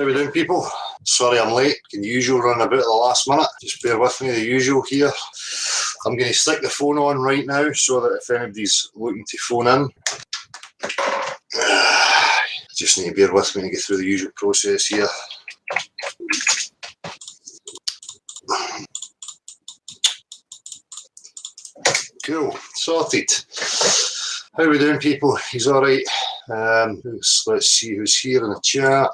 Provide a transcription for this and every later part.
How we doing, people? Sorry I'm late. Can usual run a bit at the last minute. Just bear with me, the usual here. I'm going to stick the phone on right now so that if anybody's looking to phone in, just need to bear with me to get through the usual process here. Cool, sorted. How we doing, people? He's all right. Let's see who's here in the chat.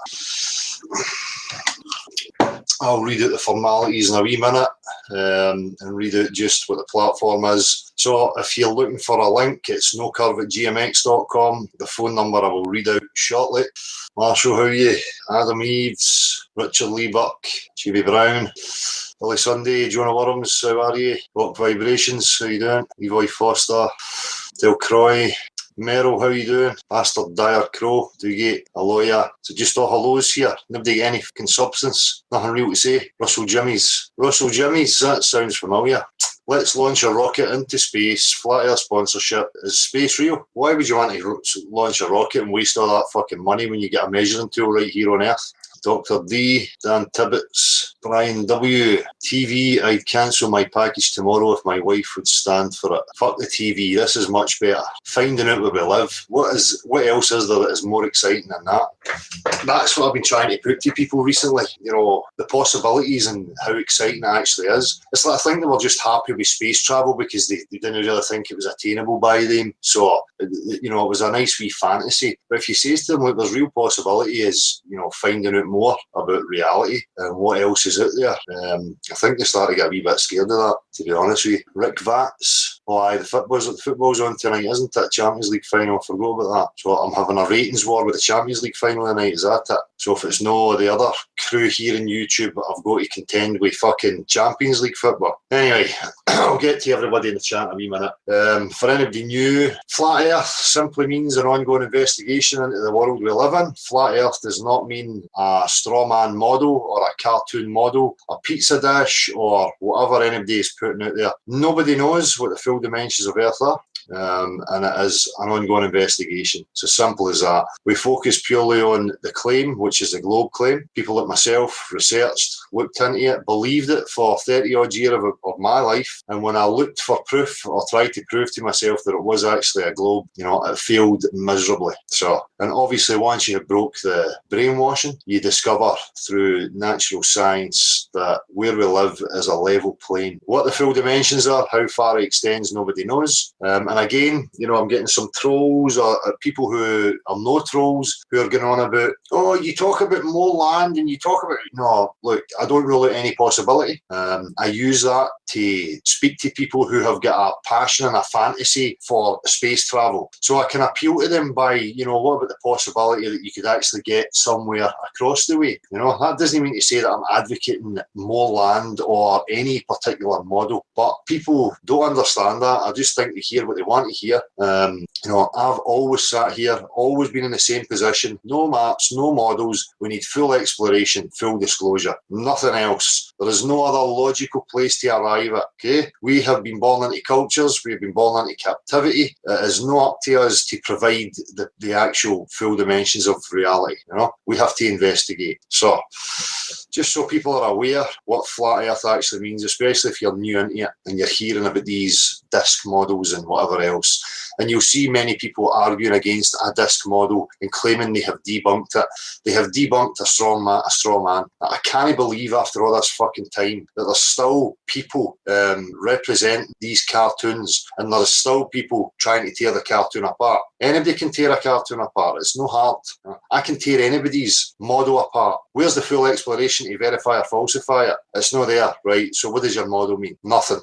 I'll read out the formalities in a wee minute and read out just what the platform is. So if you're looking for a link, it's nocurve@gmx.com. The phone number I will read out shortly. Marshall, how are you? Adam Eves, Richard Lee Buck, GB Brown, Billy Sunday, Jonah Worms, how are you? Rock Vibrations, how you doing? Levi Foster, Del Croy, Merrill, how you doing? Bastard Dyer Crow, do you get a lawyer? So just all hellos here. Nobody get any fucking substance. Nothing real to say. Russell Jimmies, that sounds familiar. Let's launch a rocket into space. Flat Earth sponsorship. Is space real? Why would you want to launch a rocket and waste all that fucking money when you get a measuring tool right here on Earth? Dr. D, Dan Tibbets, Brian W, TV, I'd cancel my package tomorrow if my wife would stand for it. Fuck the TV, this is much better. Finding out where we live. What else is there that is more exciting than that? That's what I've been trying to put to people recently, you know, the possibilities and how exciting it actually is. It's like I think they were just happy with space travel because they didn't really think it was attainable by them. So, you know, it was a nice wee fantasy. But if you say to them, look, there's real possibility is, you know, finding out more about reality and what else is out there. I think they started to get a wee bit scared of that, to be honest with you. Rick Vats, oh aye, the football's on tonight, isn't it? Champions League final, I forgot about that. So I'm having a ratings war with the Champions League final tonight, is that it? So if it's no the other crew here in YouTube, I've got to contend with fucking Champions League football. Anyway, I'll get to everybody in the chat in a wee minute. For anybody new, Flat Earth simply means an ongoing investigation into the world we live in. Flat Earth does not mean a straw man model or a cartoon model, a pizza dish or whatever anybody is putting out there. Nobody knows what the full dimensions of Earth are. And it is an ongoing investigation. It's as simple as that. We focus purely on the claim, which is the globe claim. People like myself researched, looked into it, believed it for 30 odd years of my life. And when I looked for proof or tried to prove to myself that it was actually a globe, you know, it failed miserably. So, and obviously once you have broke the brainwashing, you discover through natural science that where we live is a level plane. What the full dimensions are, how far it extends, nobody knows. And again, you know, I'm getting some trolls or people who are no trolls who are going on about, oh, you talk about more land and you talk about... No, look, I don't rule out any possibility. I use that to speak to people who have got a passion and a fantasy for space travel. So I can appeal to them by, you know, what about the possibility that you could actually get somewhere across the way? You know, that doesn't mean to say that I'm advocating more land or any particular model, but people don't understand that. I just think they hear what they want to hear. You know, I've always sat here, always been in the same position. No maps, no models. We need full exploration, full disclosure. Nothing else. There is no other logical place to arrive at. Okay, we have been born into cultures. We have been born into captivity. It is not up to us to provide the actual full dimensions of reality. You know, we have to investigate. So, just so people are aware what flat Earth actually means, especially if you're new into it and you're hearing about these disc models and whatever else. And you'll see many people arguing against a disc model and claiming they have debunked it. They have debunked a straw man. I can't believe after all this fucking time that there's still people representing these cartoons and there's still people trying to tear the cartoon apart. Anybody can tear a cartoon apart. It's no hard. I can tear anybody's model apart. Where's the full exploration to verify or falsify it? It's not there, right? So what does your model mean? Nothing.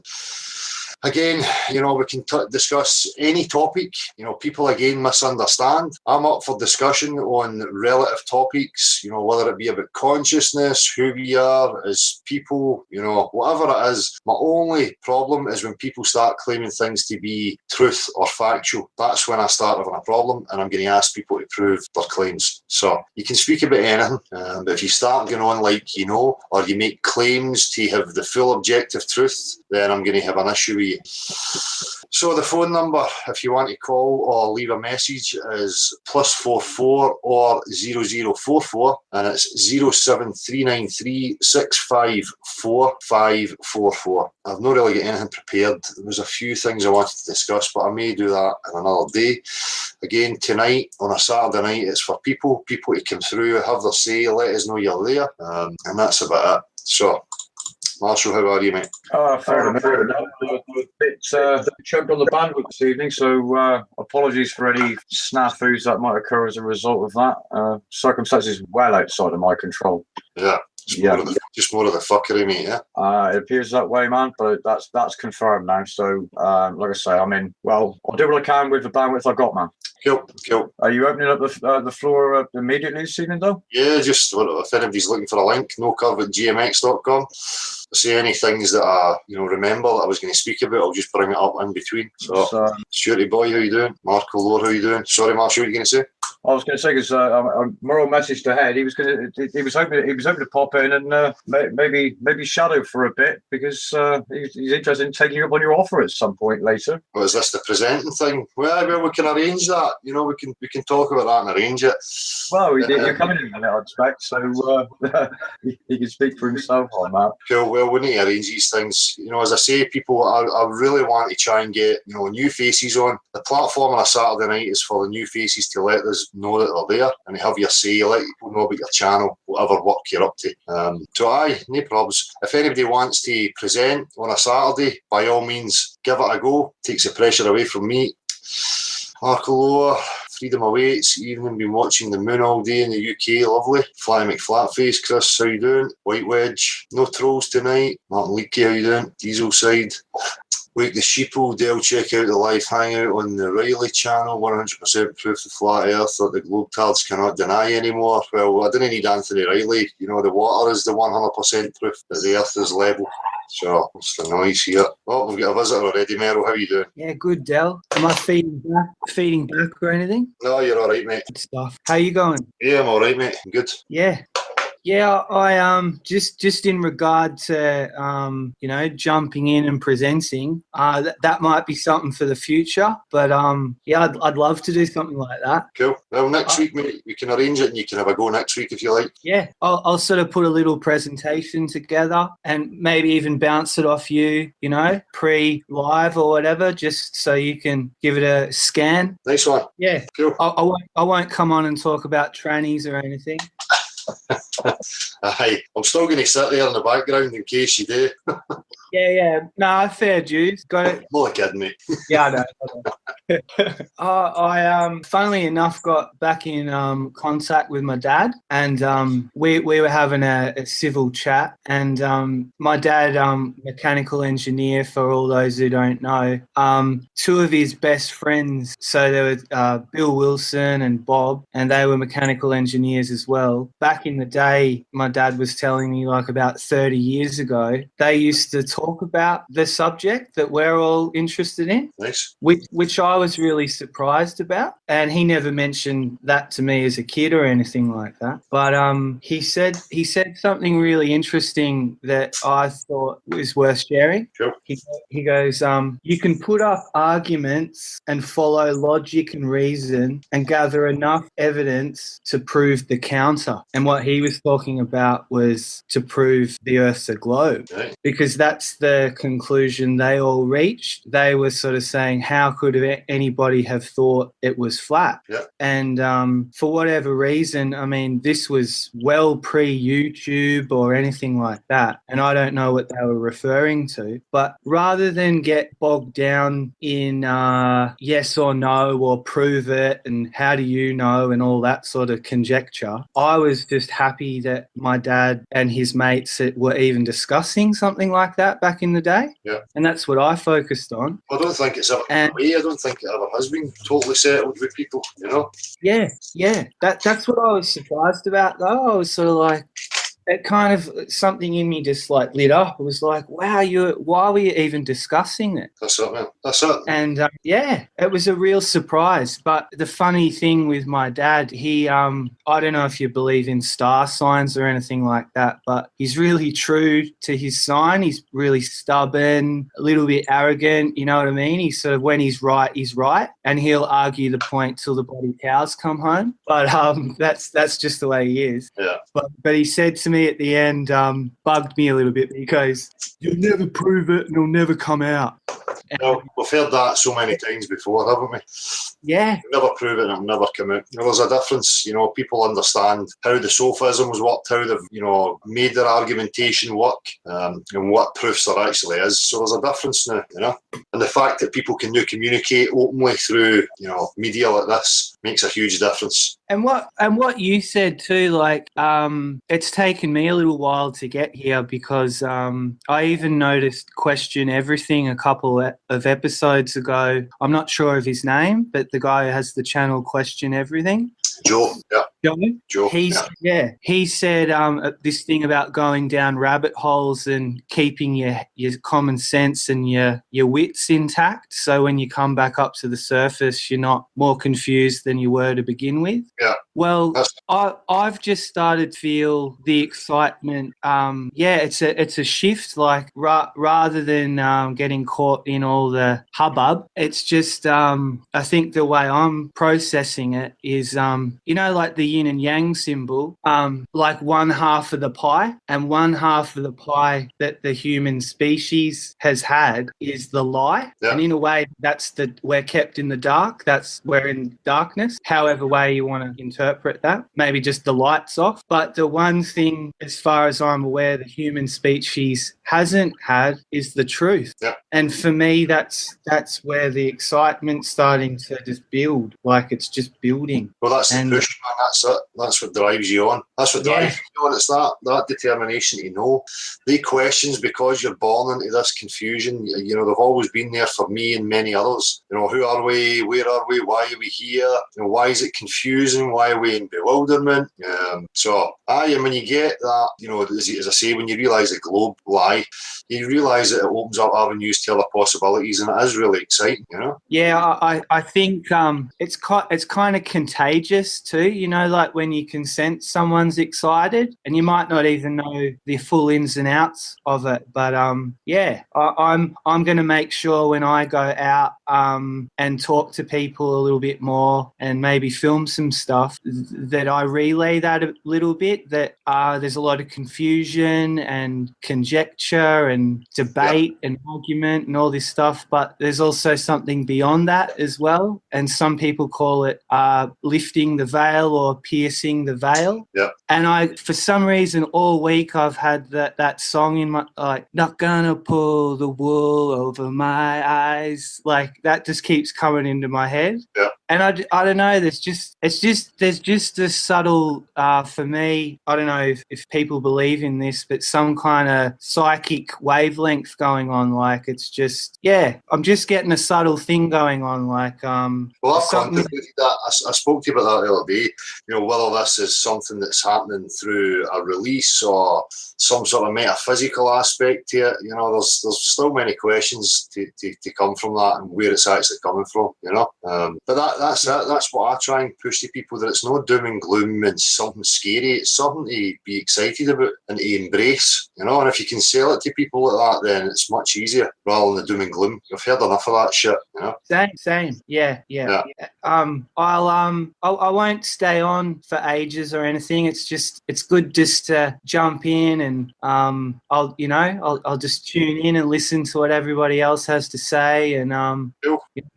Again, you know, we can discuss any topic. You know, people again misunderstand. I'm up for discussion on relative topics, you know, whether it be about consciousness, who we are as people, you know, whatever it is. My only problem is when people start claiming things to be truth or factual. That's when I start having a problem, and I'm going to ask people to prove their claims. So you can speak about anything, but if you start going on like you know, or you make claims to have the full objective truth, then I'm going to have an issue with you. you. So the phone number, if you want to call or leave a message, is +44 or 0044, and it's 07393654544. I've not really got anything prepared. There was a few things I wanted to discuss, but I may do that in another day. Again, tonight on a Saturday night, it's for people to come through, have their say, let us know you're there, and that's about it. So, Marshall, how are you, mate? Fair enough. A bit choked on the bandwidth this evening, so apologies for any snafus that might occur as a result of that. Circumstances well outside of my control. Yeah. Just more of the fuckery, mate, yeah? It appears that way, man, but that's confirmed now. So, like I say, I mean, well, I'll do what I can with the bandwidth I've got, man. Cool. Are you opening up the floor immediately this evening, though? Yeah, just if anybody's looking for a link, nocurve@gmx.com. Say any things that I remember that I was going to speak about, I'll just bring it up in between. So, Stuarty boy, how you doing? Marco Lore, how you doing? Sorry, Marshall, what are you going to say? I was going to say, because a moral message to Head, he was hoping to pop in and maybe shadow for a bit, because he's interested in taking you up on your offer at some point later. Well, is this the presenting thing? Well, we can arrange that. We can talk about that and arrange it. Well, you're coming in a minute, I expect, so he can speak for himself on that. Cool. Well, we need to arrange these things. As I say, people, I really want to try and get new faces on. The platform on a Saturday night is for the new faces to let us know that they're there and have your say, let people know about your channel, whatever work you're up to. So aye, no probs. If anybody wants to present on a Saturday, by all means, give it a go. Takes the pressure away from me. Marco Lower, Freedom Awaits, evening, been watching the moon all day in the UK, lovely. Fly McFlatface, Chris, how you doing? White Wedge, no trolls tonight. Martin Leakey, how you doing? Diesel Side. Wake the Sheeple, Dale, check out the live hangout on the Riley channel, 100% proof the flat earth that the globetards cannot deny anymore. Well, I didn't need Anthony Riley. The water is the 100% proof that the earth is level. So, what's the noise here? Oh, we've got a visitor already, Merrill. How are you doing? Yeah, good, Del. Am I feeding back or anything? No, you're all right, mate. Good stuff. How you going? Yeah, I'm all right, mate. I'm good. Yeah. Yeah, I just in regard to jumping in and presenting, that might be something for the future. But I'd love to do something like that. Cool. Well, next week, mate, we can arrange it and you can have a go next week if you like. Yeah, I'll sort of put a little presentation together and maybe even bounce it off you, pre-live or whatever, just so you can give it a scan. Nice one. Yeah. Cool. I won't come on and talk about trannies or anything. Aye, I'm still going to sit there in the background in case you do. Yeah. No, fair dues. Got it. More kidding, mate. Yeah, I know. I funnily enough, got back in contact with my dad, and we were having a civil chat. And my dad, mechanical engineer, for all those who don't know, two of his best friends. So there were Bill Wilson and Bob, and they were mechanical engineers as well. Back in the day, my dad was telling me, like about 30 years ago, they used to talk about the subject that we're all interested in. Nice. Which I was really surprised about. And he never mentioned that to me as a kid or anything like that. But he said something really interesting that I thought was worth sharing. Sure. He goes, you can put up arguments and follow logic and reason and gather enough evidence to prove the counter. And what he was talking about was to prove the Earth's a globe. Right. Because that's the conclusion they all reached. They were sort of saying, how could anybody have thought it was flat? Yeah. And for whatever reason, I mean, this was well pre-YouTube or anything like that. And I don't know what they were referring to. But rather than get bogged down in yes or no or prove it and how do you know and all that sort of conjecture, I was just happy that my dad and his mates were even discussing something like that back in the day. Yeah. And that's what I focused on. I don't think it's ever I don't think it ever has been totally settled with people, Yeah. That's what I was surprised about, though. I was sort of like, it kind of, something in me just like lit up. It was like, wow, why were you even discussing it? That's it, man. That's it. And yeah, it was a real surprise. But the funny thing with my dad, he, I don't know if you believe in star signs or anything like that, but he's really true to his sign. He's really stubborn, a little bit arrogant. You know what I mean? He's sort of, when he's right, and he'll argue the point till the bloody cows come home. But that's just the way he is. Yeah. But he said to me at the end, bugged me a little bit. He goes, "You'll never prove it, and it'll never come out." No, we've heard that so many times before, haven't we? Yeah. Never prove it and it'll never come out. There's a difference, people understand how the sophisms worked, how they've, made their argumentation work, and what proofs there actually is. So there's a difference now, And the fact that people can now communicate openly through, media like this makes a huge difference. And what you said too, like, it's taken me a little while to get here because I even noticed Question Everything a couple of episodes ago. I'm not sure of his name, but the guy who has the channel Question Everything. Joe, yeah. Joe. He said this thing about going down rabbit holes and keeping your common sense and your wits intact. So when you come back up to the surface, you're not more confused than you were to begin with. Yeah. Well, I've just started to feel the excitement. It's a shift. Like rather than getting caught in all the hubbub, it's just I think the way I'm processing it is like the yin and yang symbol, like one half of the pie, and one half of the pie that the human species has had is the lie. Yeah. And in a way, we're kept in the dark. We're in darkness. However way you want to interpret that, maybe just the lights off. But the one thing, as far as I'm aware, the human species hasn't had is the truth. Yeah. And for me, that's where the excitement's starting to just build. Like it's just building. Well, that's the push, man. That's it. That's what drives you on. That's what drives you on. It's that determination to know. The questions, because you're born into this confusion, they've always been there for me and many others. Who are we? Where are we? Why are we here? Why is it confusing? Why are we in bewilderment? And when you get that, as I say, when you realise the globe lie, you realise that it opens up avenues to other possibilities, and it is really exciting, Yeah, I think it's kind of contagious too, like when you can sense someone's excited, and you might not even know the full ins and outs of it. But I'm going to make sure when I go out and talk to people a little bit more and maybe film some stuff that I relay that a little bit, that there's a lot of confusion and conjecture and debate and argument and all this stuff, but there's also something beyond that as well, and some people call it lifting the veil or piercing the veil. Yeah. And for some reason all week I've had that song in my, like, not gonna pull the wool over my eyes, like that just keeps coming into my head. Yeah. And I don't know, there's just this subtle, for me, I don't know if people believe in this, but some kind of psychic wavelength going on. Like it's just, I'm just getting a subtle thing going on. Like, well, I've contemplated that. I spoke to you about that the other day, whether this is something that's happening through a release or some sort of metaphysical aspect to it. There's still many questions to come from that and where it's actually coming from, but that's it. That's what I try and push to people, that it's not doom and gloom and something scary. It's something to be excited about and to embrace, and if you can sell it to people like that, then it's much easier rather than the doom and gloom. I've heard enough of that shit, Same. Yeah. I won't stay on for ages or anything. It's good just to jump in and I'll just tune in and listen to what everybody else has to say, and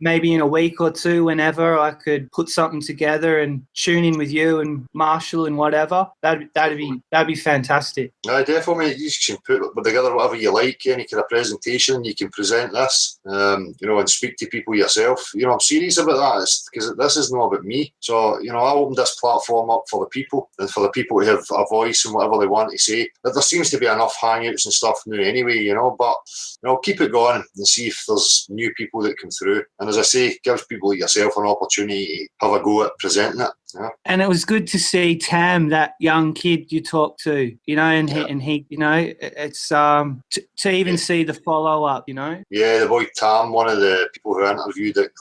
maybe in a week or two, whenever, I could put something together and tune in with you and Marshall and whatever. That'd be fantastic. Yeah, definitely. You can put together whatever you like, any kind of presentation. You can present this, and speak to people yourself. I'm serious about that, because this is not about me. So I opened this platform up for the people, and for the people to have a voice and whatever they want to say. But there seems to be enough hangouts and stuff now anyway, but keep it going and see if there's new people that come through. And as I say, gives people like yourself an opportunity to have a go at presenting it. And it was good to see Tam, that young kid you talked to, you know, and he, you know, it's to even see the follow up, you know. Yeah, the boy Tam, one of the people who I interviewed at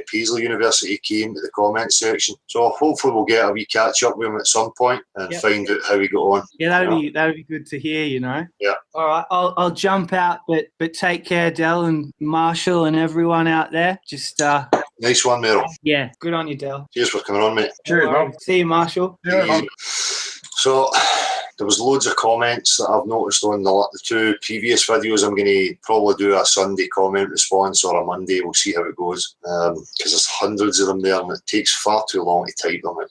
Paisley University, came to the comment section. So hopefully we'll get a wee catch up with him at some point and find out how we got on. Yeah, that'd be good to hear, you know. Yeah. All right, I'll jump out, but take care, Del and Marshall and everyone out there. Just nice one, Meryl. Yeah, good on you, Del. Cheers for coming on, mate. Cheers, man. See you, Marshall. Yeah. So there was loads of comments that I've noticed on the two previous videos. I'm going to probably do a Sunday comment response or a Monday. We'll see how it goes, because there's hundreds of them there and it takes far too long to type them out.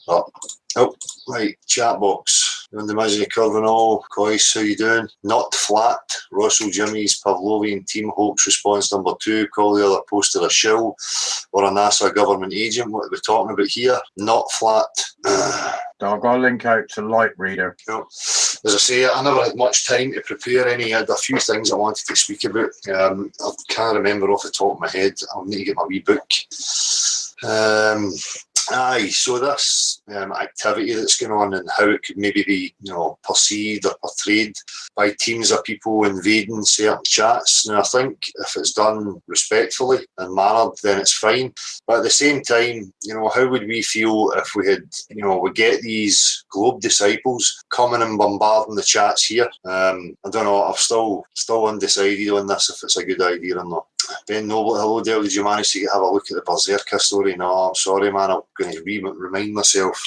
But, right, chat box. On the Mizzy Curve and all, Coyce, how you doing? Not flat. Russell Jimmy's Pavlovian Team Hoax response number 2. Call the other poster a shill or a NASA government agent. What are we talking about here? Not flat. I've got a link out to Light Reader. Cool. As I say, I never had much time to prepare any. I had a few things I wanted to speak about. I can't remember off the top of my head. I'll need to get my wee book. So this activity that's going on and how it could maybe be, you know, perceived or portrayed by teams of people invading certain chats. Now, I think if it's done respectfully and mannered, then it's fine. But at the same time, you know, how would we feel if we had, you know, we get these Globe disciples coming and bombarding the chats here? I don't know. I'm still undecided on this, if it's a good idea or not. Ben Noble, hello Dale, did you manage to have a look at the Berserker story? No, I'm sorry, man, I'm going to remind myself.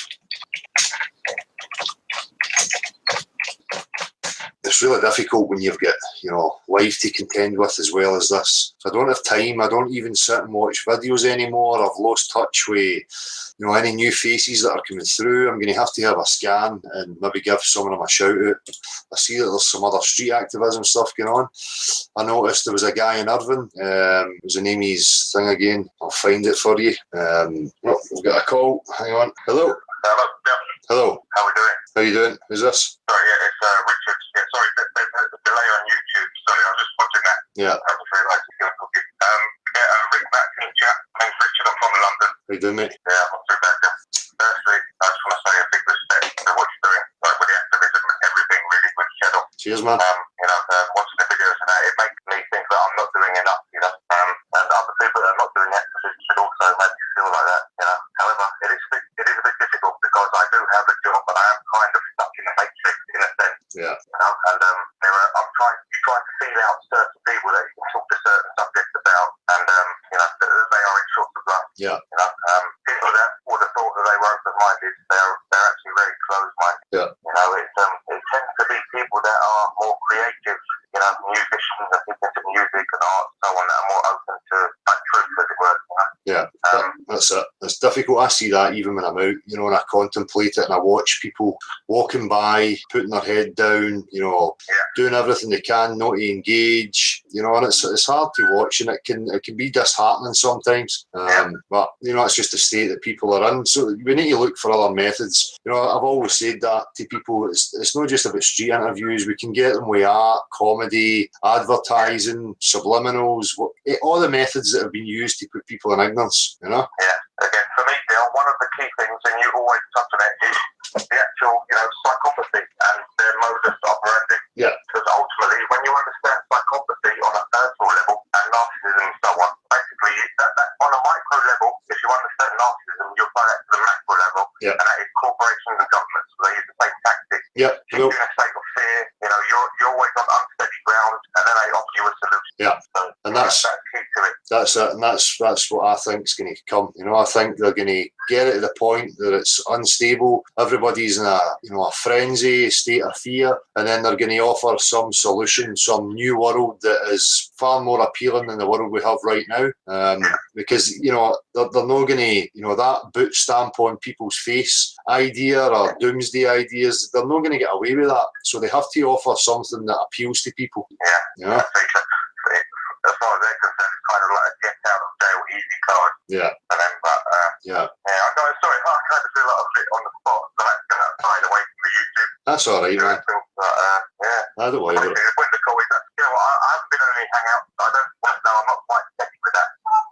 It's really difficult when you've got, you know, life to contend with as well as this. If I don't have time, I don't even sit and watch videos anymore. I've lost touch with, you know, any new faces that are coming through. I'm going to have a scan and maybe give some of them a shout out. I see that there's some other street activism stuff going on. I noticed there was a guy in Irvine. It was an Amy's thing again. I'll find it for you. We've got a call. Hang on. Hello. Hello. Hello. How are we doing? How you doing? Who's this? Sorry, it's Richard. Yeah, sorry, there's a delay on YouTube. Sorry, I was just watching that. Yeah. I just realised you're going to talk. Rick back in the chat. My name's Richard. I'm from London. How you doing, mate? Yeah, I'm not too bad. Firstly, I just want to say a big respect for what you're doing, like with the activism and everything, really good shed off. Cheers, man. Watching the videos and that, it makes me think that I'm not doing enough, you know. And other people that are not doing activism should also make me feel like that, you know. However, it is a bit difficult because I do have a job and I am kind of stuck in the matrix in a sense. Yeah. You know, and you try to feel out certain people that you can talk to certain subjects about, and you know, they are in short supply. Yeah. You know, people that would have thought that they were open-minded, they're actually very closed-minded. Yeah. You know, it tends to be people that are more creative, you know, musicians that think into music and art and so on, that are more open to like truth, as it were. You know? Yeah, that's it. It's difficult. I see that even when I'm out, you know, and I contemplate it and I watch people walking by, putting their head down, you know, doing everything they can not to engage, you know, and it's hard to watch and it can be disheartening sometimes. But, you know, it's just the state that people are in. So we need to look for other methods. You know, I've always said that to people. It's not just about street interviews. We can get them with art, comedy, advertising, subliminals, all the methods that have been used to put people in ignorance, you know? Yeah. Again, for me, Dale, one of the key things, and you always touch on it, is the actual, you know, psychopathy and their modus operandi. Yeah. Because ultimately, when you understand psychopathy on a personal level and narcissism and so on, basically, that on a micro level, if you understand narcissism, you apply that to the macro level, and that is corporations and governments. So they use the same tactic. Yeah. Keep you in a state of fear. You know, you're always on unsteady ground, and then they offer you a solution. Yeah. So, and that's key to it. That's it, and that's what I think is going to come. You know, I think they're going to get it to the point that it's unstable. Everybody's in a frenzy, a state of fear, and then they're going to offer some solution, some new world that is far more appealing than the world we have right now. Because you know they're not going to, you know, that boot stamp on people's face idea or doomsday ideas. They're not going to get away with that. So they have to offer something that appeals to people. Yeah. You know? As far as they're concerned, it's kind of like a get out of jail easy card. Yeah. And then, yeah. I got sorry, I kind of feel like I'm a bit on the spot, so I had to get outside away from the YouTube. That's all right, man. Yeah. I don't worry about it. When the call is that, you know, I haven't been on any hangouts. I don't quite know. I'm not quite techy with that.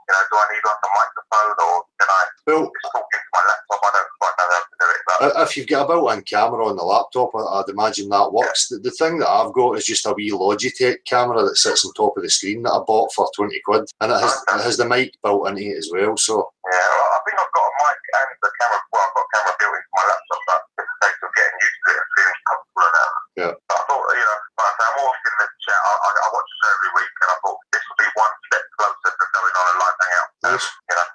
You know, do I need like a microphone or can I just talk into my laptop? I don't quite if you've got a built-in camera on the laptop, I'd imagine that works. The thing that I've got is just a wee Logitech camera that sits on top of the screen that I bought for 20 quid, and it has the mic built into it as well. So yeah, I think I've got a mic and the camera. Well, I've got a camera built into my laptop, but it's a case of getting used to it and feeling comfortable with that. Yeah. But I thought, like I say, I'm always in the chat. I watch the show every week, and I thought this would be one step closer to going on a live hangout. Nice.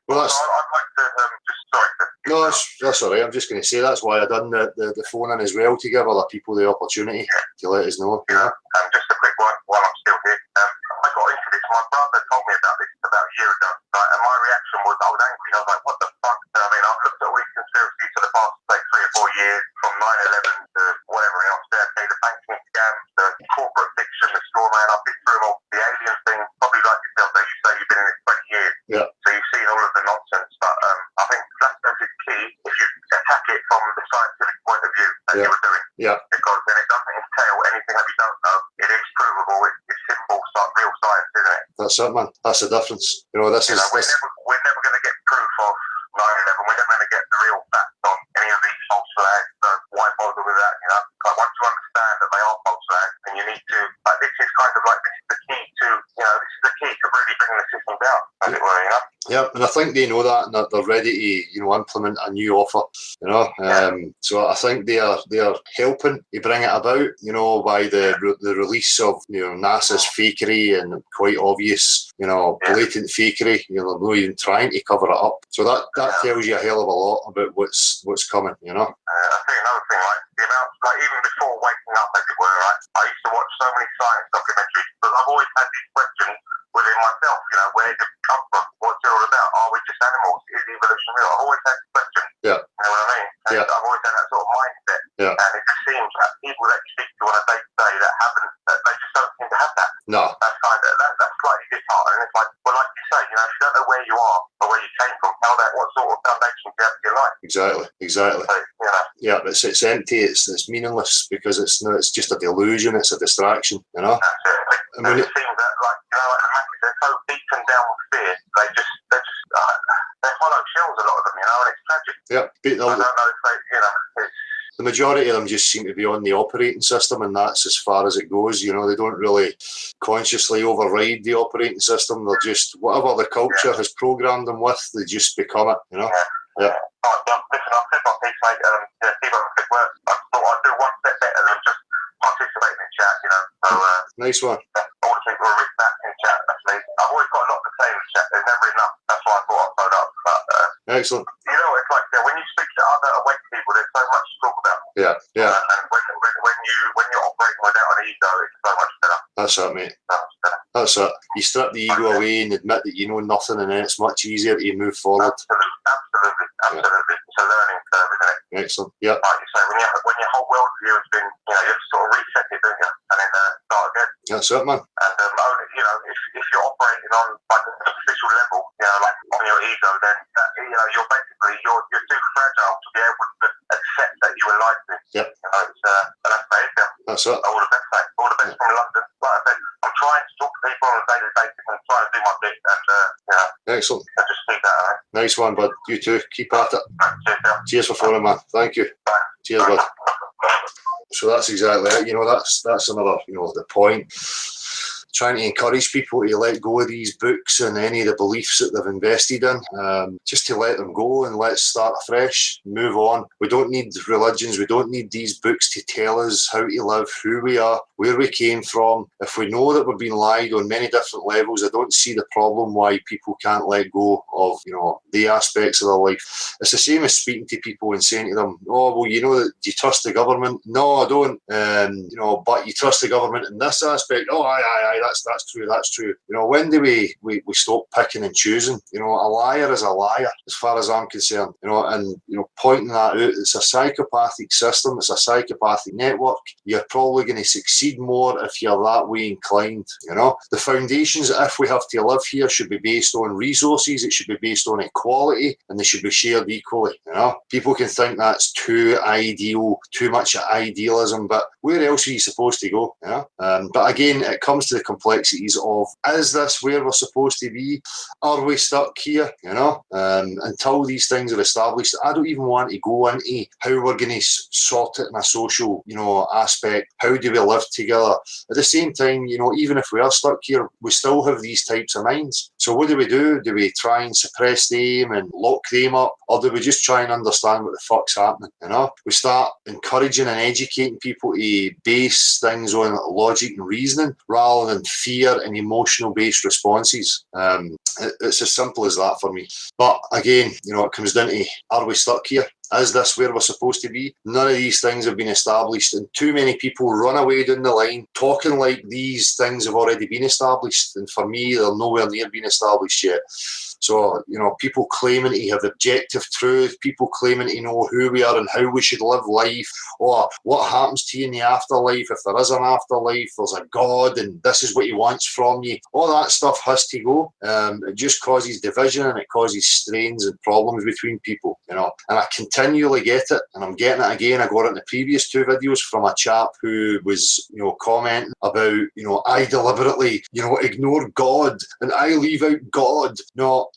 Well, so I'd like to just sorry. No, that's all right. I'm just going to say that's why I done the phone in as well, to give other people the opportunity to let us know. Yeah. Just a quick one while I'm still here. I got into this. My brother told me about this about a year ago, right? And my reaction was I was angry. I was like, what the fuck? I mean, I've looked at all these conspiracies for the past, like, 3 or 4 years, from 9/11 to whatever else. The banking scams, the corporate fiction, the straw man. I've been through them all. The alien thing. Probably like yourself, as you say, you've been in this 20 years. Yeah. So you've seen all of the nonsense. But I think that is key if you attack it from the scientific point of view that you were doing. Yeah. Because then it doesn't entail anything that you don't know. It is provable. It's simple, real science, isn't it? That's it, man. That's the difference. We're never going to get proof of 9/11. We're never going to get the real facts on any of these false flags. So why bother with that? Like, once you understand that they are false flags, then you need to. This is kind of like this is the key to. This is the key to really bringing the system down, as it were. Yeah, and I think they know that, and they're ready to, implement a new offer. So I think they are helping to bring it about. By the release of NASA's fakery and quite obvious, blatant fakery. They're not even trying to cover it up. So that tells you a hell of a lot about what's coming. I think another thing, like the amount, like even before waking up, as it were, right? I used to watch so many science documentaries because I've always had these questions within myself. Where did we come from? What's it all about? Are we just animals? Is evolution real? I've always had this question. Yeah. You know what I mean? And I've always had that sort of mindset. Yeah. And it just seems that people that you speak to on a day-to-day that they just don't seem to have that. No. That's slightly disheartening. It's like, well, like you say, if you don't know where you are or where you came from, what sort of foundation do you have for your life? Exactly. So, Yeah, but it's empty. It's meaningless because it's just a delusion. It's a distraction. That's it. I mean, it seems that, like the masses, they're so beaten down with fear. They're hollow shells, a lot of them, and it's tragic. Yeah, I don't know if they, the majority of them just seem to be on the operating system, and that's as far as it goes. They don't really consciously override the operating system. They're just, whatever the culture has programmed them with, they just become it. Yeah. Listen, I've said my piece, mate. Keep up the good work. I thought I'd do one step better than just participating in chat. So nice one. All the people who are written that in chat, actually. I've always got a lot to say in the chat. There's never enough. That's why I thought I'd phone up. But excellent. It's like when you speak to other awake people, there's so much to talk about. Yeah. And when you're operating without an ego, it's so much better. That's it, mate. That's it. You strip the ego away and admit that you know nothing, and then it's much easier to move forward. Absolutely. It's a learning curve, isn't it? Excellent. Yeah. Like you say, when your whole world view has been, you have to sort of reset it, don't you? And then start again. That's it, man. And if you're operating on like a superficial level, like on your ego, then you're basically you're too fragile to be able to accept that you were lied to. Yep. And that's behaviour. That's it. All the best, mate. All the best from London. Like I said, I'm trying to talk to people on a daily basis and trying to do my bit, and excellent. I just need that. Nice one, bud. You too. Keep at it. Cheers for phoning, man. Thank you. Bye. Cheers, bud. So that's exactly it. That's another, the point. Trying to encourage people to let go of these books and any of the beliefs that they've invested in, just to let them go and let's start afresh, move on. We don't need religions. We don't need these books to tell us how to live, who we are, where we came from. If we know that we're being lied on many different levels, I don't see the problem why people can't let go of, the aspects of their life. It's the same as speaking to people and saying to them, oh, well, do you trust the government? No, I don't. But you trust the government in this aspect? Oh, aye. That's true. When do we stop picking and choosing? A liar is a liar, as far as I'm concerned. And pointing that out, it's a psychopathic system, it's a psychopathic network. You're probably going to succeed more if you're that way inclined. The foundations, if we have to live here, should be based on resources, it should be based on equality, and they should be shared equally. People can think that's too ideal, too much idealism, but where else are you supposed to go? But again, it comes to the complexities of, is this where we're supposed to be? Are we stuck here? Until these things are established, I don't even want to go into how we're going to sort it in a social, aspect. How do we live together? At the same time, even if we are stuck here, we still have these types of minds. So what do? Do we try and suppress them and lock them up? Or do we just try and understand what the fuck's happening? We start encouraging and educating people to base things on logic and reasoning rather than fear and emotional-based responses. It's as simple as that for me. But again, it comes down to, are we stuck here? Is this where we're supposed to be? None of these things have been established, and too many people run away down the line talking like these things have already been established. And for me, they're nowhere near being established yet. So, people claiming to have objective truth, people claiming to know who we are and how we should live life, or what happens to you in the afterlife, if there is an afterlife, there's a God, and this is what he wants from you. All that stuff has to go. It just causes division and it causes strains and problems between people, And I continually get it, and I'm getting it again. I got it in the previous 2 videos from a chap who was, commenting about, I deliberately, ignore God and I leave out God. No,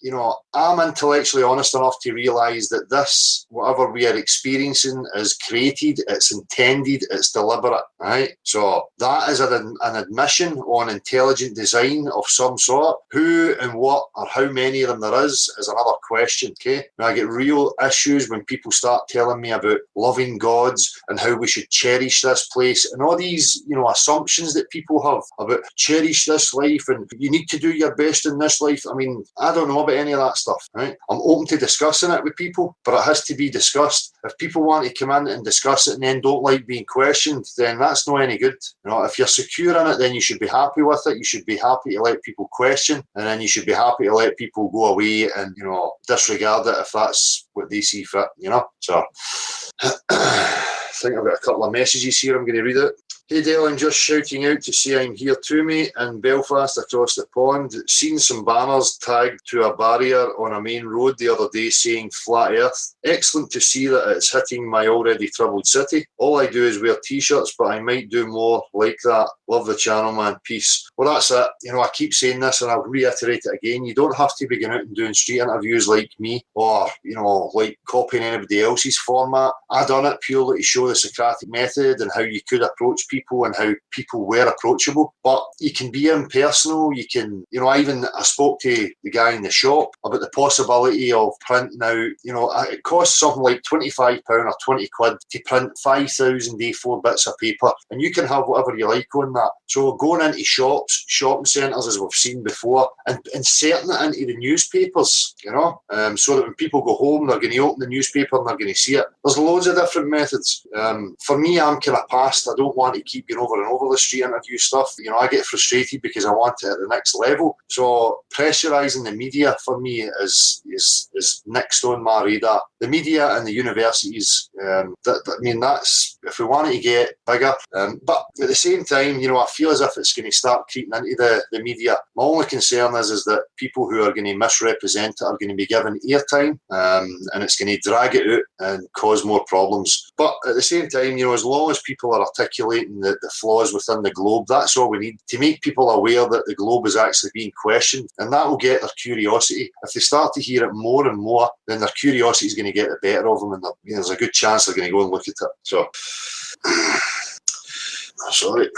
I'm intellectually honest enough to realise that this, whatever we are experiencing, is created, it's intended, it's deliberate, right? So that is an admission on intelligent design of some sort. Who and what or how many of them there is another question, okay? Now, I get real issues when people start telling me about loving gods and how we should cherish this place and all these, assumptions that people have about cherish this life and you need to do your best in this life. I mean, I don't know about any of that stuff, right? I'm open to discussing it with people, but it has to be discussed. If people want to come in and discuss it and then don't like being questioned, then that's not any good. If you're secure in it, then you should be happy with it. You should be happy to let people question, and then you should be happy to let people go away and, disregard it if that's what they see fit, So, I think I've got a couple of messages here. I'm going to read it. Hey Dale, I'm just shouting out to say I'm here to me in Belfast across the pond. Seen some banners tagged to a barrier on a main road the other day saying flat earth. Excellent to see that it's hitting my already troubled city. All I do is wear t-shirts, but I might do more like that. Love the channel, man. Peace. Well, that's it. I keep saying this and I'll reiterate it again. You don't have to be going out and doing street interviews like me or, like copying anybody else's format. I done it purely to show the Socratic method and how you could approach people and how people were approachable. But you can be impersonal. You can, I spoke to the guy in the shop about the possibility of printing out, it costs something like £25 or 20 quid to print 5,000 A4 bits of paper, and you can have whatever you like on that. So going into shops, shopping centres, as we've seen before, and inserting it into the newspapers, so that when people go home, they're going to open the newspaper and they're going to see it. There's loads of different methods. For me, I'm kind of past. I don't want to keep going over and over the street interview stuff. I get frustrated because I want it at the next level. So pressurising the media for me is next on my radar. The media and the universities, that's if we want to get bigger. But at the same time, I feel as if it's going to start creeping into the media. My only concern is that people who are going to misrepresent it are going to be given airtime, and it's going to drag it out and cause more problems. But at the same time, as long as people are articulating the flaws within the globe, that's all we need to make people aware that the globe is actually being questioned, and that will get their curiosity. If they start to hear it more and more, then their curiosity is going to get the better of them, and there's a good chance they're going to go and look at it. So, sorry.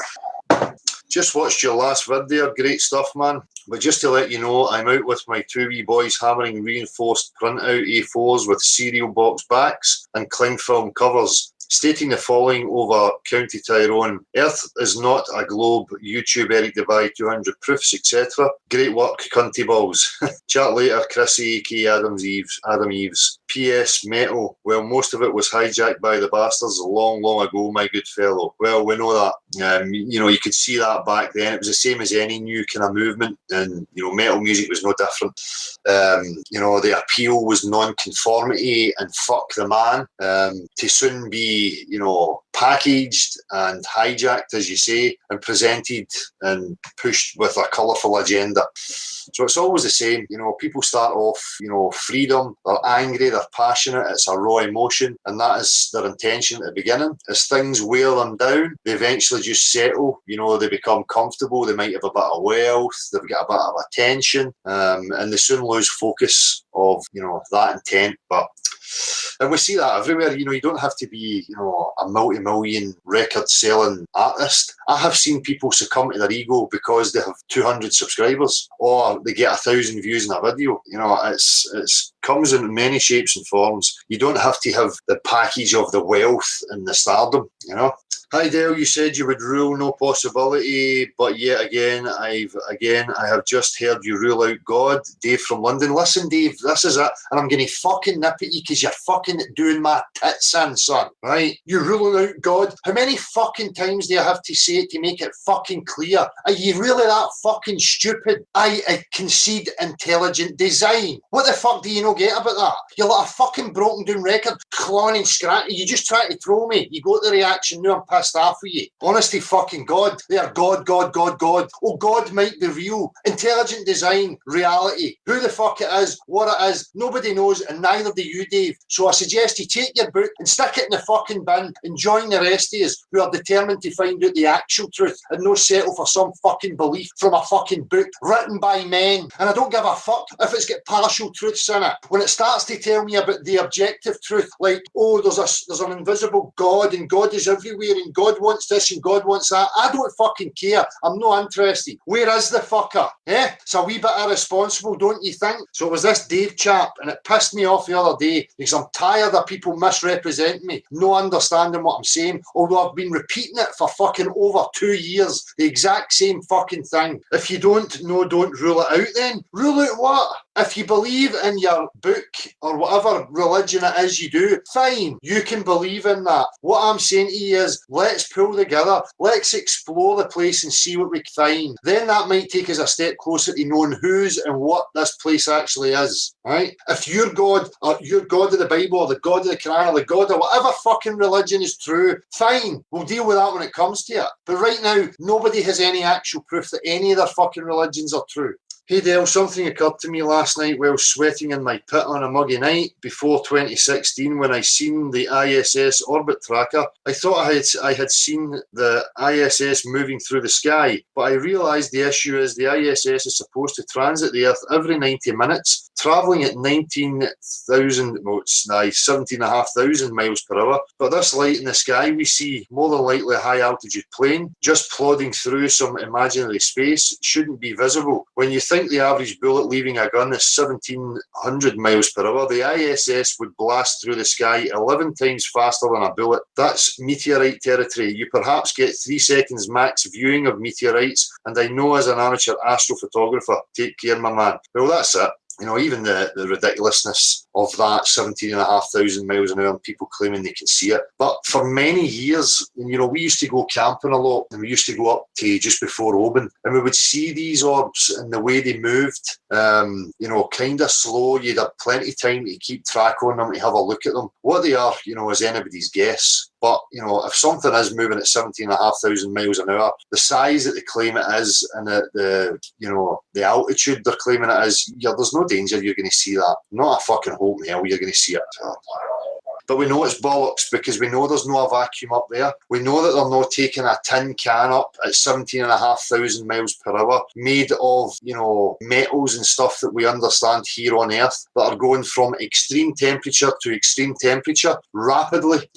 Just watched your last vid there, great stuff, man. But just to let you know, I'm out with my 2 wee boys hammering reinforced printout A4s with cereal box backs and cling film covers, stating the following over County Tyrone. Earth is not a globe. YouTube, Eric Divide, 200 proofs, etc. Great work, cunty balls. Chat later, Chrissy, a.k.a. Adam Eves. P.S. Metal. Well, most of it was hijacked by the bastards long, long ago, my good fellow. Well, we know that. You could see that back then. It was the same as any new kind of movement, and metal music was no different. The appeal was non-conformity and fuck the man. To soon be, packaged and hijacked, as you say, and presented and pushed with a colourful agenda. So it's always the same. People start off, freedom, they're angry, they're passionate, it's a raw emotion, and that is their intention at the beginning. As things wear them down, they eventually just settle, they become comfortable, they might have a bit of wealth, they've got a bit of attention, and they soon lose focus of, that intent. And we see that everywhere. You don't have to be, a multi-million record-selling artist. I have seen people succumb to their ego because they have 200 subscribers or they get 1,000 views in a video. It's comes in many shapes and forms. You don't have to have the package of the wealth and the stardom, Hi Dale, you said you would rule no possibility, but yet again, I have just heard you rule out God. Dave from London. Listen, Dave, this is it, and I'm going to fucking nip at you because you're fucking doing my tits in, son. Right? You're ruling out God. How many fucking times do you have to say it to make it fucking clear? Are you really that fucking stupid? I concede intelligent design. What the fuck do you not get about that? You're like a fucking broken down record, clawing and scratching. You just try to throw me. You got the reaction now. I'm pissed off with you. Honestly, fucking God. They are God. Oh, God might be real. Intelligent design, reality. Who the fuck it is, what it is, nobody knows, and neither do you, Dave. So I suggest you take your book and stick it in the fucking bin and join the rest of us who are determined to find out the actual truth and no settle for some fucking belief from a fucking book written by men. And I don't give a fuck if it's got partial truths in it. When it starts to tell me about the objective truth, like, oh, there's an invisible God and God is everywhere and God wants this and God wants that, I don't fucking care. I'm not interested. Where is the fucker? It's a wee bit irresponsible, don't you think? So it was this Dave chap, and it pissed me off the other day because I'm tired of people misrepresenting me, no understanding what I'm saying, although I've been repeating it for fucking over 2 years, the exact same fucking thing. If you don't know, don't rule it out then. Rule out what? If you believe in your book or whatever religion it is you do, fine, you can believe in that. What I'm saying to you is, let's pull together, let's explore the place and see what we can find. Then that might take us a step closer to knowing whose and what this place actually is, right? If your God, or your God of the Bible, or the God of the Quran, or the God of whatever fucking religion is true, fine, we'll deal with that when it comes to it. But right now, nobody has any actual proof that any of their fucking religions are true. Hey Dale, something occurred to me last night while sweating in my pit on a muggy night before 2016 when I seen the ISS orbit tracker. I thought I had seen the ISS moving through the sky, but I realised the issue is the ISS is supposed to transit the Earth every 90 minutes, travelling at 17,500 miles per hour. But this light in the sky we see, more than likely a high altitude plane, just plodding through some imaginary space, shouldn't be visible. When you think the average bullet leaving a gun is 1,700 miles per hour, the ISS would blast through the sky 11 times faster than a bullet. That's meteorite territory. You perhaps get 3 seconds max viewing of meteorites, and I know as an amateur astrophotographer, take care, my man. Well, that's it. Even the ridiculousness of that 17,500 miles an hour and people claiming they can see it. But for many years, we used to go camping a lot, and we used to go up to just before Oban, and we would see these orbs and the way they moved, kind of slow. You'd have plenty of time to keep track on them, to have a look at them. What they are, is anybody's guess. But, if something is moving at 17,500 miles an hour, the size that they claim it is and the altitude they're claiming it is, there's no danger you're going to see that. Not a fucking hope in hell you're going to see it. But we know it's bollocks because we know there's no vacuum up there. We know that they're not taking a tin can up at 17,500 miles per hour made of, metals and stuff that we understand here on Earth that are going from extreme temperature to extreme temperature rapidly,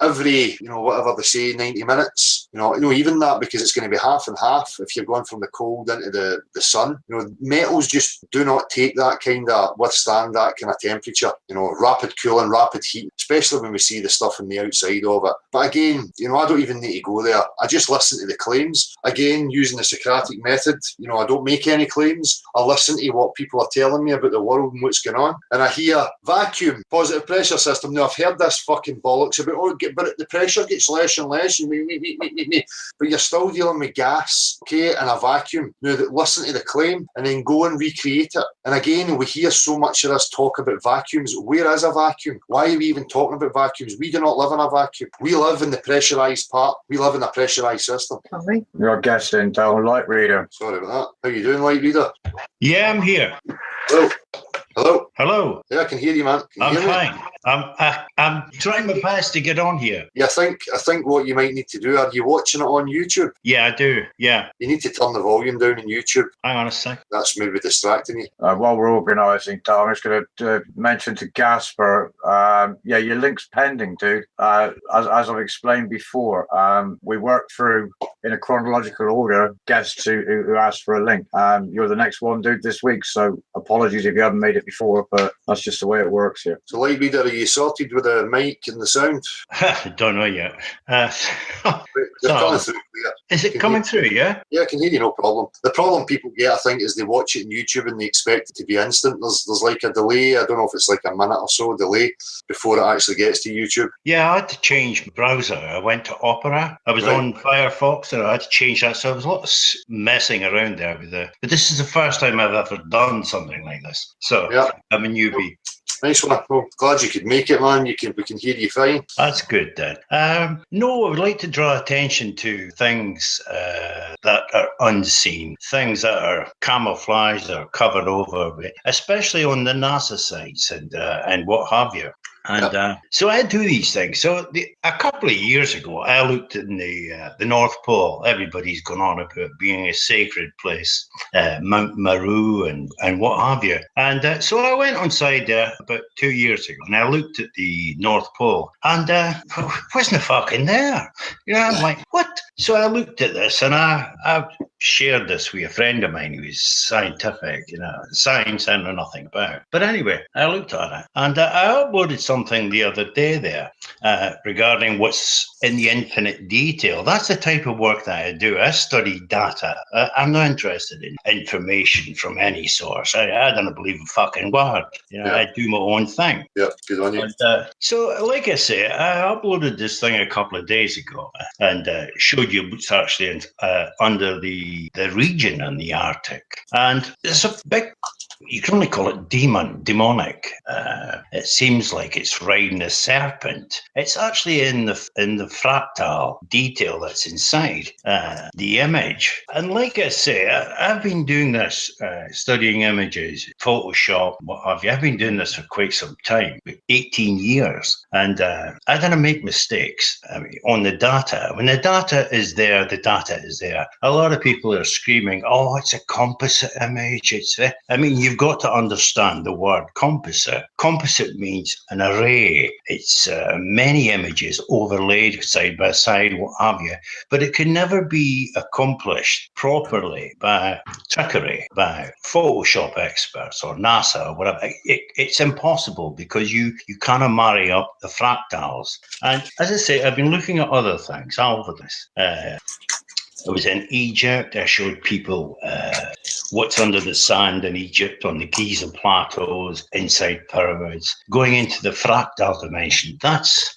every, whatever they say, 90 minutes. Even that, because it's going to be half and half if you're going from the cold into the sun. Metals just do not take that withstand that kind of temperature. Rapid cooling, rapid heat, especially when we see the stuff on the outside of it. But again, I don't even need to go there. I just listen to the claims. Again, using the Socratic method, I don't make any claims. I listen to what people are telling me about the world and what's going on. And I hear vacuum, positive pressure system. Now, I've heard this fucking bollocks about, but the pressure gets less and less, but you're still dealing with gas, okay, and a vacuum. Now, listen to the claim and then go and recreate it. And again, we hear so much of this talk about vacuums. Where is a vacuum? Why are we even talking talking about vacuums. We do not live in a vacuum. We live in the pressurised part. We live in a pressurised system. You're guessing, Dale, light reader. Sorry about that. How you doing, light reader? Yeah, I'm here. Hello. Hello. Hello. Yeah, I can hear you, man. Can you I'm hear me? fine. I'm trying my best to get on here. Yeah, I think what you might need to do, are you watching it on YouTube? Yeah, I do. Yeah. You need to turn the volume down in YouTube. Hang on a sec. That's maybe distracting you. While we're organising, Dale, I'm just going to mention to Gasper, yeah, your link's pending, dude. As I've explained before, we work through in a chronological order guests who asked for a link. You're the next one, dude, this week. So apologies if you haven't made it before, but that's just the way it works here. So, light reader, are you sorted with the mic and the sound? Don't know yet. They're coming through clear. Is it coming through, yeah? Yeah, I can hear you, no problem. The problem people get, I think, is they watch it on YouTube and they expect it to be instant. There's like a delay. I don't know if it's like a minute or so delay before it actually gets to YouTube. Yeah, I had to change my browser. I went to Opera. I was on Firefox and I had to change that. So there was a lot of messing around there with it. But this is the first time I've ever done something like this. So yeah. I'm a newbie. Nice one. Well, glad you could make it, man. We can hear you fine. That's good, then. No, I would like to draw attention to things that are unseen, things that are camouflaged or covered over, especially on the NASA sites and what have you. And so I do these things. So a couple of years ago, I looked in the North Pole. Everybody's gone on about being a sacred place, Mount Meru and what have you. And so I went on side there about 2 years ago, and I looked at the North Pole, and wasn't fucking there. You know, I'm like, what? So I looked at this, and I shared this with a friend of mine who's scientific, you know, science I know nothing about. But anyway, I looked at it, and I uploaded something the other day there regarding what's in the infinite detail. That's the type of work that I do. I study data. I'm not interested in information from any source. I don't believe a fucking word. You know, I do my own thing. Yeah, good on you. And, so, like I say, I uploaded this thing a couple of days ago and showed you what's actually under the region in the Arctic. And there's a big, you can only call it demonic. It seems like it's riding a serpent. It's actually in the fractal detail that's inside the image. And like I say, I've been doing this, studying images, Photoshop, what have you. I've been doing this for quite some time, 18 years. And I didn't make mistakes on the data. When the data is there, the data is there. A lot of people are screaming, oh, it's a composite image. You've got to understand the word composite. Composite means an array. It's many images overlaid side by side, what have you. But it can never be accomplished properly by trickery, by Photoshop experts or NASA or whatever. It's impossible because you kind of marry up the fractals. And as I say, I've been looking at other things over this. I was in Egypt. I showed people what's under the sand in Egypt on the Giza plateaus, inside pyramids, going into the fractal dimension. That's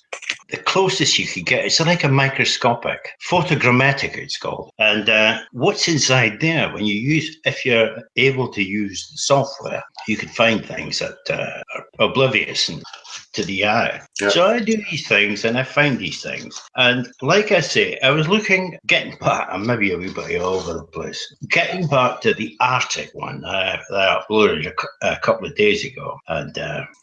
the closest you could get. It's like a microscopic, photogrammetric it's called. And what's inside there, if you're able to use the software, you can find things that are oblivious to the eye. Yeah. So I do these things and I find these things. And like I say, I was getting back, I'm maybe a wee bit all over the place, getting back to the Arctic one that I uploaded a couple of days ago. And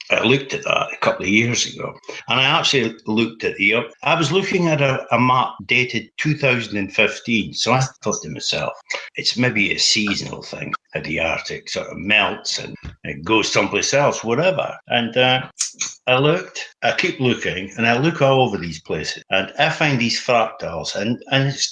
I looked at that a couple of years ago. And I actually looked at I was looking at a map dated 2015. So I thought to myself, it's maybe a seasonal thing. The Arctic sort of melts and it goes someplace else, whatever. And I keep looking and I look all over these places and I find these fractals and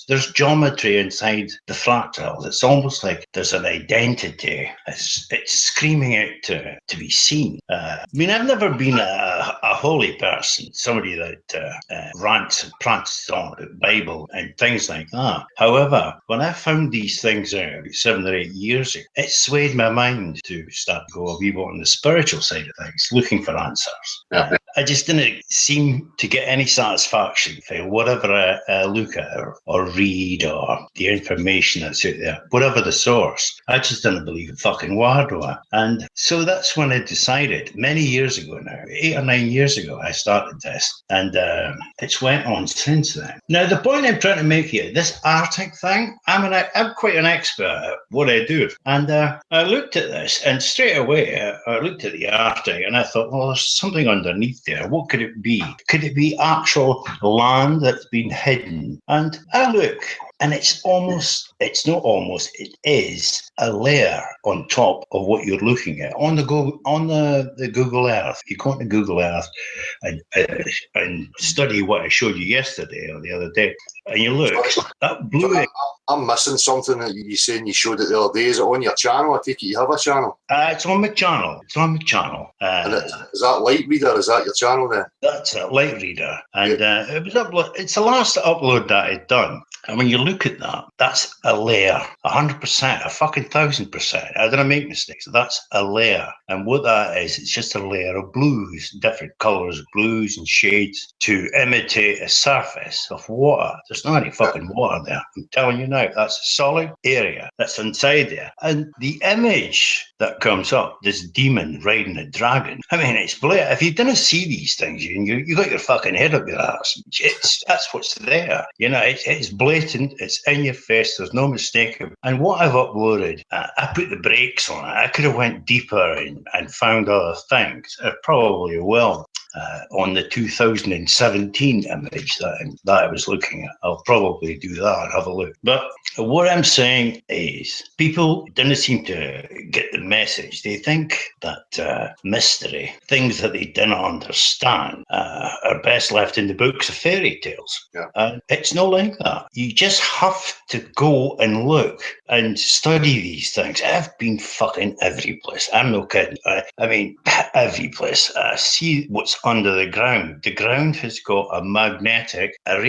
there's geometry inside the fractals. It's almost like there's an identity. It's screaming out to be seen. I've never been a holy person, somebody that rants and prants on the Bible and things like that. However, when I found these things out 7 or 8 years ago, it swayed my mind to start to go a wee bit on the spiritual side of things, looking for answers. I just didn't seem to get any satisfaction for whatever I look at or read or the information that's out there, whatever the source. I just didn't believe a fucking word of it. And so that's when I decided, many years ago now, 8 or 9 years ago, I started this. And it's went on since then. Now, the point I'm trying to make here, this Arctic thing, I'm quite an expert at what I do. And I looked at this, and straight away, I looked at the Arctic, and I thought, well, there's something underneath there. What could it be? Could it be actual land that's been hidden? And I look, and it is a layer on top of what you're looking at on the Google Earth. You go into Google Earth and study what I showed you yesterday or the other day, and you look, that blue. I'm missing something that you saying you showed it the other day. Is it on your channel? I take it you have a channel. It's on my channel. It's on my channel. Is that Light Reader? Is that your channel then? That's a Light Reader, and it was it's the last upload that I'd done. And when you look at that, that's a layer, 100%, a fucking 1,000%. I didn't make mistakes. That's a layer. And what that is, it's just a layer of blues, different colours of blues and shades to imitate a surface of water. There's not any fucking water there. I'm telling you now, that's a solid area that's inside there. And the image that comes up, this demon riding a dragon, I mean, it's blatant. If you didn't see these things, you got your fucking head up your ass. That's what's there. You know, it's blatant. It's in your face. There's no mistake. And what I've uploaded, I put the brakes on it. I could have went deeper and found other things. I probably will. On the 2017 image that I was looking at, I'll probably do that and have a look. But what I'm saying is, people didn't seem to get the message. They think that mystery, things that they didn't understand, are best left in the books of fairy tales. Yeah. And it's not like that. You just have to go and look and study these things. I've been fucking every place. I'm no kidding. I mean, every place. See what's under the ground. The ground has got a magnetic, a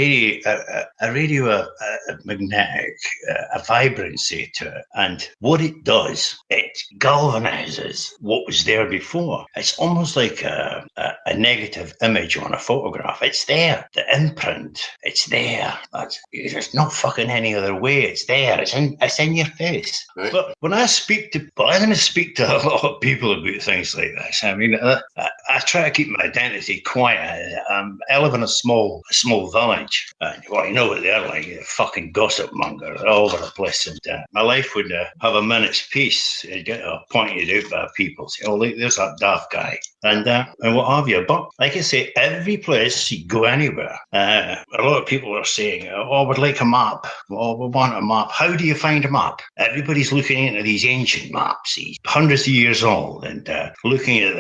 vibrancy to it. And what it does, it galvanizes what was there before. It's almost like a negative image on a photograph. It's there. The imprint, it's there. There's not fucking any other way. It's there. It's in your face. Right. But when I didn't speak to a lot of people about things like this. I mean, I try to keep my identity quiet. I live in a small village. Well, you know what they're like, fucking gossip mongers all over the place. And my life would have a minute's peace. It'd get pointed out by people. Say, oh, look, there's that daft guy. And what have you. But like I say, every place you go anywhere, a lot of people are saying, oh, we'd like a map. Oh, we want a map. How do you find a map? Everybody's looking into these ancient maps, these hundreds of years old, and looking at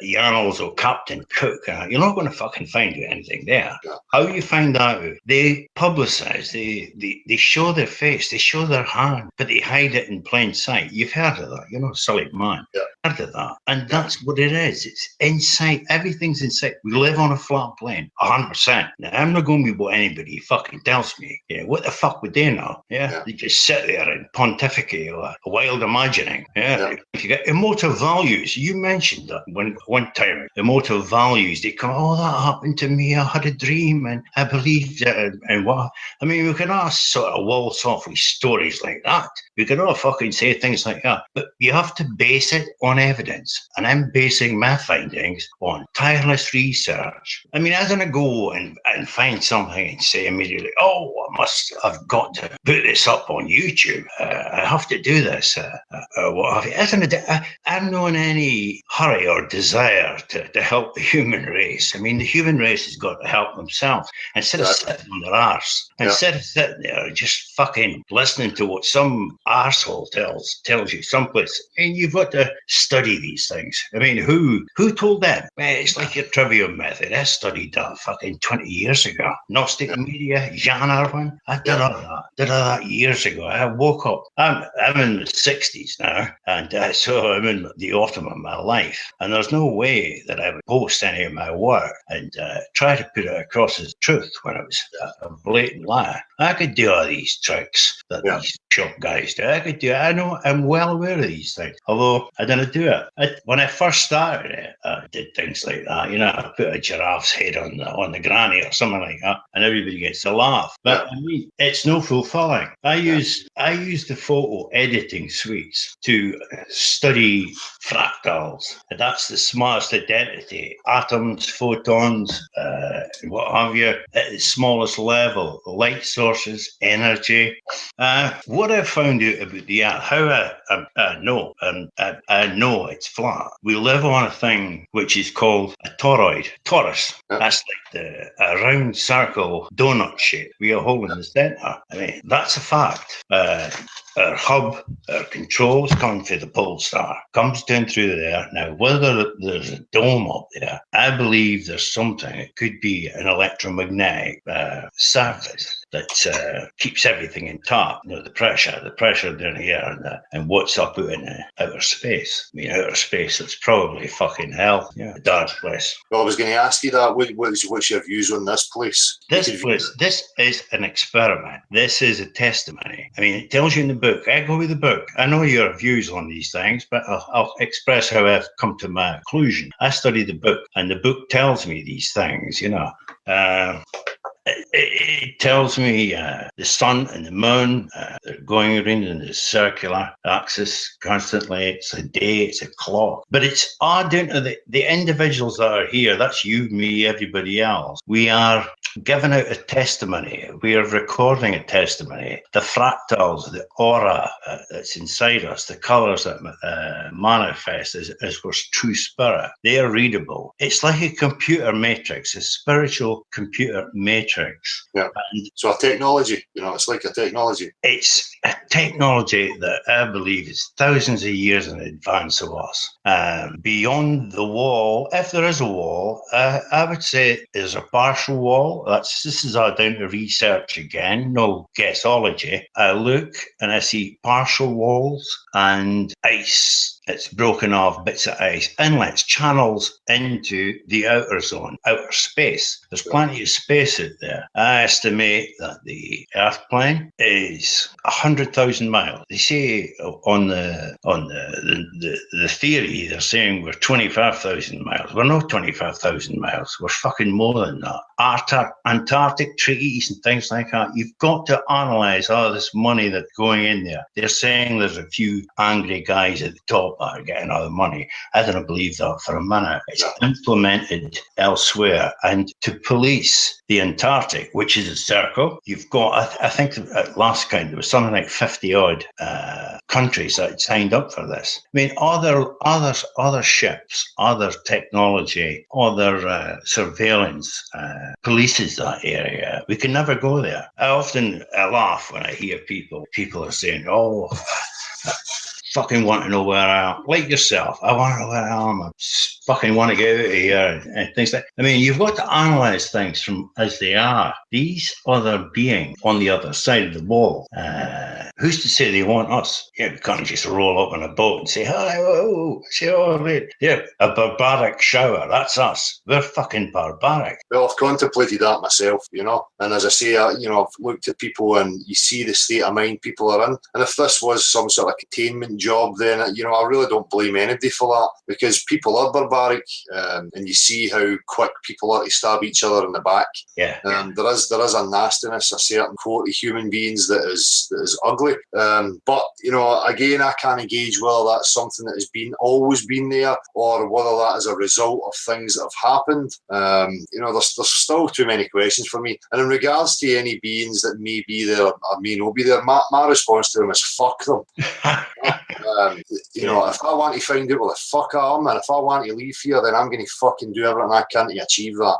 the annals of Captain Cook. You're not going to fucking find anything there. Yeah. How you find out? They publicize, they show their face, they show their hand, but they hide it in plain sight. You've heard of that, you know, silly man. Yeah. Heard of that. And that's what it is. It's inside. Everything's inside. We live on a flat plane, 100%. Now, I'm not going to be what anybody fucking tells me. Yeah, what the fuck would they know? Yeah. They just sit there and pontificate or wild imagining. Yeah. If you get emotive values, you mentioned that one time, emotive values, they come, oh, that happened to me. I had a dream and I believed it. And what? I mean, we can all sort of waltz off with stories like that. We can all fucking say things like that. But you have to base it on evidence. And I'm basing my findings on tireless research. I mean, I didn't go and find something and say immediately, oh, I've got to put this up on YouTube. I have to do this. What have you. I'm not in any hurry or desire to help the human race. I mean, the human race has got to help themselves. Instead of sitting on their arse, instead of sitting there just fucking listening to what some arsehole tells you someplace, and you've got to study these things. I mean, who told them? It's like your trivia method. I studied that fucking 20 years ago. Gnostic media, Jan Irwin. I did all that years ago. I woke up. I'm in the 60s now, and so I'm in the autumn of my life. And there's no way that I would post any of my work and try to put it across as truth when it was a blatant lie. I could do all these tricks that these shop guys do. I could do it. I know, I'm well aware of these things, although I didn't do it. When I first started it, I did things like that. I put a giraffe's head on the granny or something like that, and everybody gets a laugh. But I mean, it's no fulfilling. I use the photo editing suites to study fractals. That's the smartest identity. Atoms, photons, what have you, at the smallest level, light sources, energy. What I found out about the Earth, how I know it's flat. We live on a thing which is called a toroid, torus. That's like a round circle donut shape. We are hole in the centre. I mean, that's a fact. Our hub, our controls come for the pole star, comes down through there. Now, whether there's a dome up there, I believe there's something. It could be an electromagnetic surface that keeps everything intact. The pressure down here, and what's up out in outer space. I mean, outer space, it's probably fucking hell. Yeah, a dark place. Well, I was going to ask you that. What's your views on this place? This is an experiment. This is a testimony. I mean, it tells you in the book. I go with the book. I know your views on these things, but I'll express how I've come to my conclusion. I study the book, and the book tells me these things, It tells me the sun and the moon, they're going around in this circular axis constantly. It's a day, it's a clock. But it's all down to the individuals that are here. That's you, me, everybody else. We are giving out a testimony. We are recording a testimony. The fractals, the aura that's inside us, the colours that manifest as we're true spirit, they are readable. It's like a computer matrix, a spiritual computer matrix. Yeah. So a technology, it's like a technology. It's a technology that I believe is thousands of years in advance of us. Beyond the wall, if there is a wall, I would say there's a partial wall. This is all down to research again, no guessology. I look and I see partial walls and ice. It's broken off bits of ice, inlets, channels into the outer zone, outer space. There's plenty of space out there. I estimate that the Earth plane is 100,000 miles. They say on the theory, they're saying we're 25,000 miles. We're not 25,000 miles. We're fucking more than that. Antarctic treaties and things like that. You've got to analyse all this money that's going in there. They're saying there's a few angry guys at the top are getting all the money. I don't believe that for a minute. It's implemented elsewhere. And to police the Antarctic, which is a circle, you've got, I think at last count, there was something like 50 odd countries that had signed up for this. I mean, other ships, other technology, other surveillance polices that area. We can never go there. I laugh when I hear people are saying, oh, fucking want to know where I am. Like yourself, I want to know where I am. I fucking want to get out of here and things like that. I mean, you've got to analyse things from as they are. These other beings on the other side of the wall, who's to say they want us? Yeah, we can't just roll up on a boat and say, hi, whoa, say, oh, wait. Yeah, a barbaric shower, that's us. We're fucking barbaric. Well, I've contemplated that myself, and as I say, I've looked at people and you see the state of mind people are in. And if this was some sort of containment job, then I really don't blame anybody for that, because people are barbaric, and you see how quick people are to stab each other in the back. Yeah. There is a nastiness, a certain quality human beings that is ugly. But again, I can't gauge whether that's something that has always been there, or whether that is a result of things that have happened. There's still too many questions for me. And in regards to any beings that may be there or may not be there, my response to them is fuck them. If I want to find out where the fuck I am, and if I want to leave here, then I'm going to fucking do everything I can to achieve that.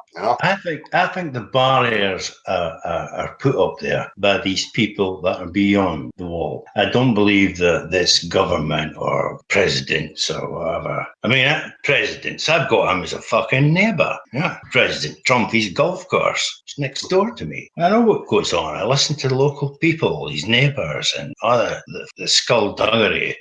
I think the barriers are put up there by these people that are beyond the wall. I don't believe that this government or presidents or whatever. I mean, presidents, I've got him as a fucking neighbour. Yeah, President Trump, his golf course is next door to me. I know what goes on. I listen to the local people, his neighbours, and the skullduggery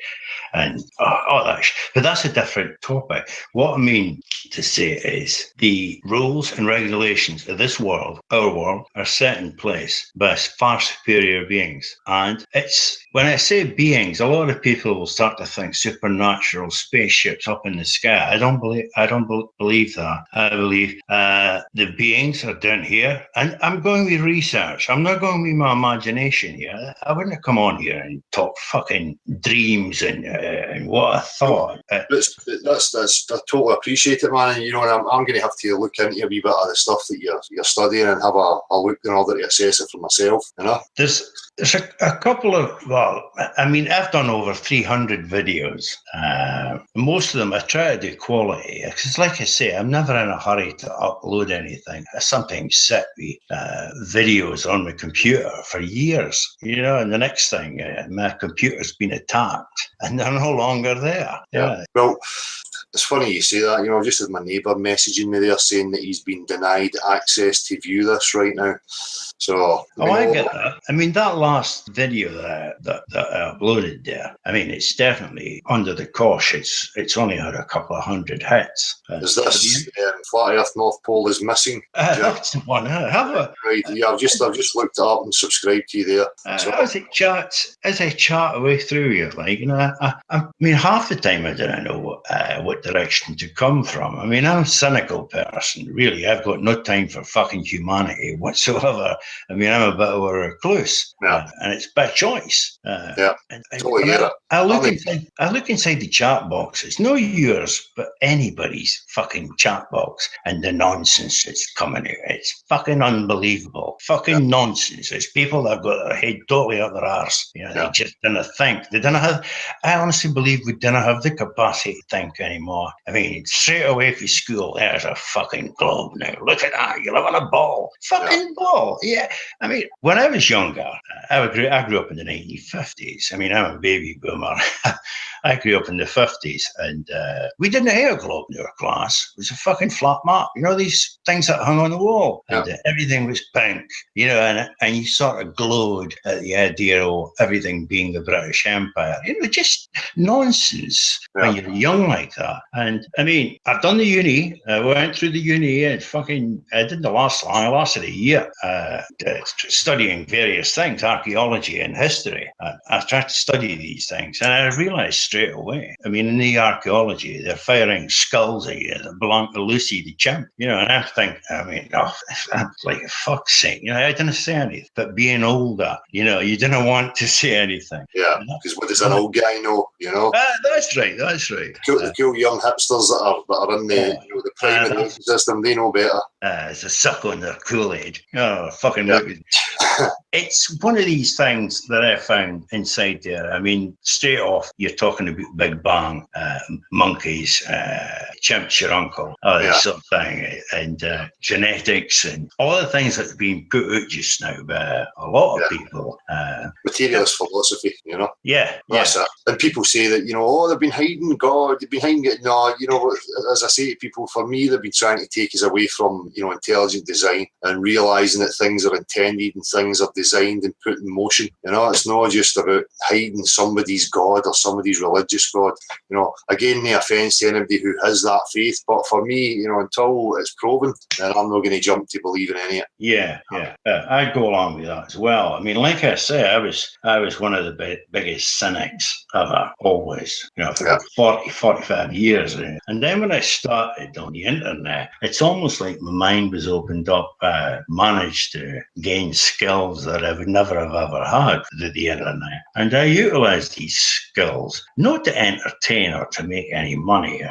and all that. But that's a different topic. What I mean to say is the rules and regulations of this world, our world, are set in place by far superior beings. And it's, when I say beings, a lot of people will start to think supernatural spaceships up in the sky. I don't believe that. I believe the beings are down here, and I'm going with research. I'm not going with my imagination here. I wouldn't come on here and talk fucking dreams and what I thought. That's I totally appreciate it, man. And I'm going to have to look into a wee bit of the stuff that you're studying and have a look in order to assess it for myself. There's a couple of, well, I mean, I've done over 300 videos. Most of them I try to do quality, because like I say, I'm never in a hurry to upload anything. I sometimes sit with videos on my computer for years, and the next thing, my computer's been attacked and they're no longer there. Yeah. Well, it's funny you say that. I just had my neighbour messaging me there saying that he's been denied access to view this right now. So I get that. I mean, that last video that I uploaded there, I mean, it's definitely under the cosh. It's only had a couple of hundred hits. Is this Flat Earth North Pole is missing? That's the one. Right. Yeah, I've just looked it up and subscribed to you there. As I chat away through you, I mean, half the time I didn't know what direction to come from. I mean, I'm a cynical person, really. I've got no time for fucking humanity whatsoever. I mean, I'm a bit of a recluse, and it's by choice. Totally get it. I look inside the chat boxes, no yours, but anybody's fucking chat box, and the nonsense that's coming out. It's fucking unbelievable. Fucking nonsense. It's people that have got their head totally up their arse. They just didn't think. They didn't have. I honestly believe we didn't have the capacity to think anymore. I mean, straight away from school, there's a fucking globe now. Look at that. You live on a ball. Fucking ball. Yeah. I mean, when I was younger, I grew up in the 1950s. I mean, I'm a baby boomer. I grew up in the 50s, and we didn't have a globe in our class. It was a fucking flat map. These things that hung on the wall. And everything was pink, and you sort of glowed at the idea of everything being the British Empire. Just nonsense when you're young like that. And I mean, I've done the uni. I went through the uni and I didn't last long. I lasted a year studying various things, archaeology and history. I tried to study these things, and I realized straight away. I mean, in the archaeology, they're firing skulls at you that belong to Lucy the chimp. And I think, I'm like, fuck's sake, I didn't say anything. But being older, you didn't want to say anything. Yeah, because what does an old guy know? That's right. The cool young hipsters that are in the prime of the ecosystem, they know better. It's a suck on their Kool-Aid. Oh, fucking look. It's one of these things that I found inside there. I mean, straight off, you're talking about Big Bang, monkeys, chimps, your uncle, this sort of thing, and genetics, and all the things that are being put out just now by a lot of people. Materialist philosophy, Yeah. That's it. And people say that, they've been hiding God, they've been hiding it. No, as I say to people, for me, they've been trying to take us away from, intelligent design and realising that things are intended and things are designed and put in motion. It's not just about hiding somebody's God or somebody's religious God. Again, no offence to anybody who has that faith, but for me, until it's proven, then I'm not going to jump to believing in it. Yeah. I'd go along with that as well. I mean, like I say, I was one of the biggest cynics ever, always, for 45 years. And then when I started on the internet, it's almost like my mind was opened up. I managed to gain skills that I would never have ever had through the internet. And I utilised these skills, not to entertain or to make any money.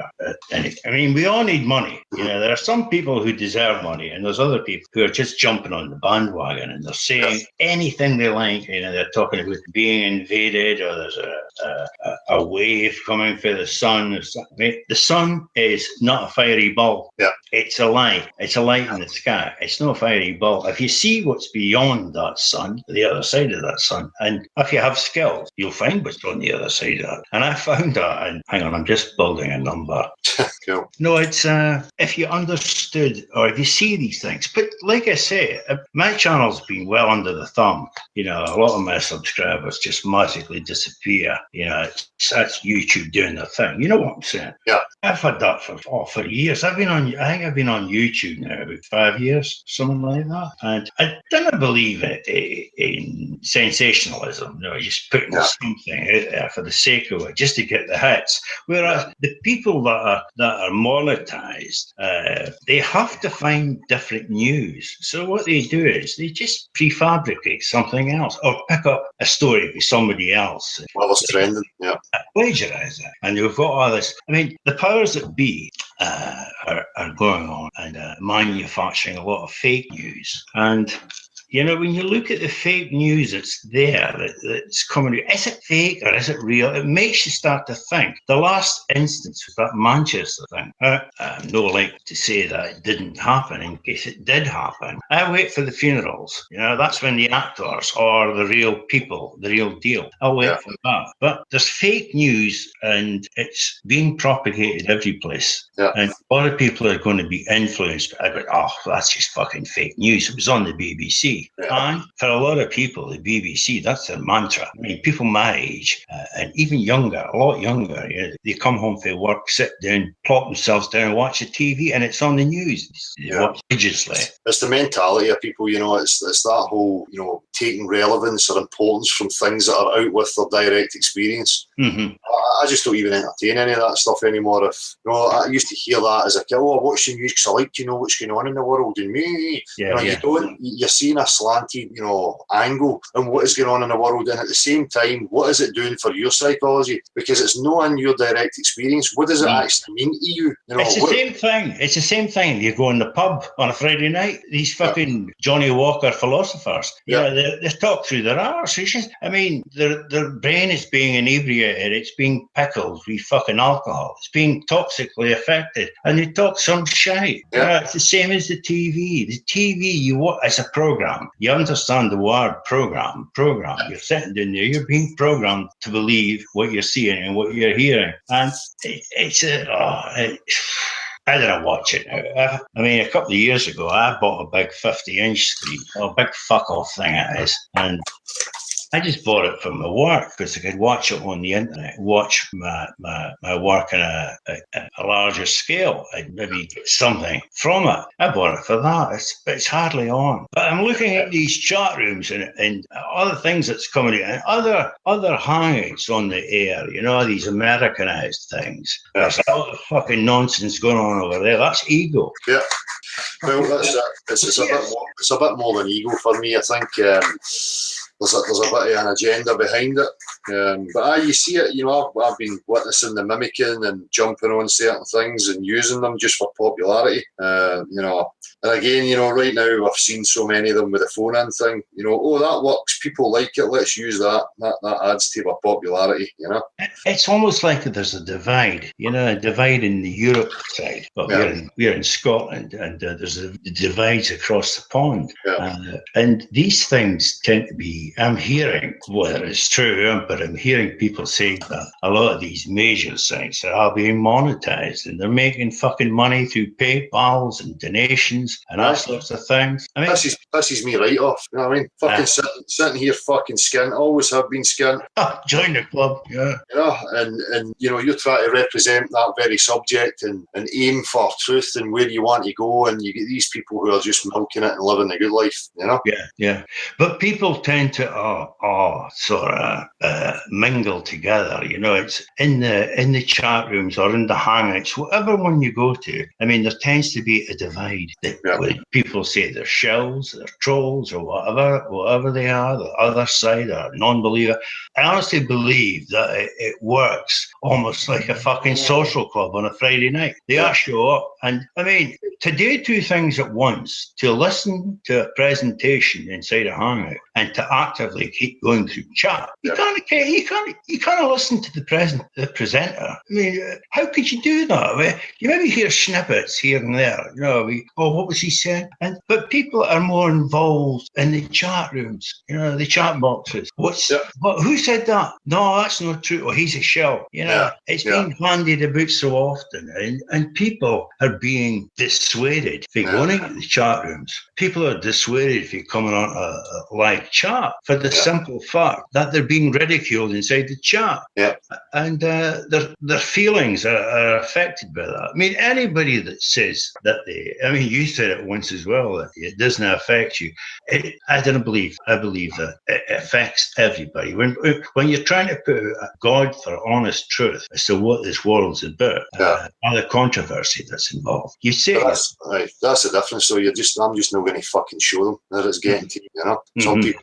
I mean, we all need money. There are some people who deserve money, and there's other people who are just jumping on the bandwagon, and they're saying anything they like. They're talking about being invaded, or there's a wave coming for the sun. The sun is not a fiery ball. It's a light. It's a light in the sky. It's no fiery ball. If you see what's beyond that sun, the other side of that sun. And if you have skills, you'll find what's on the other side of that. And I found that, and hang on, I'm just building a number. Cool. No, it's if you understood or if you see these things. But like I say, my channel's been well under the thumb. You know, a lot of my subscribers just magically disappear. You know, that's YouTube doing their thing. You know what I'm saying? Yeah. I've had that for years. I think I've been on YouTube now about 5 years, something like that. And I didn't believe it in sensationalism. You know, just putting something out there for the sake of it, just to get the hits. Whereas the people that are monetized, they have to find different news. So what they do is they just prefabricate something else or pick up a story with somebody else. Well, it's trending, yeah. Plagiarize it. And you've got all this. I mean, the powers that be are going on and manufacturing a lot of fake news. And you know, when you look at the fake news that's there, that's coming, is it fake or is it real? It makes you start to think. The last instance was that Manchester thing. I'm no like to say that it didn't happen in case it did happen. I wait for the funerals. You know, that's when the actors are the real people, the real deal. I'll wait for that. But there's fake news and it's being propagated every place. Yeah. And a lot of people are going to be influenced by it. Oh, that's just fucking fake news. It was on the BBC. Yeah. And for a lot of people, the BBC, that's their mantra. I mean, people my age and even younger, a lot younger, you know, they come home from work, sit down, plop themselves down and watch the TV and it's on the news. They watch religiously. It's the mentality of people, you know, it's that whole, you know, taking relevance or importance from things that are out with their direct experience. Mm-hmm. I just don't even entertain any of that stuff anymore. If you know, I used to hear that as a kid. Oh, I watch the news because I like to know what's going on in the world. And me, you don't. You're seeing a slanted, you know, angle on what is going on in the world, and at the same time, what is it doing for your psychology? Because it's not in your direct experience. What does it actually mean to you? You know, it's the same thing. It's the same thing. You go in the pub on a Friday night. These fucking Johnny Walker philosophers. You know, they talk through their arse. I mean, their brain is being inebriated. It's being pickled with fucking alcohol. It's being toxically affected, and they talk some shite. Yeah. You know, it's the same as the TV. The TV you watch as a program. You understand the word program. You're sitting down there. You're being programmed to believe what you're seeing and what you're hearing, and I didn't watch it. I mean, a couple of years ago, I bought a big 50-inch screen, a big fuck-off thing it is, and I just bought it for my work because I could watch it on the internet, watch my work on a larger scale. I'd maybe get something from it. I bought it for that. It's hardly on. But I'm looking at these chat rooms and other things that's coming in, and other hangouts on the air, you know, these Americanized things. There's a lot of fucking nonsense going on over there. That's ego. Yeah. Well, that's it. It's a bit more than ego for me, I think. There's a bit of an agenda behind it. But you see it, you know, I've been witnessing the mimicking and jumping on certain things and using them just for popularity. You know, and again, you know, right now I've seen so many of them with the phone-in thing. You know, oh, that works. People like it. Let's use that. That adds to our popularity, you know. It's almost like there's a divide, you know, a divide in the Europe side. But we're in Scotland, and there's divides across the pond. Yeah. And these things tend to be, I'm hearing, whether it's true, but I'm hearing people saying that a lot of these major sites are being monetized and they're making fucking money through PayPals and donations and all sorts of things. I mean, pisses me right off. You know what I mean? Fucking sitting here fucking skint. Always have been skint. Join the club, yeah. You know, and you know, you're trying to represent that very subject and aim for truth and where you want to go, and you get these people who are just milking it and living the good life, you know? Yeah. But people tend to sort of mingle together, you know. It's in the chat rooms or in the hangouts, whatever one you go to. I mean, there tends to be a divide. People say they're shells, they're trolls, or whatever they are, the other side, or non-believer. I honestly believe that it works almost like a fucking social club on a Friday night. They all show up, and I mean, to do two things at once, to listen to a presentation inside a hangout and to actively keep going through chat. You can't listen to the presenter. I mean, how could you do that? I mean, you maybe hear snippets here and there. You know, what was he saying? But people are more involved in the chat rooms, the chat boxes. Who said that? No, that's not true. Oh, he's a shell. It's being bandied about so often, and people are being dissuaded from going into the chat rooms. People are dissuaded from coming on a live chat for the simple fact that they're being ridiculed inside the chat. Yeah. And their feelings are affected by that. I mean, anybody that says that you said it once as well, that it doesn't affect you. I believe that it affects everybody. When you're trying to put a God for honest truth as to what this world's about, and the controversy that's involved, you say that's the difference. So I'm just not going to fucking show them that it's getting to you. Some people,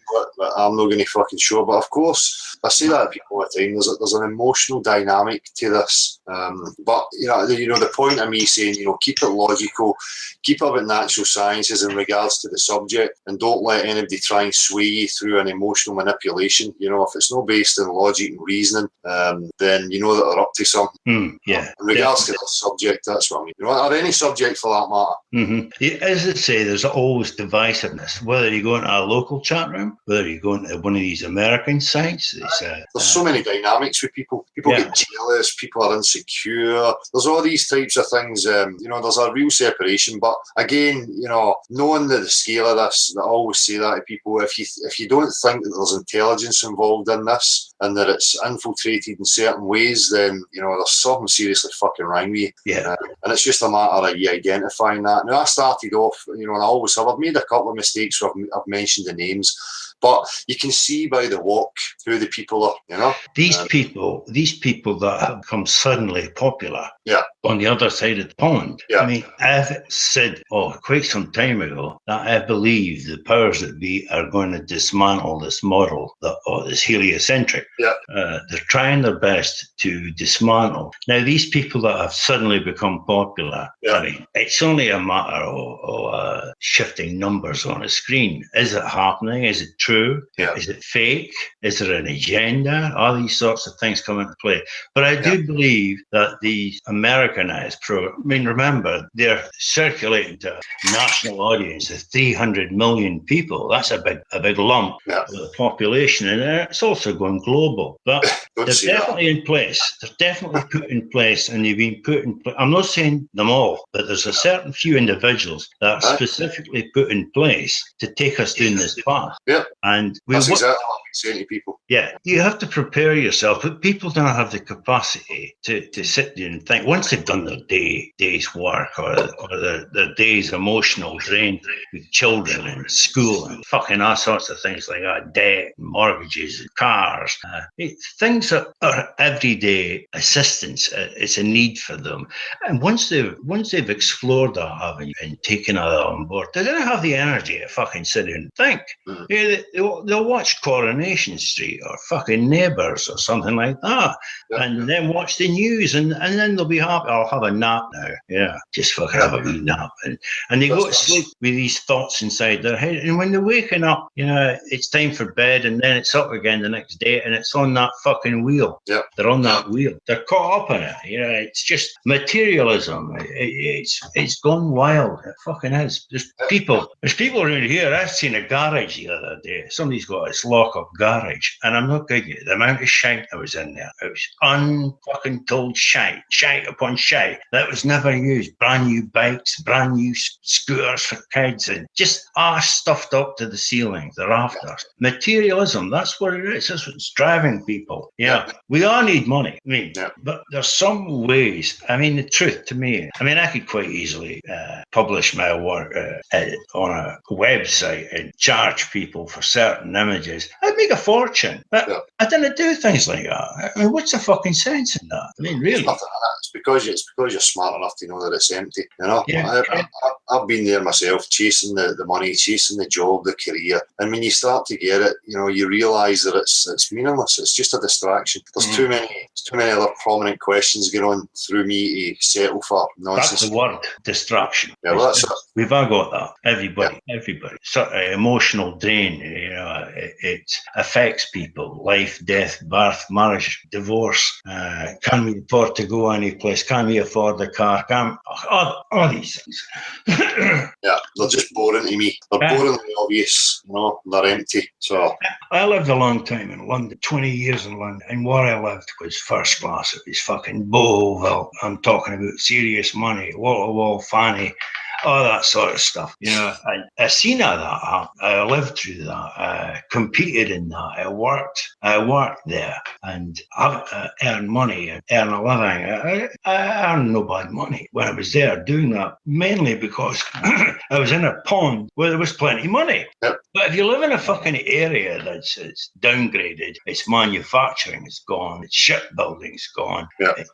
I'm not going to fucking show. But of course, I say that to people all the time. There's an emotional dynamic to this. But the point of me saying, keep it logical, keep up with natural sciences in regards to the subject, and don't let anybody try and sway you through an emotional manipulation. If it's not based in logic and reasoning, then you know that they're up to something. In regards to the subject, that's what I mean. Or any subject for that matter. As I say, there's always divisiveness. Whether you go into a local chat room, whether you go into one of these American sites, there's so many dynamics with people. People get jealous. People are insecure. There's all these types of things. There's a real separation. But again, knowing the scale of this, I always say that to people. If you don't think that there's intelligence involved in this and that it's infiltrated in certain ways, then there's something seriously fucking wrong with you. Yeah. And it's just a matter of you identifying that. Now I started off, and I always have. I've made a couple of mistakes where I've mentioned the names. But you can see by the walk who the people are, These people that have become suddenly popular on the other side of the pond. Yeah. I mean, I've said, quite some time ago, that I believe the powers that be are going to dismantle this model, this heliocentric. Yeah. They're trying their best to dismantle. Now, these people that have suddenly become popular, I mean, it's only a matter of shifting numbers on a screen. Is it happening? Is it true? Yeah. Is it fake? Is there an agenda? All these sorts of things come into play. But I do believe that the Americanized remember, they're circulating to a national audience of 300 million people. That's a big lump of the population. And it's also going global. But they're definitely in place. They're definitely put in place, and they've been put in place. I'm not saying them all, but there's a certain few individuals that are specifically put in place to take us down this path. Yeah. And that's exactly what I'm saying to people. Yeah, you have to prepare yourself, but people don't have the capacity to sit there and think. Once they've done their day's work or their day's emotional drain with children and school and fucking all sorts of things like that, debt, mortgages, cars, things that are everyday assistance. It's a need for them, and once they've explored that avenue and taken it on board, they're going to have the energy to fucking sit there and think. They'll watch Coronation Street or fucking Neighbours or something like that, and then watch the news, and then they'll be happy. I'll have a nap now. Just fucking have a wee nap, and they go to sleep with these thoughts inside their head. And when they're waking up, it's time for bed, and then it's up again the next day, and it's on that fucking wheel. Yep. They're on that wheel. They're caught up in it. It's just materialism. It's gone wild. It fucking is. There's people around here. I've seen a garage the other day. Somebody's got this lock-up garage, and I'm not kidding you. The amount of shite that was in there, it was unfucking told shite upon shite that was never used. Brand new bikes, brand new scooters for kids, and just arse stuffed up to the ceiling. They're after materialism. That's what it is. That's what's driving people. We all need money. But there's some ways. The truth to me, I could quite easily publish my work on a website and charge people for certain images. I'd make a fortune, but I didn't do things like that. What's the fucking sense in that? Really? It's because you're smart enough to know that it's empty. I've been there myself, chasing the money, chasing the job, the career, and when you start to get it, you realise that it's meaningless. It's just a distraction. There's too many other prominent questions going on through me to settle for nonsense. That's the word, distraction. Yeah, well, that's it. We've all got that. Everybody. Sort of emotional drain. it affects people. Life, death, birth, marriage, divorce. Can we afford to go any place? Can we afford a car? All these things. Yeah, they're just boring to me. They're boringly obvious, they're empty. So I lived a long time in London, 20 years in London, and where I lived was first class. It was fucking Bohoville. I'm talking about serious money, wall-to-wall fanny, all that sort of stuff. I seen all that. I lived through that. I competed in that. I worked there, and I earned money, earned a living. I earned no bad money when I was there doing that, mainly because I was in a pond where there was plenty of money. Yep. But if you live in a fucking area that's downgraded, its manufacturing is gone, its shipbuilding's gone. Yep.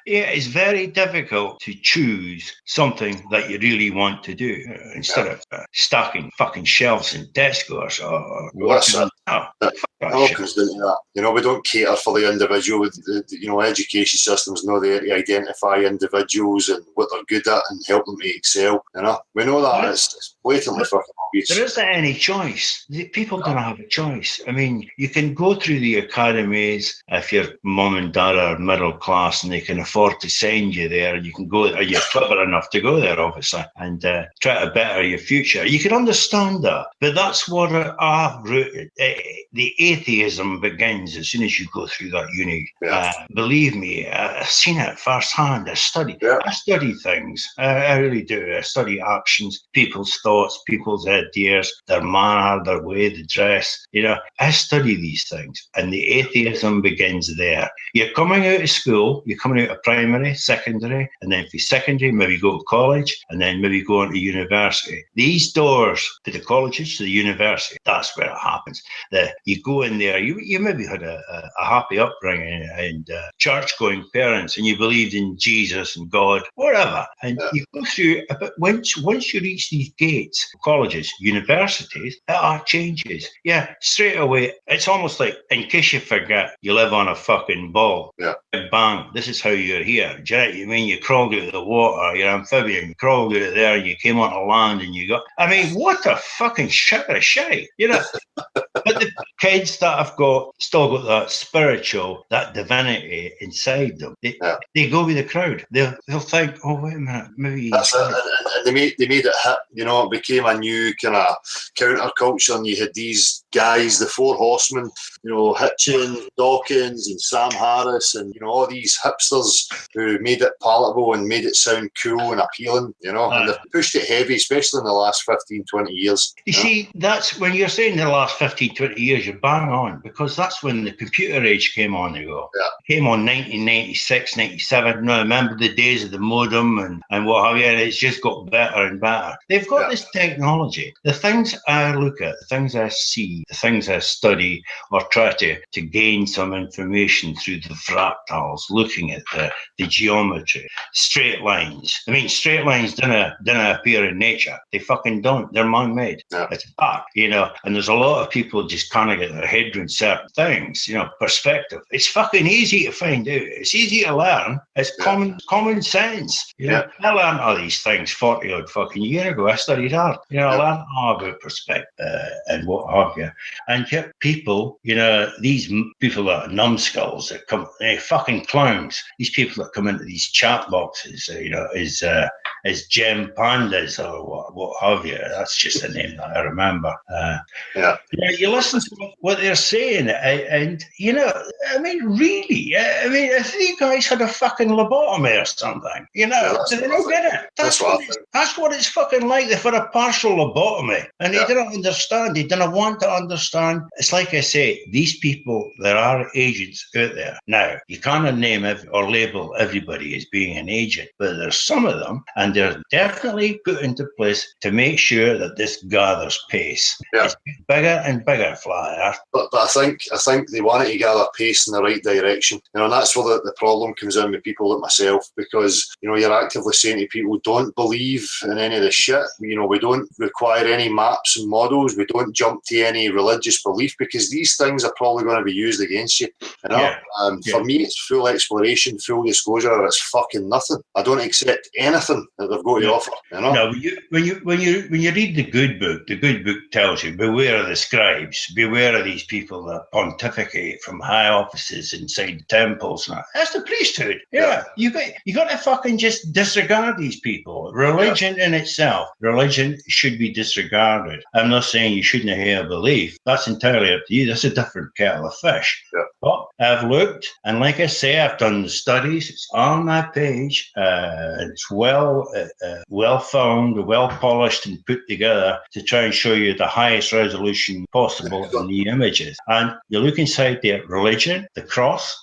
It's very difficult to choose something that you really want to do instead of stacking fucking shelves in Tesco's or working on. It all comes down to that. We don't cater for the individual. Education systems know they identify individuals and what they're good at and help them to excel. We know that. It's blatantly fucking obvious. There isn't any choice. People don't have a choice. I mean, you can go through the academies if your mum and dad are middle class and they can afford to send you there. You can go, or you're clever enough to go there, obviously, and try to better your future. You can understand that, but that's what I've rooted. The atheism begins as soon as you go through that uni. Yeah. Believe me, I've seen it firsthand. I study things. I really do. I study actions, people's thoughts, people's ideas, their manner, their way they dress. I study these things, and the atheism begins there. You're coming out of school, you're coming out of primary, secondary, and then for secondary, maybe go to college, and then maybe go on to university. These doors to the colleges, to the university, that's where it happens. You go in there, you maybe had a happy upbringing and church-going parents, and you believed in Jesus and God, whatever. And you go through, but once you reach these gates, colleges, universities, it all changes. Yeah, straight away, it's almost like, in case you forget, you live on a fucking ball. Yeah. Bang, this is how you're here. Do you know what I mean? You crawled out of the water, you're amphibian, you crawled out of there, and you came onto land, and you got, what a fucking shit of shite, But the kids that have still got that spiritual, that divinity inside them, they go with the crowd. They'll think, oh, wait a minute, maybe... That's it. And they made it hit, it became a new kind of counterculture, and you had these guys, the four horsemen, Hitchin, Dawkins and Sam Harris, and, all these hipsters who made it palatable and made it sound cool and appealing, and they've pushed it heavy, especially in the last 15, 20 years. You see, that's when you're saying the last 15, 20 years, you're bang on, because that's when the computer age came on to go. Yeah. Came on 1996, 97. I remember the days of the modem and what have you, and it's just got better and better. They've got this technology. The things I look at, the things I see, the things I study or try to gain some information through the fractals, looking at the geometry, straight lines. Straight lines don't appear in nature. They fucking don't. They're man-made. Yeah. It's back, and there's a lot of people just kind of get their head around certain things, perspective. It's fucking easy to find out. It's easy to learn. It's common sense. I learned all these things 40 odd fucking years ago. I studied art. I learned all about perspective and what have you. And yet people, these people that are numbskulls that come, fucking clowns, these people that come into these chat boxes, as gem pandas or what have you. That's just a name that I remember. You listen to what they're saying, and really, if you guys had a fucking lobotomy or something, do they not get it? That's what it's fucking like. They've had a partial lobotomy, and they didn't understand. They didn't want to understand. It's like I say, these people, there are agents out there. Now, you cannot name or label everybody as being an agent, but there's some of them, and they're definitely put into place to make sure that this gathers pace. Yeah. It's bigger and bigger, Flat Earth. But I think they want it to gather pace in the right direction. And that's where the problem comes in with people like myself, because, you're actively saying to people, don't believe in any of this shit. We don't require any maps and models. We don't jump to any religious belief, because these things are probably going to be used against you. For me, it's full exploration, full disclosure, or it's fucking nothing. I don't accept anything that they've got to offer. You know? No, when you read the good book tells you, beware of the scribes, beware of these people that pontificate from high offices inside temples. That's the priesthood. Yeah. You got to fucking just disregard these people. Religion in itself, religion should be disregarded. I'm not saying you shouldn't have a belief. That's entirely up to you. That's a different kettle of fish. Yeah. But I've looked, and like I say, I've done the studies. It's on my page. It's well filmed, well polished, and put together to try and show you the highest resolution possible in the images. And you look inside there, religion, the cross,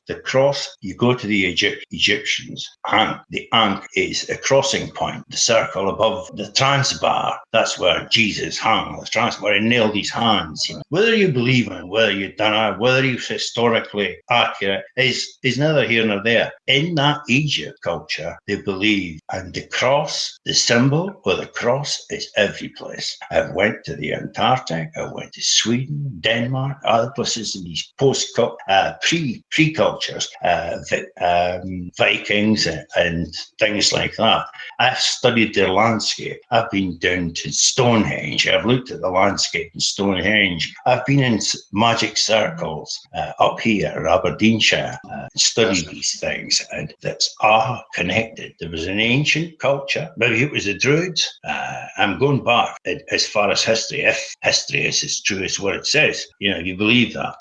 you go to the Egyptians, and the ant is a crossing point, the circle above the transbar. That's where Jesus hung, the transbar, where he nailed his hands. You know. Whether you believe in it, whether you don't know, whether it's historically accurate, is neither here nor there. In that Egypt culture, they believe, and the cross, the symbol for the cross is every place. I went to the Antarctic, I went to Sweden, Denmark, other places in these pre-cultures, Vikings and things like that. I've studied their landscape. I've been down to Stonehenge. I've looked at the landscape in Stonehenge. I've been in magic circles up here in Aberdeenshire, studied these things, and that's all connected. There was an ancient culture. Maybe it was the Druids. I'm going back as far as history, if history is as true as what it says. You know, you believe that.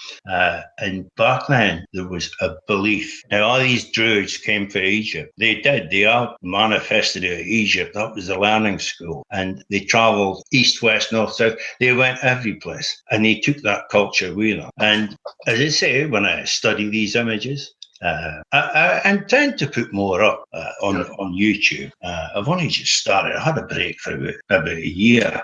And back then, there was a belief. Now, all these Druids came from Egypt. They did. They all manifested out of Egypt. That was the learning school. And they travelled east, west, north, south. They went every place. And they took that culture with them. And as I say, when I study these images, I intend to put more up on YouTube. I've only just started. I had a break for about a year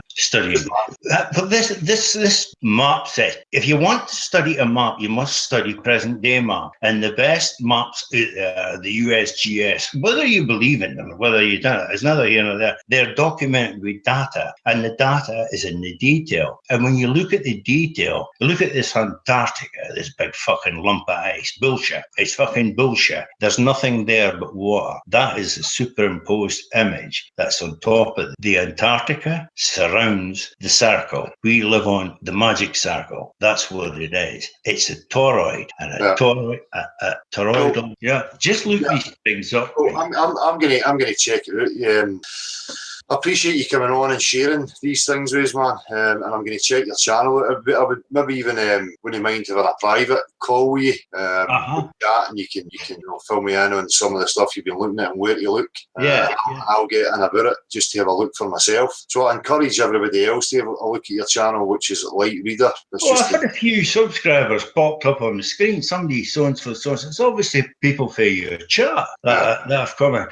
studying. But this map set, if you want to study a map, you must study present day map. And the best maps out there, the USGS, whether you believe in them or whether you don't, it's neither here nor there. They're documented with data, and the data is in the detail. And when you look at the detail, you look at this Antarctica, this big fucking lump of ice, bullshit. It's fucking bullshit. There's nothing there but water. That is a superimposed image that's on top of the Antarctica, surrounds the circle. We live on the magic circle. That's what it is. It's a toroid, and a toroidal. Yeah, just look these things up. I'm gonna check it out. I appreciate you coming on and sharing these things with us, man. And I'm going to check your channel. I would maybe even wouldn't mind having a private call with you. That, and you can fill me in on some of the stuff you've been looking at and where to look. I'll get in about it just to have a look for myself. So I encourage everybody else to have a look at your channel, which is Light Reader. I've had a few subscribers popped up on the screen. Somebody so-and-so. It's obviously people for your chat that have come in.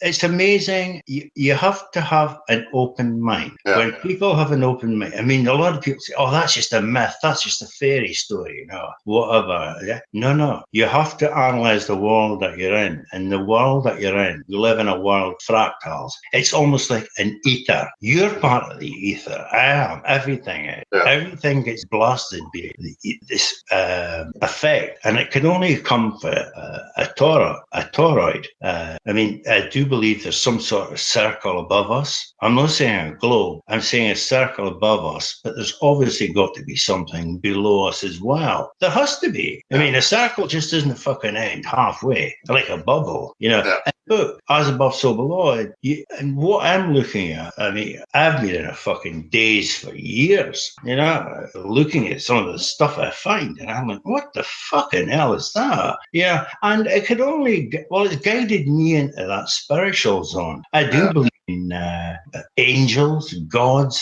It's amazing. You have to have an open mind. When people have an open mind, I mean, a lot of people say, oh, that's just a myth, that's just a fairy story, you know, whatever. No. You have to analyze the world that you're in. And the world that you're in, you live in a world of fractals. It's almost like an ether. You're part of the ether. I am. Everything is. Everything gets blasted by this effect. And it can only come for a toroid. I mean, I do believe there's some sort of circle above us. I'm not saying a globe, I'm saying a circle above us, but there's obviously got to be something below us as well. There has to be. I mean, a circle just doesn't fucking end halfway, like a bubble, you know. Look, as above, so below. And what I'm looking at, I mean, I've been in a fucking daze for years, you know, looking at some of the stuff I find, and I'm like, what the fucking hell is that? Yeah, and it could only, it's guided me into that spiritual zone. I do believe in angels, gods,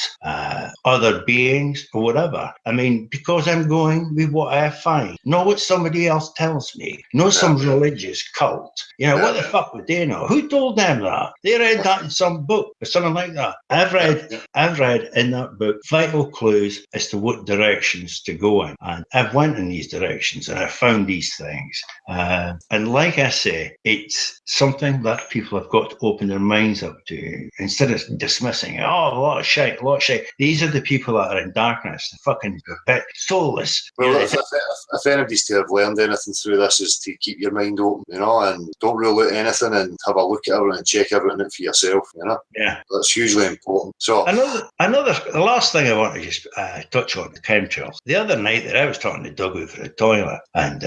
other beings, or whatever. I mean, because I'm going with what I find, not what somebody else tells me, not some religious cult. You know, what the fuck would they know? Who told them that? They read that in some book or something like that. I've read in that book vital clues as to what directions to go in, and I've went in these directions and I found these things. And like I say, it's something that people have got to open their minds up to. instead of dismissing, oh, a lot of shit. These are the people that are in darkness, the fucking soulless. Well, if anybody's to have learned anything through this, is to keep your mind open, and don't rule out anything, and have a look at everything and check everything out for yourself, Yeah. That's hugely important. So the last thing I want to just touch on, the chemtrails. The other night that I was talking to Doug out for the toilet, and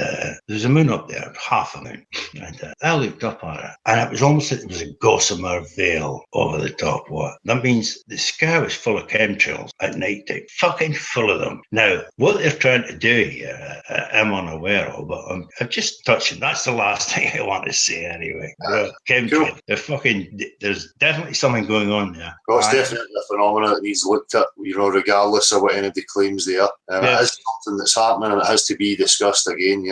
there's a moon up there, half a moon, and I looked up at it, and it was almost like there was a gossamer veil over the top. What? That means the sky was full of chemtrails at night time, fucking full of them. Now, what they're trying to do here, I'm unaware of, but I'm just touching. That's the last thing I want to say anyway. Chemtrails. Cool. They're fucking. There's definitely something going on there. Well, it's definitely a phenomenon that needs looked at, regardless of what anybody claims they are. It is something that's happening, and it has to be discussed again.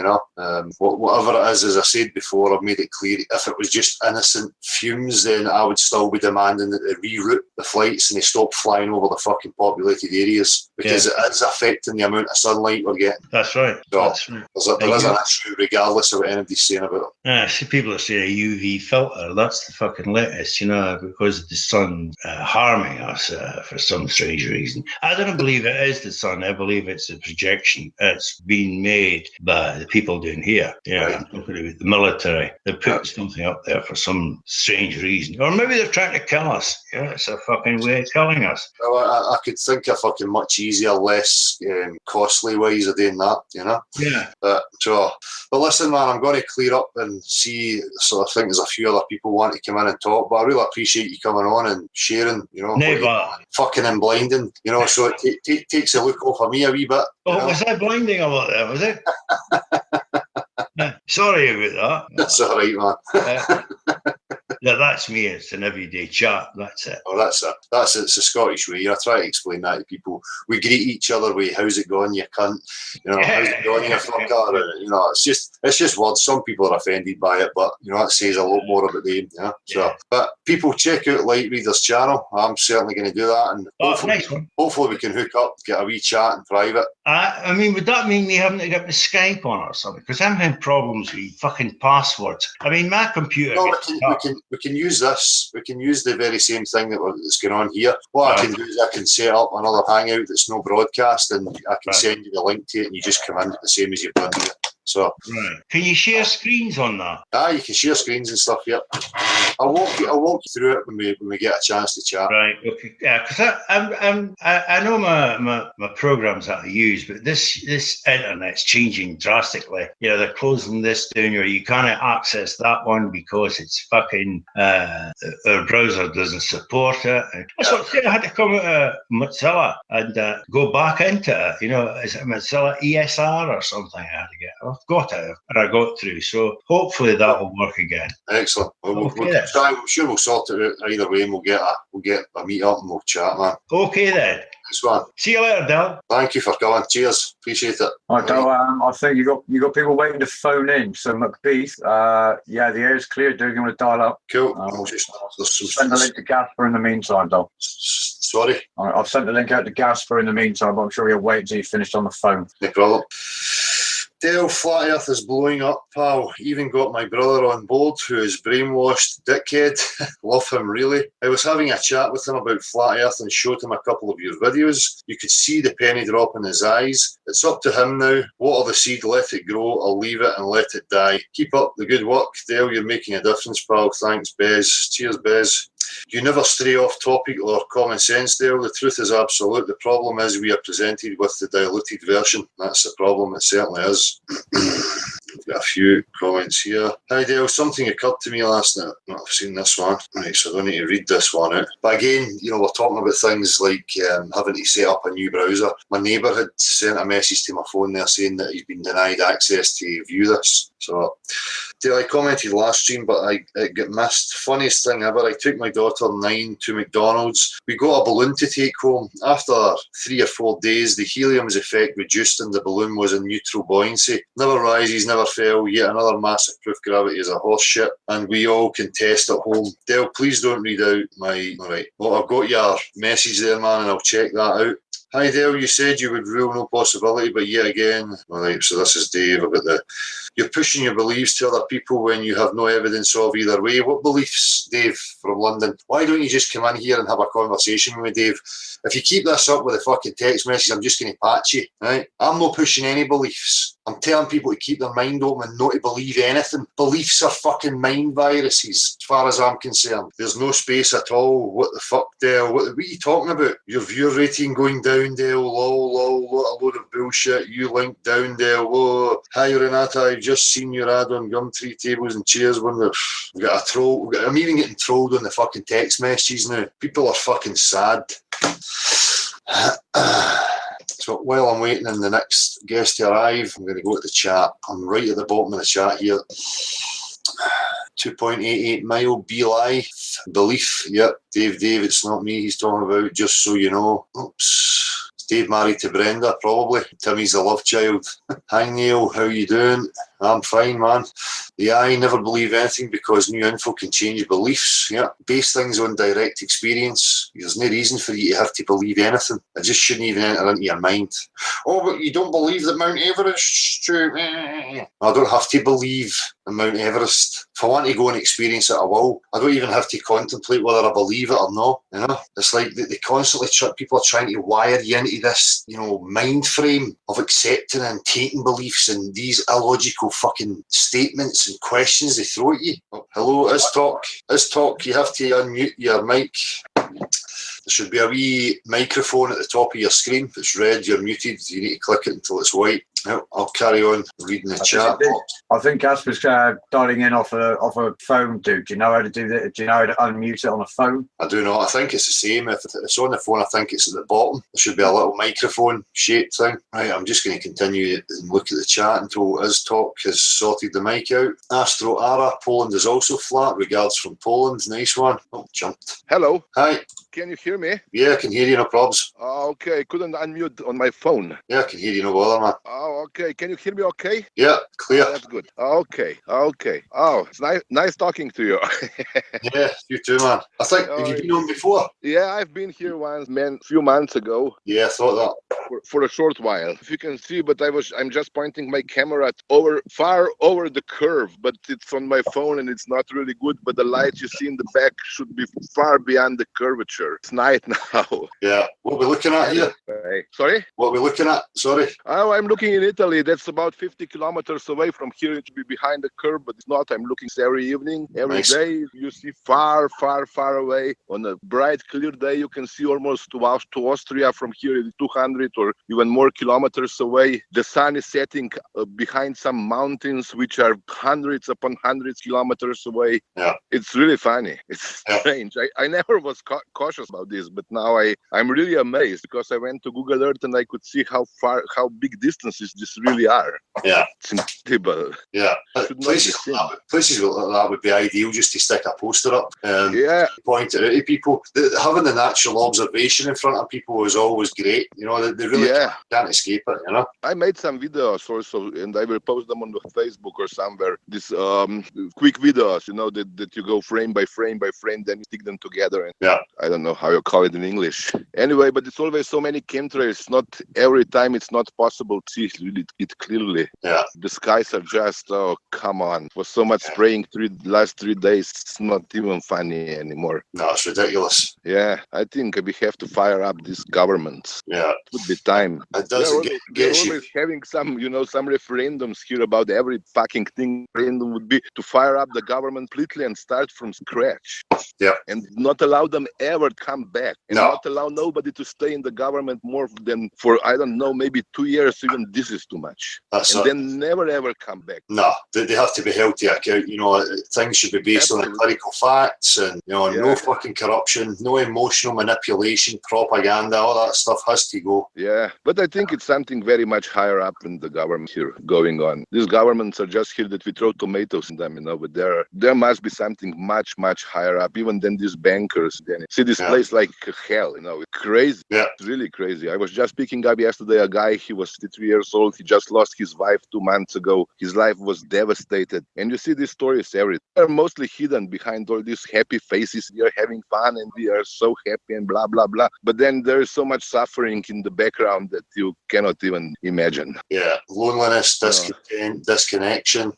Whatever it is, as I said before, I've made it clear. If it was just innocent fumes, then I would still be demanding that they reroute the flights and they stop flying over the fucking populated areas, because it is affecting the amount of sunlight we're getting. That's right. So there is an issue, regardless of what anybody's saying about it. Yeah, see, people are saying a UV filter. That's the fucking latest, because of the sun harming us for some strange reason. I don't believe it is the sun. I believe it's a projection. It's been made by the people down here. I'm talking about the military. They put something up there for some strange reason. Or maybe they're trying to kill us. It's a fucking way of killing us. Well, I could think of fucking much easier, less costly ways of doing that, Yeah. But listen, man, I'm going to clear up and see. So I think there's a few other people want to come in and talk, but I really appreciate you coming on and sharing, fucking and blinding, so it takes a look off of me a wee bit. Oh, was I blinding a lot there, was it? Sorry about that. That's all right, man. Yeah, that's me. It's an everyday chat. That's it. Oh, that's it. It's a Scottish way. I try to explain that to people. We greet each other with "How's it going, you cunt?" How's it going, you fucker? It's just words. Some people are offended by it, but that says a lot more about them. So, but people check out Light Reader's channel. I'm certainly going to do that, and hopefully we can hook up, get a wee chat in private. Would that mean we haven't got the Skype on or something? Because I'm having problems with fucking passwords. My computer. No, we can use this. We can use the very same thing that's going on here. What I can do is I can set up another Hangout that's no broadcast, and I can send you the link to it, and you just come in the same as you've done here. So, can you share screens on that? You can share screens and stuff. Yep. I'll walk you through it when we get a chance to chat. Right. Okay. Yeah. Because I know my programs that I use, but this internet's changing drastically. They're closing this down, or you can't access that one because it's fucking our browser doesn't support it. That's what I had to come out of Mozilla and go back into it. Is it Mozilla ESR or something? I had to get. I've got it, and I got through. So hopefully that will work again. Excellent. We'll try. I'm sure we'll sort it out either way, and we'll get a meet up and we'll chat, man. Okay then. Nice one. See you later, Del. Thank you for coming. Cheers. Appreciate it. I think you got people waiting to phone in. So Macbeth, the air's clear. Do you want to dial up? Cool. Send the link to Gasper in the meantime, Del. Sorry. I've sent the link out to Gasper in the meantime, but I'm sure he'll wait until you finished on the phone. No problem. Dale, flat earth is blowing up, pal. Even got my brother on board, who is brainwashed dickhead. Love him, really. I was having a chat with him about flat earth and showed him a couple of your videos. You could see the penny drop in his eyes. It's up to him now. Water the seed, let it grow. I'll leave it and let it die. Keep up the good work, Dale. You're making a difference, pal. Thanks, Bez. Cheers, Bez. You never stray off topic or common sense, Dale. The truth is absolute. The problem is we are presented with the diluted version. That's the problem. It certainly is. We've got a few comments here. Hi, Dale. Something occurred to me last night. I've seen this one. Right, so I don't need to read this one out. But again, we're talking about things like having to set up a new browser. My neighbour had sent a message to my phone there saying that he's been denied access to view this. So, Dale, I commented last stream, but it got missed. Funniest thing ever, I took my daughter 9 to McDonald's. We got a balloon to take home. After 3 or 4 days, the helium's effect reduced and the balloon was in neutral buoyancy. Never rises, never fell. Yet another massive proof gravity is a horse shit, and we all can test at home. Dale, please don't read out my... All right. Well, I've got your message there, man, and I'll check that out. Hi Dale, you said you would rule no possibility, but yet again, right, so this is Dave about you're pushing your beliefs to other people when you have no evidence of either way. What beliefs, Dave, from London? Why don't you just come in here and have a conversation with me, Dave? If you keep this up with a fucking text message, I'm just going to patch you, right? I'm not pushing any beliefs. I'm telling people to keep their mind open and not to believe anything. Beliefs are fucking mind viruses, as far as I'm concerned. There's no space at all. What the fuck, Dale? What are you talking about? Your viewer rating going down, Dale. Lol, what a load of bullshit. You linked down, Dale. Whoa. Hi, Renata. I've just seen your ad on Gumtree tables and chairs. We've got a troll. I'm even getting trolled on the fucking text messages now. People are fucking sad. So while I'm waiting on the next guest to arrive, I'm going to go to the chat. I'm right at the bottom of the chat here. 2.88 mile BLI belief. Yep, Dave, it's not me he's talking about, just so you know. Oops. Is Dave married to Brenda? Probably. Timmy's a love child. Hi Neil, how you doing? I'm fine, man. Yeah, I never believe anything because new info can change beliefs. Yeah, base things on direct experience. There's no reason for you to have to believe anything. It just shouldn't even enter into your mind. Oh, but you don't believe that Mount Everest? True. I don't have to believe in Mount Everest. If I want to go and experience it, I will. I don't even have to contemplate whether I believe it or not. You know, it's like they constantly people are trying to wire you into this, mind frame of accepting and taking beliefs and these illogical fucking statements and questions they throw at you. Oh, hello, is talk. You have to unmute your mic. There should be a wee microphone at the top of your screen. If it's red, you're muted. You need to click it until it's white. No, I'll carry on reading the chat. I think Casper's dialing in off a phone, dude. Do you know how to do that? Do you know how to unmute it on a phone? I do not. I think it's the same. If it's on the phone, I think it's at the bottom. There should be a little microphone shaped thing. Right, I'm just going to continue and look at the chat until Talk has sorted the mic out. Astro Ara, Poland is also flat. Regards from Poland. Nice one. Oh, jumped. Hello. Hi. Can you hear me? Yeah, I can hear you, no probs. Okay, couldn't unmute on my phone. Yeah, I can hear you, no bother, man. Oh, okay. Can you hear me okay? Yeah, clear. Oh, that's good. Okay. Oh, it's nice talking to you. Yeah, you too, man. I think, have you been on before? Yeah, I've been here once, man, a few months ago. Yeah, I thought that. For a short while. If you can see, but I'm just pointing my camera far over the curve, but it's on my phone and it's not really good, but the light you see in the back should be far beyond the curvature. It's night now. Yeah. What are we looking at here? Sorry? What are we looking at? Sorry. Oh, I'm looking in Italy. That's about 50 kilometers away from here. It should be behind the curve, but it's not. I'm looking every evening, every day. You see far, far, far away. On a bright, clear day, you can see almost to Austria from here, 200 or even more kilometers away. The sun is setting behind some mountains, which are hundreds upon hundreds kilometers away. Yeah. It's really funny. It's strange. I never was cautious about this, but now I'm really amazed because I went to Google Earth and I could see how big distances this really are. Yeah. It's incredible. Yeah. Places like that would be ideal just to stick a poster up. Point it out to people. Having the natural observation in front of people is always great. They really can't escape it, I made some videos also, and I will post them on the Facebook or somewhere. These quick videos, that you go frame by frame by frame, then you stick them together. And I don't know how you call it in English. Anyway, but it's always so many chemtrails. Not every time it's not possible to see it clearly. Yeah. The skies are just, oh, come on. For so much spraying last 3 days, it's not even funny anymore. No, it's ridiculous. Yeah, I think we have to fire up these governments. Yeah. It would be time. It doesn't they're always having some referendums here about every fucking thing. Referendum would be to fire up the government completely and start from scratch. Yeah. And not allow them ever to come back. And not allow nobody to stay in the government more than for, I don't know, maybe 2 years. Even this is too much. Then never ever come back. No, they have to be held to account. Things should be based on empirical facts and, no fucking corruption, no emotional manipulation, propaganda, all that stuff has to go. Yeah, but I think it's something very much higher up in the government here going on. These governments are just here that we throw tomatoes in them, but there must be something much, much higher up, even than these bankers. See, this place like hell, crazy. Yeah. It's really crazy. I was just picking up yesterday a guy, he was 53 years old. He just lost his wife 2 months ago. His life was devastated. And you see these stories everywhere. They're mostly hidden behind all these happy faces. We are having fun and we are so happy and blah, blah, blah. But then there is so much suffering in the background that you cannot even imagine. Yeah. Loneliness, discontent, disconnection.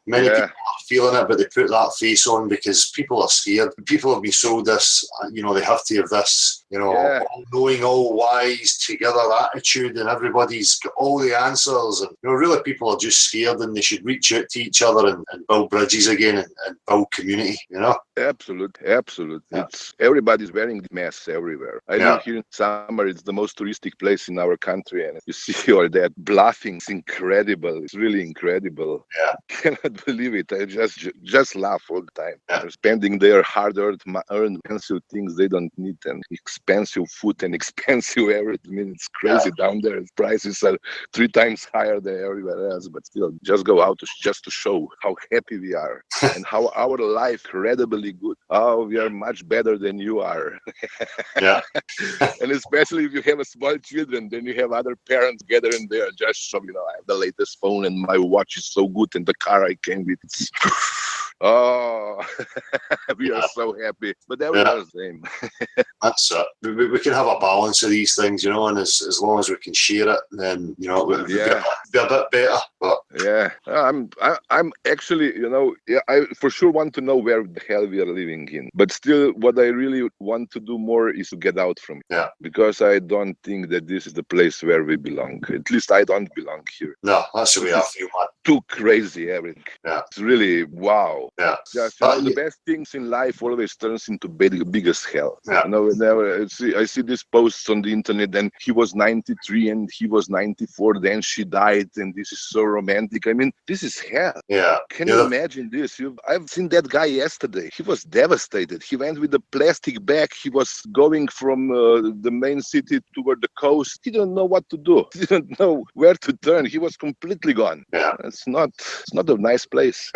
Many people are feeling it, but they put that face on because people are scared. People have been sold this, they have to have this, all-knowing, all-wise together attitude, and everybody's got all the answers. And really, people are just scared, and they should reach out to each other and build bridges again and build community. Absolutely. Yeah. Everybody's wearing the masks everywhere. I live here in Summer. It's the most touristic place in our country, and you see all that bluffing. It's incredible. It's really incredible. Yeah, cannot believe it. I just laugh all the time. Yeah. They're spending their hard-earned expensive things they don't need, and expensive food and expensive everything. I mean, it's crazy down there. The prices are 3 times higher than everywhere else, but still, just go out just to show how happy we are and how our life incredibly good. Oh, we are much better than you are. Yeah. And especially if you have a small children, then you have other parents gathering there just so, I have the latest phone and my watch is so good and the car I came with. Oh, we are so happy, but everyone's the same. That's it. We can have a balance of these things, and as long as we can share it, then it'll be a bit better. But I'm actually, I for sure want to know where the hell we are living in, but still, what I really want to do more is to get out from it. Because I don't think that this is the place where we belong. At least I don't belong here. No, that's the way I feel, man. Too crazy, everything. Yeah, it's really wow. Yeah, just the best things in life always turns into biggest hell. Yeah, whenever I see these posts on the internet, and he was 93 and he was 94, then she died, and this is so romantic. I mean, this is hell. Yeah, can you imagine this? I've seen that guy yesterday. He was devastated. He went with a plastic bag. He was going from the main city toward the coast. He didn't know what to do. He didn't know where to turn. He was completely gone. Yeah, it's not a nice place.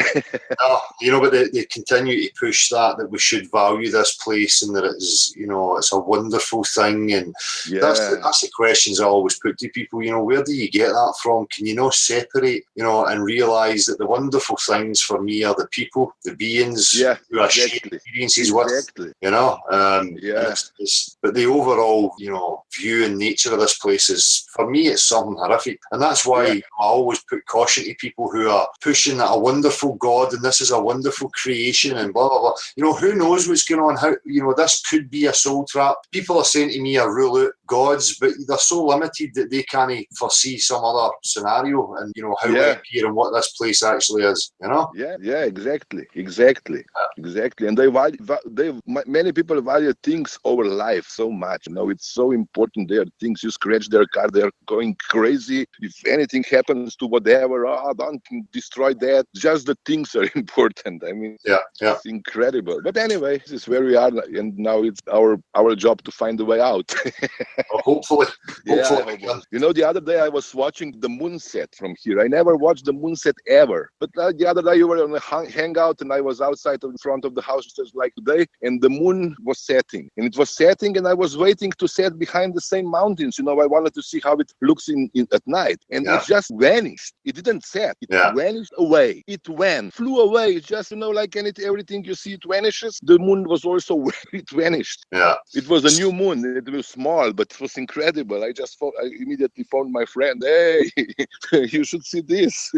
No, but they continue to push that we should value this place and that it's, it's a wonderful thing. And that's the questions I always put to people, where do you get that from? Can you not separate, and realise that the wonderful things for me are the people, the beings who I share experiences with, but the overall, view and nature of this place is, for me, it's something horrific. And that's why I always put caution to people who are pushing that a wonderful God and this is a wonderful creation and blah, blah, blah. Who knows what's going on? How, this could be a soul trap. People are saying to me, I rule out gods, but they're so limited that they can't foresee some other scenario and, how we appear and what this place actually is, Yeah, exactly. And many people value things over life so much. It's so important. There are things, you scratch their car, they're going crazy. If anything happens to whatever, don't destroy that. Just the things are important. I mean, it's incredible. But anyway, this is where we are, and now it's our job to find a way out. Well, hopefully. The other day I was watching the moon set from here. I never watched the moon set ever. But the other day you were on a hangout, and I was outside in front of the house just like today, and the moon was setting. And it was setting, and I was waiting to set behind the same mountains. I wanted to see how it looks at night. And it just vanished. It didn't set. It vanished away. It flew away. It's just, like everything you see, it vanishes. The moon was also, it vanished. Yeah. It was a new moon. It was small, but it was incredible. I immediately phoned my friend. Hey, you should see this.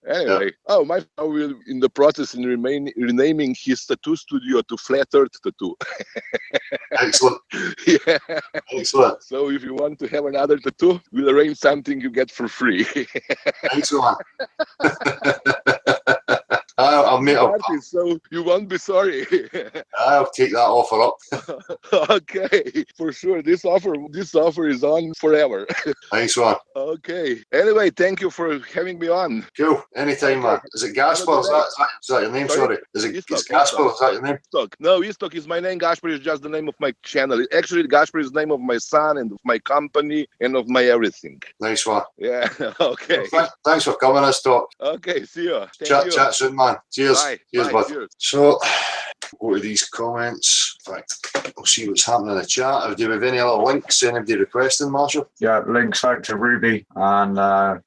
Anyway, my friend will in the process in renaming his tattoo studio to Flat Earth Tattoo. Excellent. Excellent. So if you want to have another tattoo, we'll arrange something you get for free. Excellent. So you won't be sorry. I'll take that offer up. Okay, for sure. This offer is on forever. Nice one. Okay. Anyway, thank you for having me on. Cool. Anytime, man. Is it Gaspar? Is that your name? Sorry. Is Gaspar? Is that your name? No, Istok is my name. Gaspar is just the name of my channel. Actually, Gaspar is the name of my son and of my company and of my everything. Nice one. Yeah. Okay. Well, thanks for coming, Istok. Okay. See you. Chat soon, man. Cheers. Bye. Cheers, Bye. bud. Cheers. So, go to these comments. In fact, we'll see what's happening in the chat. Do we have any other links anybody requesting, Marshall? Yeah, links out to Ruby, and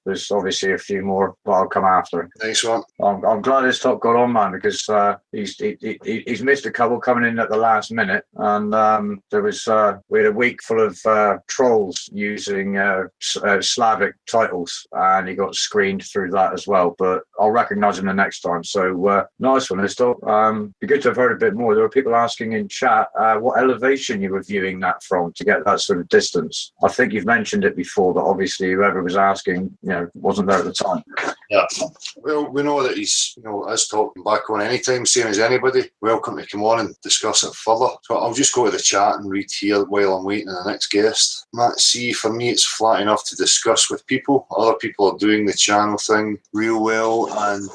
there's obviously a few more that'll come after. Nice one. I'm glad this top got on, man, because he's missed a couple coming in at the last minute, and there was we had a week full of trolls using Slavic titles, and he got screened through that as well. But I'll recognise him the next time. So nice one, Listo. Be good to have heard a bit more. There were people asking in chat what elevation you were viewing that from to get that sort of distance. I think you've mentioned it before, but obviously whoever was asking, wasn't there at the time. Yeah. Well, we know that he's, is talking back on anytime, same as anybody. Welcome to come on and discuss it further. So I'll just go to the chat and read here while I'm waiting on the next guest. Matt C, for me, it's flat enough to discuss with people. Other people are doing the channel thing real well. And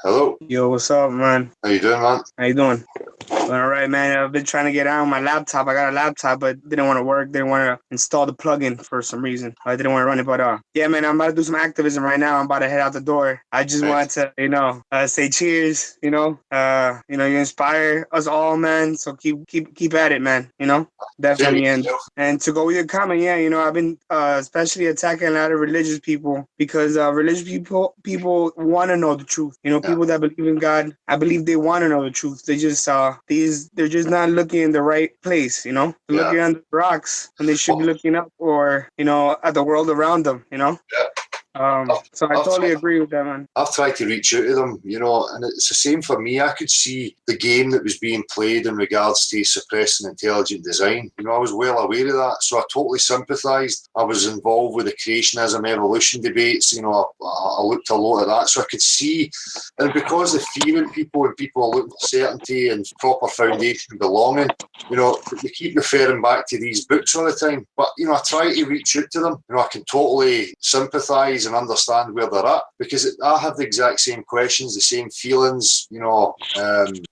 hello. Yo, what's up, man? How you doing, man? How you doing? All right, man. I've been trying to get on my laptop. I got a laptop, but didn't want to work. Didn't want to install the plugin for some reason. I didn't want to run it, but yeah, man. I'm about to do some activism right now. I'm about to head out the door. I just wanted to, say cheers. You inspire us all, man. So keep at it, man. Definitely. And to go with your comment, yeah, I've been especially attacking a lot of religious people because religious people want to know the truth. People that believe in God, I believe they want to know the truth. They just they're just not looking in the right place, They're looking on the rocks when they should be looking up or, at the world around them, Yeah. So I totally agree with that, man. I've tried to reach out to them, and it's the same for me. I could see the game that was being played in regards to suppressing intelligent design. I was well aware of that, so I totally sympathised. I was involved with the creationism, evolution debates. I looked a lot at that, so I could see, and because the fear in people and people are looking for certainty and proper foundation and belonging, they keep referring back to these books all the time. But I try to reach out to them. I can totally sympathise and understand where they're at because I have the exact same questions, the same feelings.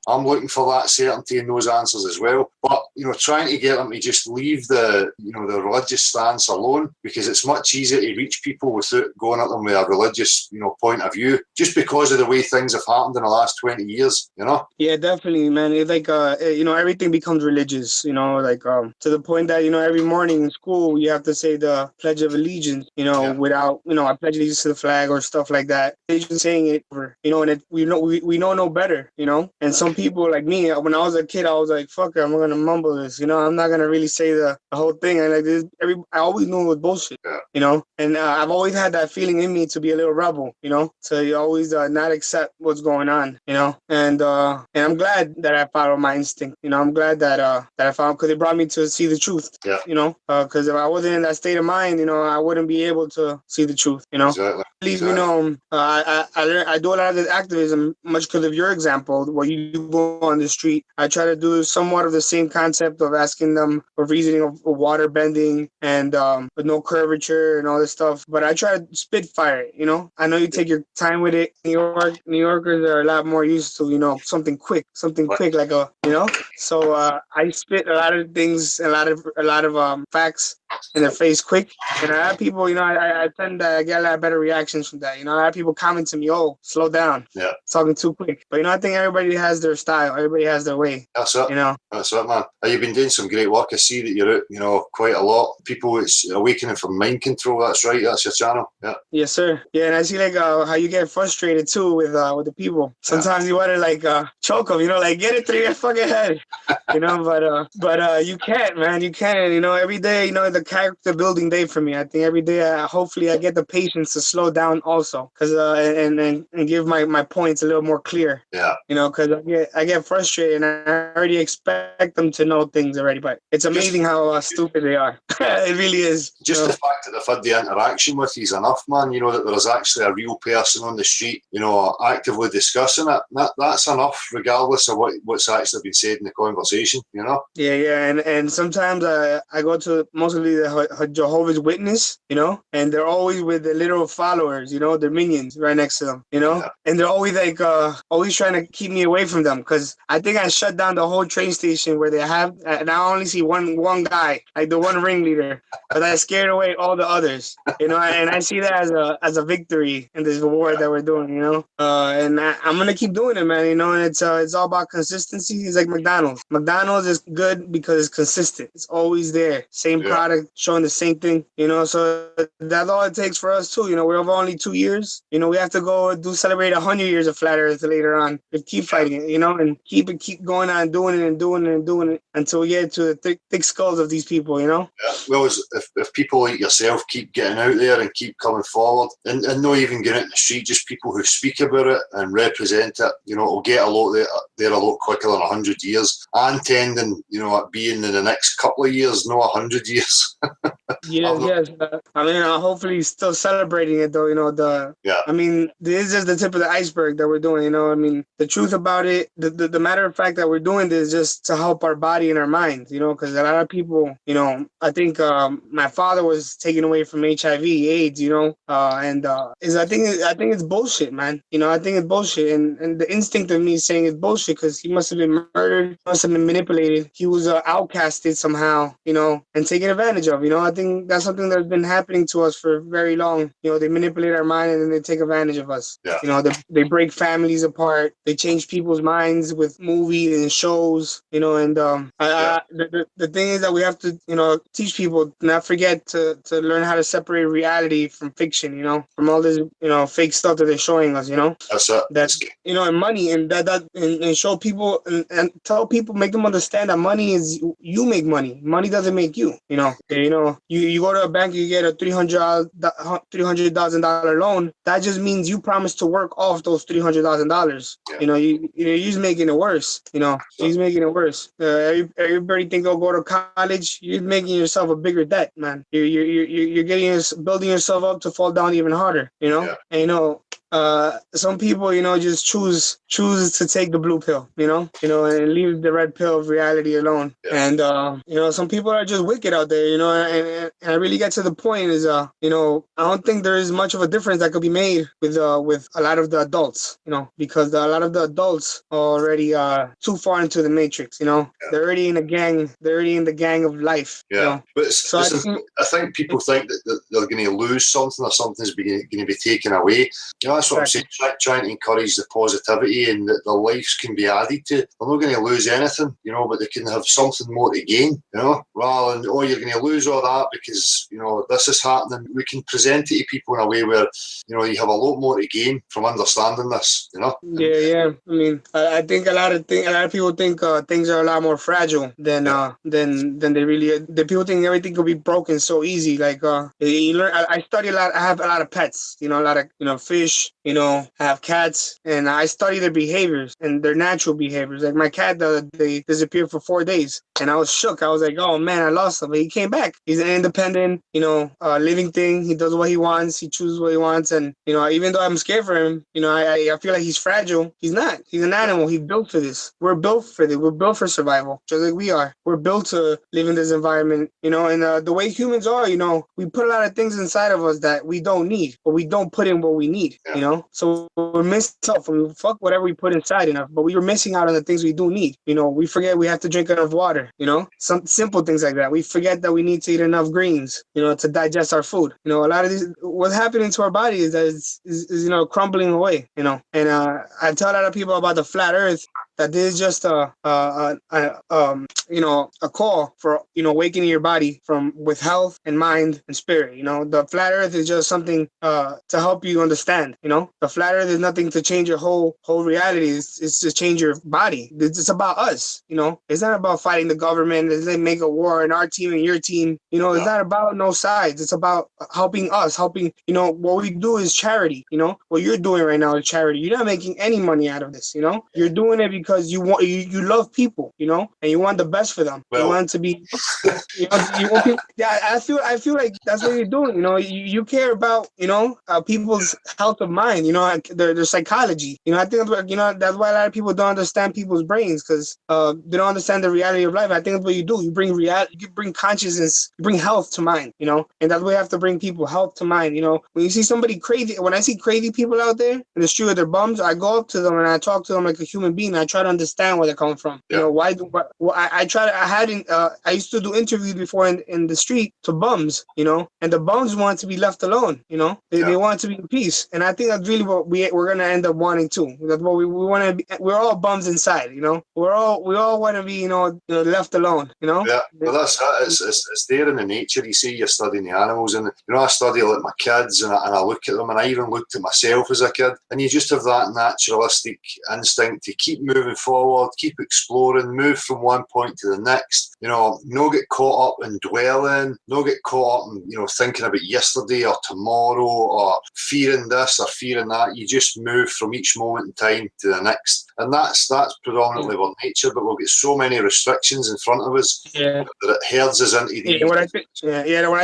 I'm looking for that certainty in those answers as well. But trying to get them to just leave the the religious stance alone, because it's much easier to reach people without going at them with a religious point of view, just because of the way things have happened in the last 20 years. Yeah, definitely, man. It's like everything becomes religious. To the point that every morning in school you have to say the Pledge of Allegiance. Without I pledge allegiance to the flag or stuff like that. They're just saying it, and we know no better, And some people like me, when I was a kid, I was like, "Fuck it, I'm gonna mumble this, I'm not gonna really say the whole thing." And like this, I always knew it was bullshit, And I've always had that feeling in me to be a little rebel, So you always not accept what's going on, And I'm glad that I followed my instinct, I'm glad that I found, because it brought me to see the truth, Because if I wasn't in that state of mind, I wouldn't be able to see the truth, Exactly. At least, I do a lot of this activism, much because of your example, where you go on the street. I try to do somewhat of the same concept of asking them for reasoning of water bending and with no curvature and all this stuff. But I try to spitfire it, I know you take your time with it. New Yorkers are a lot more used to, something quick, like So I spit a lot of things, a lot of facts in their face quick. And I have people, I tend to get a lot better reactions from that. I have people comment to me, "Oh, slow down. Yeah. Talking too quick." But, I think everybody has their style. Everybody has their way. That's it. That's it, man. You've been doing some great work. I see that you're out, quite a lot. People, it's Awakening from Mind Control. That's right. That's your channel. Yeah. Yes, sir. Yeah, and I see, how you get frustrated, too, with the people. Sometimes you want to, choke them, get it through your fucking head. But you can't, man. You can't. Every day, the character building day for me. I think every day, hopefully, I get the patience to slow down also, because and give my points a little more clear. Yeah. Because I get frustrated and I already expect them to know things already. But it's amazing how stupid they are. It really is. Just the fact that they've had the interaction with you is enough, man. That there is actually a real person on the street, actively discussing it. That's enough, regardless of what's actually been said in the conversation. Yeah, and sometimes I go to mostly the Jehovah's Witness, and they're always with the literal followers, their minions right next to them, Yeah. And they're always always trying to keep me away from them, because I think I shut down the whole train station where they have, and I only see one guy, like the one ring ringleader, but I scared away all the others. You know, and I see that as a victory in this war that we're doing. You know, and I'm gonna keep doing it, man. You know, and it's all about consistency. It's like McDonald's. McDonald's is good because it's consistent. It's always there, same product, showing the same thing. You know, so that's all it takes for us too. You know, we're over only 2 years. You know, we have to go celebrate 100 years of Flat Earth later on. We keep fighting it. You know, and keep going on, doing it until we get to the thick skulls of these people. You know. Yeah. Well, if people like yourself keep getting out there and keep coming forward, and not even getting out in the street, just people who speak about it and represent it, you know, it'll get a lot there a lot quicker than 100 years. I'm tending, you know, at being in the next couple of years, not 100 years. Yes. I mean, hopefully still celebrating it though, you know, I mean, this is just the tip of the iceberg that we're doing, you know. I mean, the truth about it, the matter of fact that we're doing this just to help our body and our mind, you know, because a lot of people, you know, I think my father was taken away from HIV, AIDS, you know, I think it's bullshit, man. You know, I think it's bullshit, and the instinct of me is saying it's bullshit because he must have been murdered, must have been manipulated. He was outcasted somehow, you know, and taken advantage of. You know, I think that's something that's been happening to us for very long. You know, they manipulate our mind and then they take advantage of us. Yeah. You know, they break families apart. They change people's minds with movies and shows. You know, and the thing is that we have to, you know, teach people not forget to learn how to separate reality from fiction. You know, from all this, you know, fake stuff that they're showing us. You know, that's you know, and money and and show people and tell people, make them understand that money is, you make money. Money doesn't make you. You know, you go to a bank, you get a $300,000 loan. That just means you promise to work off those $300,000. You know, you're just making it worse. You know, he's making it worse. Everybody think they'll go to college. You're making yourself a bigger debt, man. You're building yourself up to fall down even harder. You know, and you know. Some people, you know, just choose to take the blue pill, you know, and leave the red pill of reality alone. And, you know, some people are just wicked out there, you know, and I really get to the point is, you know, I don't think there is much of a difference that could be made with a lot of the adults, you know, because a lot of the adults are already too far into the matrix, you know. They're already in a gang. They're already in the gang of life. Yeah. You know? But so I think people think that they're going to lose something or something's going to be taken away. You know, that's what I'm saying. Trying to encourage the positivity and that their lives can be added to. They're not going to lose anything, you know, but they can have something more to gain, you know, rather than, you're going to lose all that because, you know, this is happening. We can present it to people in a way where, you know, you have a lot more to gain from understanding this, you know. Yeah. I mean, I think a lot of people think things are a lot more fragile than they really. The people think everything could be broken so easy. Like you learn. I study a lot. I have a lot of pets. You know, a lot of, you know, fish. You know, I have cats, and I study their behaviors and their natural behaviors. Like my cat the other day disappeared for 4 days, and I was shook. I was like, oh man, I lost him. But he came back. He's an independent, you know, living thing. He does what he wants. He chooses what he wants. And, you know, even though I'm scared for him, you know, I feel like he's fragile. He's not. He's an animal. He's built for this. We're built for this. We're built for survival, just like we are. We're built to live in this environment, you know, and the way humans are, you know, we put a lot of things inside of us that we don't need, or we don't put in what we need, you know. So we're missing out from fuck whatever we put inside enough, but we were missing out on the things we do need. You know, we forget we have to drink enough water, you know, some simple things like that. We forget that we need to eat enough greens, you know, to digest our food. You know, a lot of these, what's happening to our body is that is you know, crumbling away, you know. And I tell a lot of people about the flat earth, that this is just you know, a call for, you know, awakening your body with health and mind and spirit. You know, the flat earth is just something to help you understand. You know, the flat earth is nothing to change your whole reality. It's to change your body. It's about us. You know, it's not about fighting the government. It's like make a war in our team and your team. You know, it's not about no sides. It's about helping us, helping. You know, what we do is charity. You know, what you're doing right now is charity. You're not making any money out of this. You know, you're doing it because you love people, you know, and you want the best for them. You want to be, you know, you want people. Yeah, I feel like that's what you're doing. You know, you care about, you know, people's health of mind. You know, their psychology. You know, I think, you know, that's why a lot of people don't understand people's brains, because they don't understand the reality of life. I think that's what you do. You bring reality. You bring consciousness. You bring health to mind. You know, and that's why you have to bring people health to mind. You know, when you see somebody crazy, when I see crazy people out there in the street with their bums, I go up to them and I talk to them like a human being. I try try to understand where they're coming from. You know, I used to do interviews before in the street to bums, you know, and the bums want to be left alone, you know. They want to be in peace. And I think that's really what we're gonna end up wanting too. That's what we want to be. We're all bums inside, you know. We all want to be, you know, left alone, you know. Yeah, well, that's it's there in the nature. You see, you're studying the animals, and you know, I study like my kids, and I look at them, and I even looked at myself as a kid, and you just have that naturalistic instinct to keep moving forward, keep exploring, move from one point to the next. You know, no get caught up in dwelling, no get caught up in, you know, thinking about yesterday or tomorrow or fearing this or fearing that. You just move from each moment in time to the next, and that's predominantly what nature. But we've got so many restrictions in front of us that it herds us into the. What I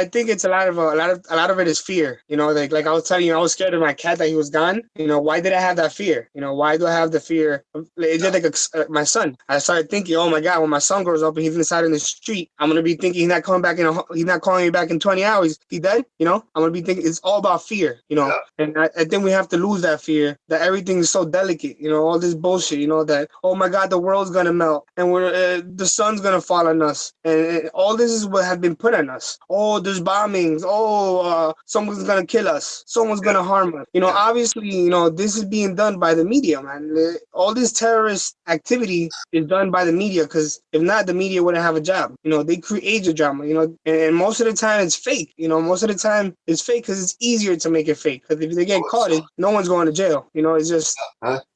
think it's a lot of it is fear. You know, like I was telling you, I was scared of my cat that he was gone. You know, why did I have that fear? You know, why do I have the fear? It's just like my son. I started thinking, oh my God, when my son grows up and he's inside in the street, I'm gonna be thinking he's not coming back he's not calling me back in 20 hours. He dead? You know, I'm gonna be thinking it's all about fear. You know, and I think we have to lose that fear. That everything is so delicate. You know, all this bullshit. You know that, oh my God, the world's gonna melt and the sun's gonna fall on us, and all this is what has been put on us. Oh, there's bombings. Oh, someone's gonna kill us. Someone's gonna harm us. You know, obviously, you know, this is being done by the media, man. All this terrorist activity is done by the media, because if not, the media wouldn't have a job. You know, they create the drama. You know, and most of the time it's fake. You know, most of the time it's fake because it's easier to make it fake. Because if they get caught, no one's going to jail. You know, it's just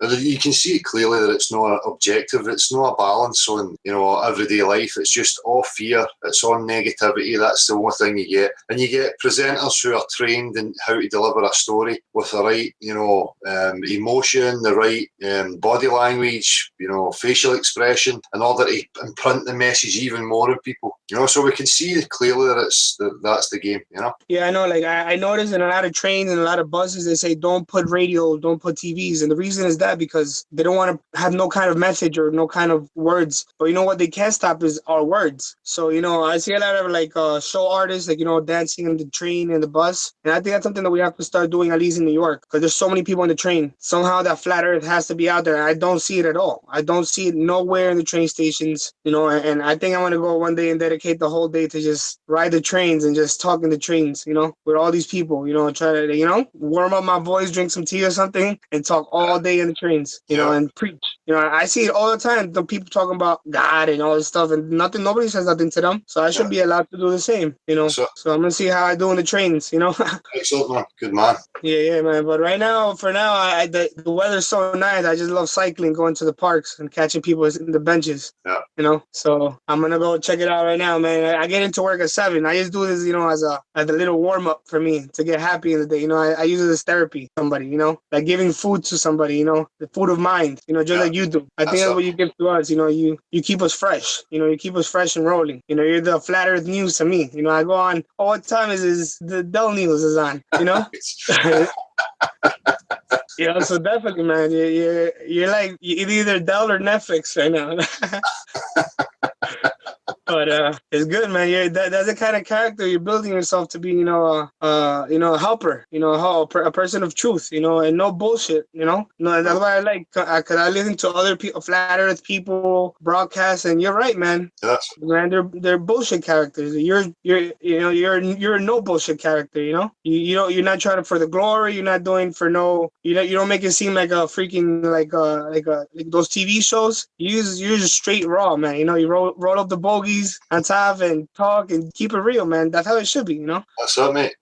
you can see clearly that it's not objective. It's not a balance on, you know, everyday life. It's just all fear. It's all negativity. That's the only thing you get. And you get presenters who are trained in how to deliver a story with the right, you know, emotion, the right body language, you know, facial expression, in order to imprint the message even more in people. You know, so we can see clearly that that's the game. You know. Yeah, I know. Like I noticed in a lot of trains and a lot of buses, they say don't put radio, don't put TVs, and the reason is that because they don't want to have no kind of message or no kind of words. But you know what they can't stop is our words. So you know, I see a lot of like show artists, like, you know, dancing in the train and the bus, and I think that's something that we have to start doing, at least in New York, because there's so many people on the train. Somehow that flat Earth has to be out there. I don't see it at all. I don't see it nowhere in the train stations. You know, and I think I want to go one day and dedicate the whole day to just ride the trains and just talk in the trains. You know, with all these people. You know, try to, you know, warm up my voice, drink some tea or something, and talk all day in the trains. You know, and preach. You know, I see it all the time. The people talking about God and all this stuff, and nobody says nothing to them. So I should be allowed to do the same. You know, so I'm gonna see how I do in the trains. You know. Excellent, man. Good man. Yeah, man. But for now, the weather's so nice. I just love cycling, going to the parks and catching people in the benches. Yeah. You know, so I'm gonna go check it out right now, man. I get into work at 7. I just do this, you know, as a little warm up for me to get happy in the day. You know, I use it as therapy. Somebody, you know, like giving food to somebody. You know, the food of mind. You know, just like you do. I think that's what you give to us. You know, you keep us fresh. You know, you keep us fresh and rolling. You know, you're the flat Earth news to me. You know, I go on all the time is the Dell News is on. You know. Yeah, so definitely, man. You're like either Dell or Netflix right now. But it's good, man. That's the kind of character you're building yourself to be. You know, a helper. You know, a person of truth. You know, and no bullshit. You know, no, that's why I like. Cause I listen to other people, flat Earth people broadcast, and you're right, man. Yes. Man, they're bullshit characters. You're a no bullshit character. You know, you're not trying for the glory. You're not doing for no. You don't make it seem like a freaking like those TV shows. You're just straight raw, man. You know, you roll up the bogies on top and talk and keep it real, man. That's how it should be, you know. That's it, mate.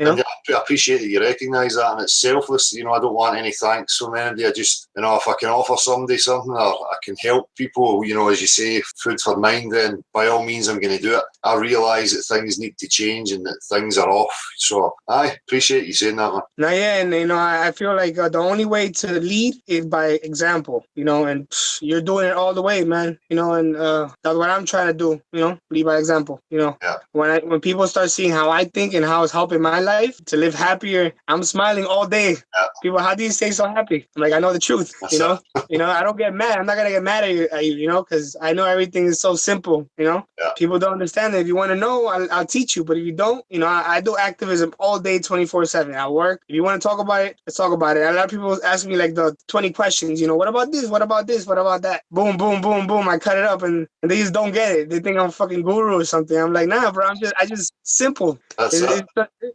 I appreciate that you recognise that, and it's selfless. You know, I don't want any thanks from anybody. I just, you know, if I can offer somebody something or I can help people, you know, as you say, food for mind, then by all means I'm going to do it. I realise that things need to change and that things are off. So I appreciate you saying that, man. Now, yeah, and you know, I feel like the only way to lead is by example, you know, and you're doing it all the way, man. You know, and that's what I'm trying to do. You know, lead by example. You know, when people start seeing how I think and how it's helping my life to live happier. I'm smiling all day. People, how do you stay so happy? I'm like, I know the truth. You know, I don't get mad. I'm not gonna get mad at you, you know, because I know everything is so simple. You know, people don't understand it. If you want to know, I'll teach you. But if you don't, you know, I do activism all day, 24/7. I work. If you want to talk about it, let's talk about it. A lot of people ask me like the 20 questions. You know, what about this? What about this? What about that? Boom, boom, boom, boom. I cut it up, and they just don't get it. They think I'm a fucking guru or something. I'm like, nah, bro. I just simple.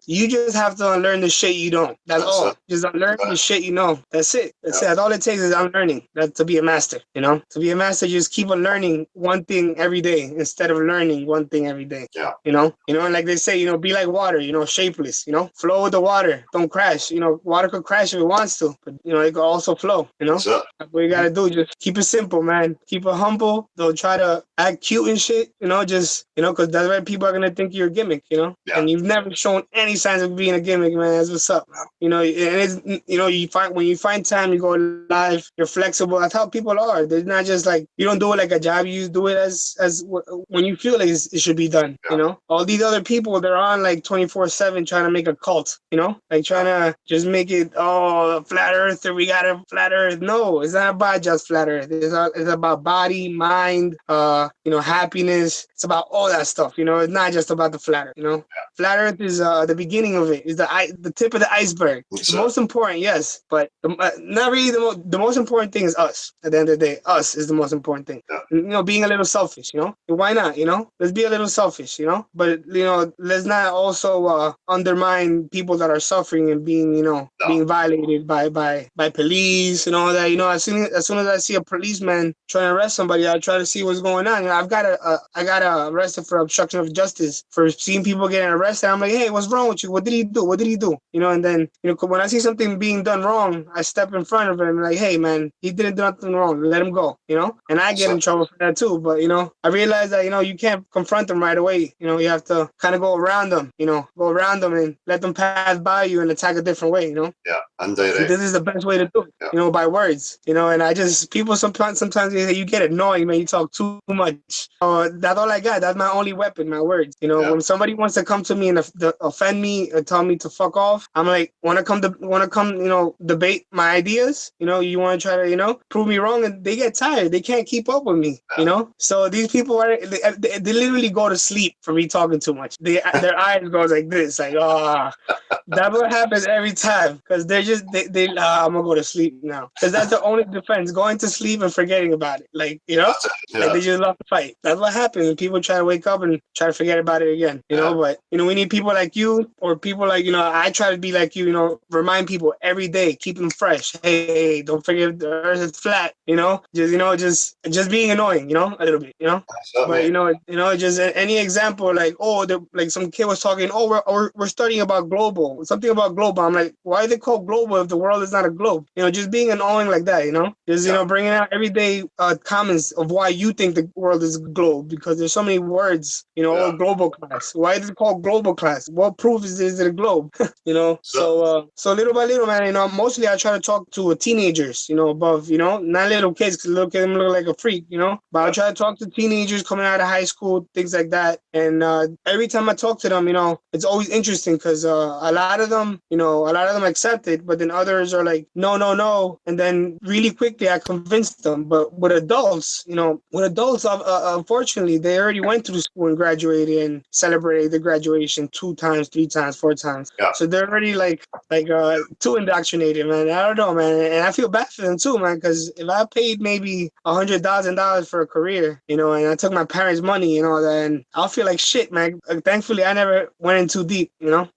You just have to unlearn the shit you don't. That's all. Just unlearn the shit you know. That's it. That's all it takes is unlearning. That to be a master. You know, to be a master, just keep on learning one thing every day instead of learning one thing every day. Yeah. You know, and like they say, you know, be like water. You know, shapeless. You know, flow with the water. Don't crash. You know, water could crash if it wants to, but you know, it could also flow. You know, that's what you gotta do. Just keep it simple, man. Keep it humble. Don't try to act cute and shit. You know, just because that's why people are gonna think you're a gimmick. You know, and you've never shown any signs of being a gimmick, man. That's what's up. You know, and it's, you know, when you find time, you go live. You're flexible. That's how people are. They're not just like, you don't do it like a job. You do it as when you feel like it should be done. You know, all these other people, they're on like 24/7 trying to make a cult. You know, like trying to just make it flat earther. We got a flat earth. No, it's not about just flat earth. It's about body, mind, you know, happiness. It's about all that stuff. You know, it's not just about the flat earth. You know, flat earth is the beginning of it. Is the tip of the iceberg. It's the most important, yes, but not really the most important thing is us. At the end of the day, us is the most important thing. You know, being a little selfish. You know, why not? You know, let's be a little selfish. You know, but you know, let's not also undermine people that are suffering and being, you know, being violated by police and all that. You know, as soon as I see a policeman trying to arrest somebody, I try to see what's going on. You know, I got arrested for obstruction of justice for seeing people getting arrested. I'm like, hey, what's wrong with you? What did he do? What did he do? You know, and then, you know, when I see something being done wrong, I step in front of him and like, hey, man, he didn't do nothing wrong. Let him go, you know? And I get in trouble for that too. But, you know, I realize that, you know, you can't confront them right away. You know, you have to kind of go around them, you know, and let them pass by you and attack a different way, you know? Yeah, and this is the best way to do it, you know, by words, you know? And people sometimes they say, you get annoying, man, you talk too much. That's all I got. That's my only weapon, my words. You know, when somebody wants to come to me and offend me or tell me to fuck off, I'm like, want to come, you know, debate my ideas? You know, you want to try to, you know, prove me wrong, and they get tired. They can't keep up with me, you know? So these people they literally go to sleep for me talking too much. Their eyes go like this, like, that's what happens every time. Because they're just, I'm going to go to sleep now. Because that's the only defense, going to sleep and forgetting about it. Like, you know, like they just love to fight. That's what happens. And people try to wake up and try to forget about it again, you know? But, you know, we need people like you, or people like, you know, I try to be like you, you know, remind people every day, keep them fresh. Hey, don't forget the earth is flat, you know? Just being annoying, you know, a little bit, you know? But, you know, just any example, like, like some kid was talking, we're studying about global, something about global. I'm like, why are they called global if the world is not a globe? You know, just being annoying like that, you know? Just, you know, bringing out everyday comments of why you think the world is a globe, because there's so many words, you know, global class. Why is it called global class? What proof is it a globe? You know? So little by little, man, you know, mostly I try to talk to teenagers, you know, above, you know, not little kids, because little kids look like a freak, you know? But I try to talk to teenagers coming out of high school, things like that. And every time I talk to them, you know, it's always interesting, because a lot of them accept it, but then others are like, no. And then really quickly I convince them. But with adults, unfortunately, they already went through school and graduated and celebrated the graduation 2 times, 3 times, 4 times. Yeah. So they're already like too indoctrinated, man. I don't know, man. And I feel bad for them too, man, because if I paid maybe $100,000 for a career, you know, and I took my parents' money, you know, then I'll feel like shit, man. Thankfully, I never went in too deep, you know,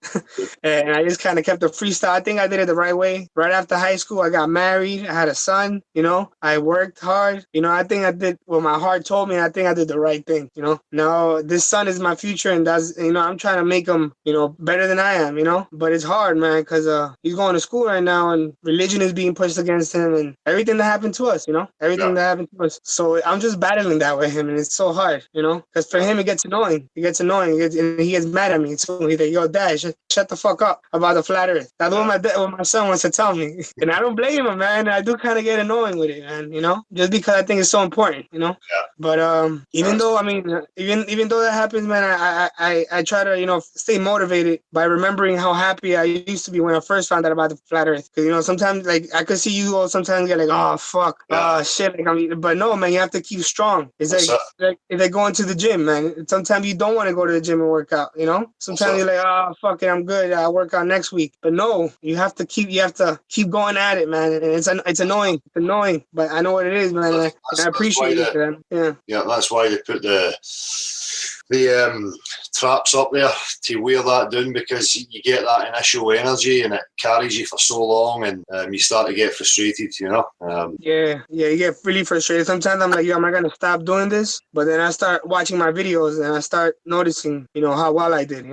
and I just kind of kept the freestyle. I think I did it the right way. Right after high school, I got married. I had a son, you know, I worked hard. You know, I think I did what my heart told me. I think I did the right thing, you know. Now, this son is my future, and that's, you know, I'm trying to make him, you know, better than I am, you know. But it's hard, man, because he's going to school right now, and religion is being pushed against him, and everything that happened to us, you know, everything that happened to us. So I'm just battling that with him, and it's so hard, you know, because for him, it gets annoying. And he gets mad at me, too. He's like, yo, Dad, shut the fuck up about the flat earth. That's what my son wants to tell me. And I don't blame him, man. I do kind of get annoying with it, man, you know, just because I think it's so important, you know. Yeah. But even though that happens, man, I try to, you know, stay motivated by remembering how happy I used to be when I first found out about the flat Earth. Because sometimes like I could see you all sometimes get like, oh fuck, shit, like, but no, man, you have to keep strong. It's like going to the gym, man. Sometimes you don't want to go to the gym and work out. Sometimes you're like, oh fuck it, I'm good. I'll work out next week. But no, you have to keep going at it, man. And it's annoying. It's annoying, but I know what it is, man. And I appreciate it, man. Yeah, that's why they put the traps up there to wear that down, because you get that initial energy and it carries you for so long, and you start to get frustrated, you get really frustrated. Sometimes I'm like, am I gonna stop doing this? But then I start watching my videos and I start noticing, how well I did,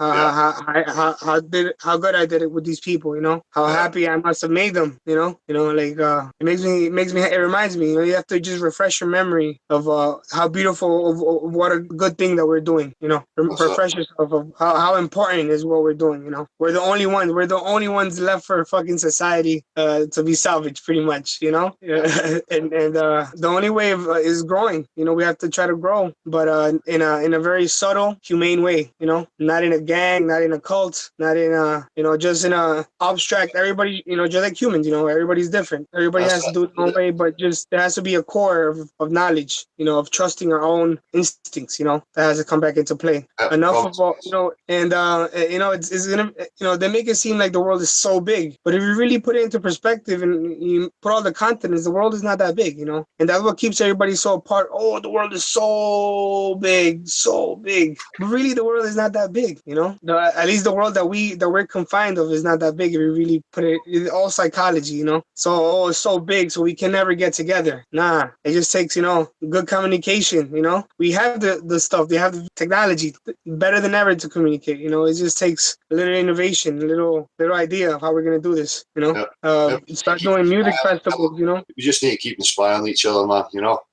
how good I did it with these people, how happy I must have made them, it reminds me, you have to just refresh your memory of how beautiful, of what a good thing that we're doing, refresh yourself of how important is what we're doing. We're the only ones left for fucking society to be salvaged, pretty much. And the only way is growing. We have to try to grow, but in a very subtle, humane way. Not in a gang, not in a cult, not in a just in a abstract. Everybody, just like humans. Everybody's different. Everybody has to do it their own way, but just there has to be a core of knowledge. Of trusting our own instincts. That has to come back into play. Enough of all, it's gonna, they make it seem like the world is so big, but if you really put it into perspective and you put all the continents, the world is not that big, and that's what keeps everybody so apart. Oh, the world is so big, but really the world is not that big, at least the world that we're confined of is not that big if you really put it. It's all psychology, so it's so big, so we can never get together. Nah, it just takes good communication. We have the stuff, they have the technology better than ever to communicate. It just takes a little innovation, a little idea of how we're gonna do this. Start doing music festivals. We just need to keep inspiring each other, man.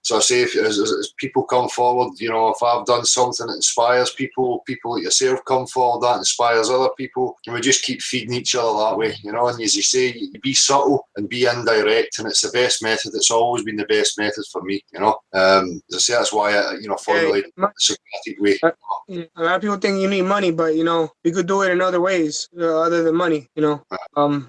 So I say, if as people come forward, if I've done something that inspires people like yourself come forward, that inspires other people, and we just keep feeding each other that way. And as you say, you be subtle and be indirect, and it's the best method. It's always been the best method for me. As I say, that's why I formulated the Socratic way. A lot of people think you need money, but we could do it in other ways other than money.